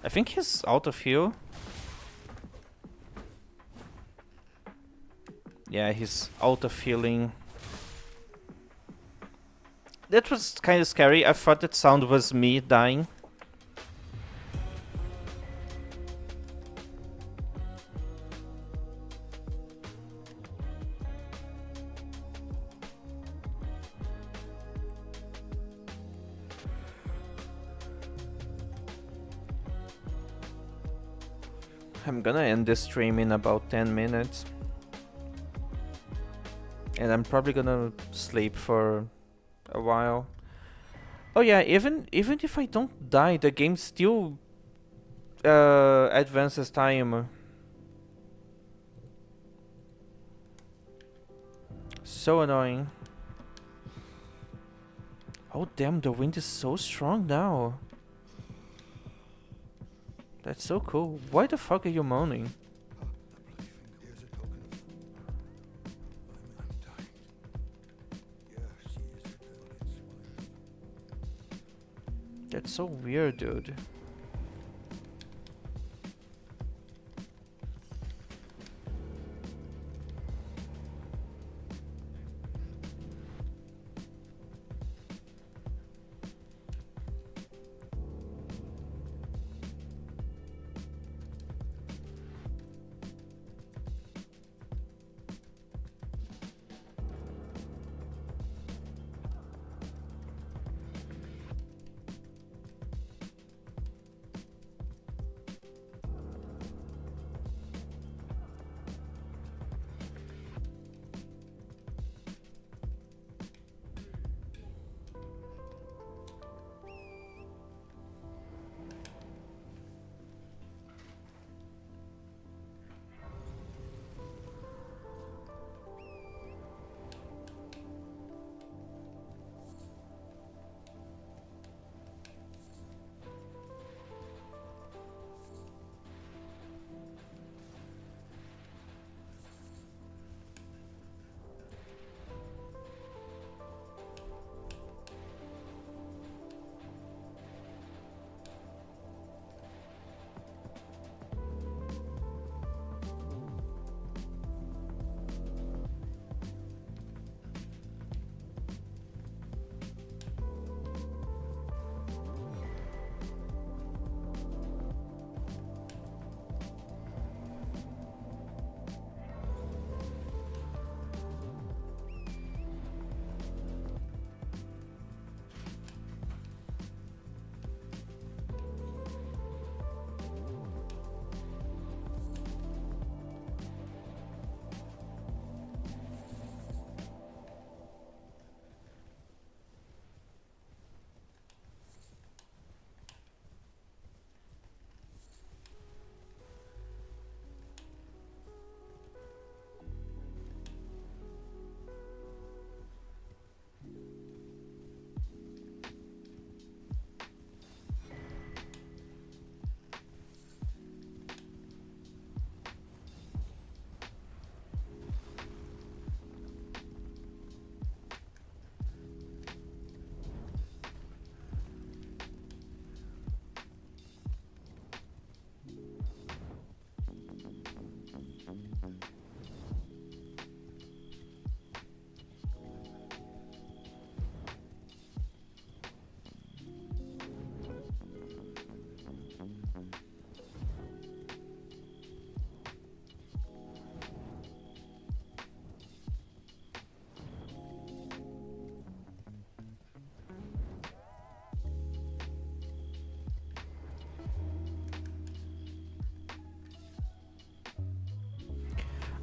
I think he's out of heal. Yeah, he's out of healing. That was kind of scary. I thought that sound was me dying. I'm gonna end this stream in about 10 minutes. And I'm probably gonna sleep for a while. Oh yeah, even if I don't die, the game still advances time. So annoying. Oh damn, the wind is so strong now. That's so cool. Why the fuck are you moaning? Here's a token of. I'm dying. Yeah, she is a little bit swollen. That's so weird, dude.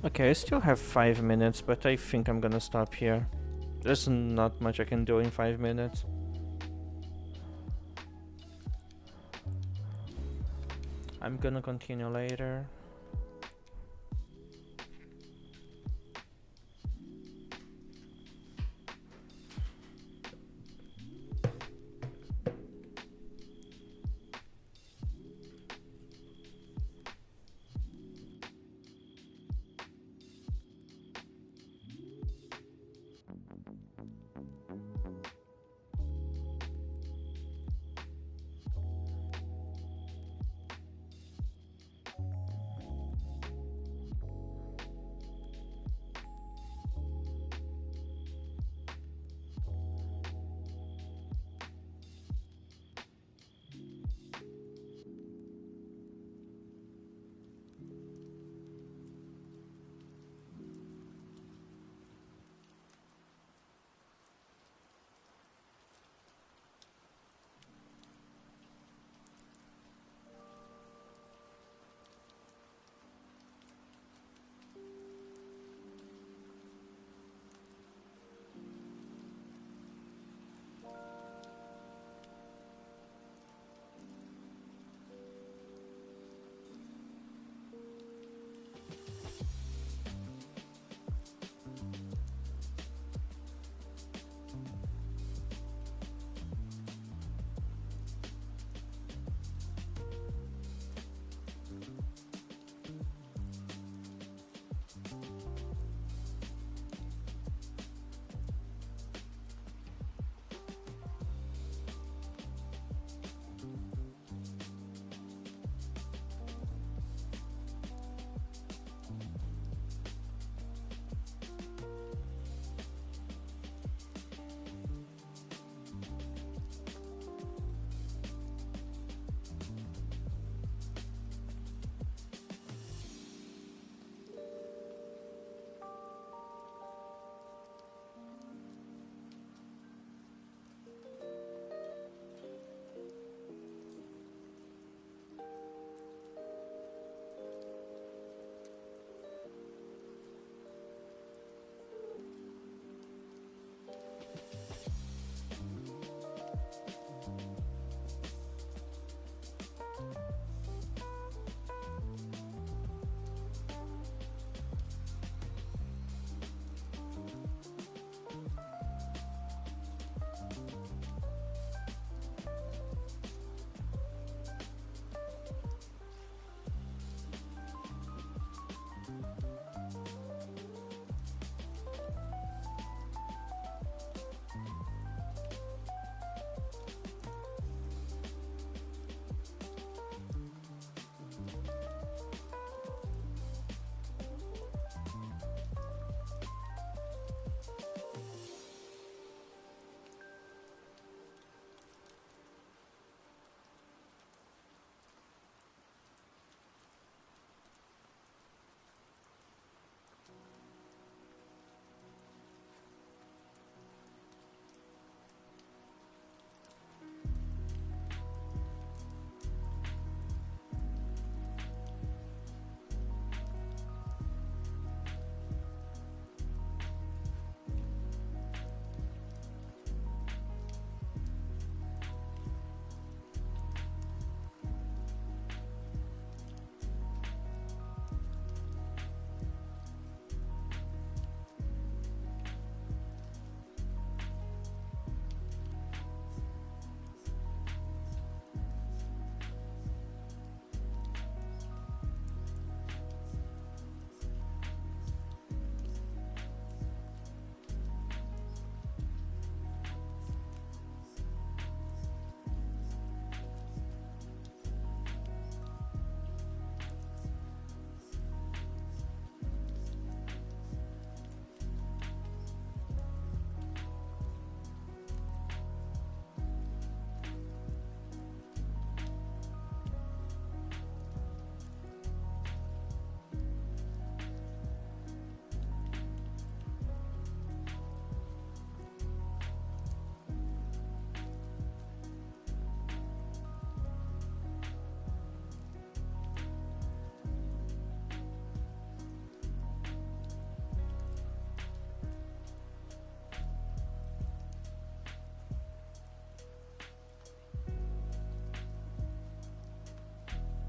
Okay, I still have 5 minutes, but I think I'm gonna stop here. There's not much I can do in 5 minutes. I'm gonna continue later.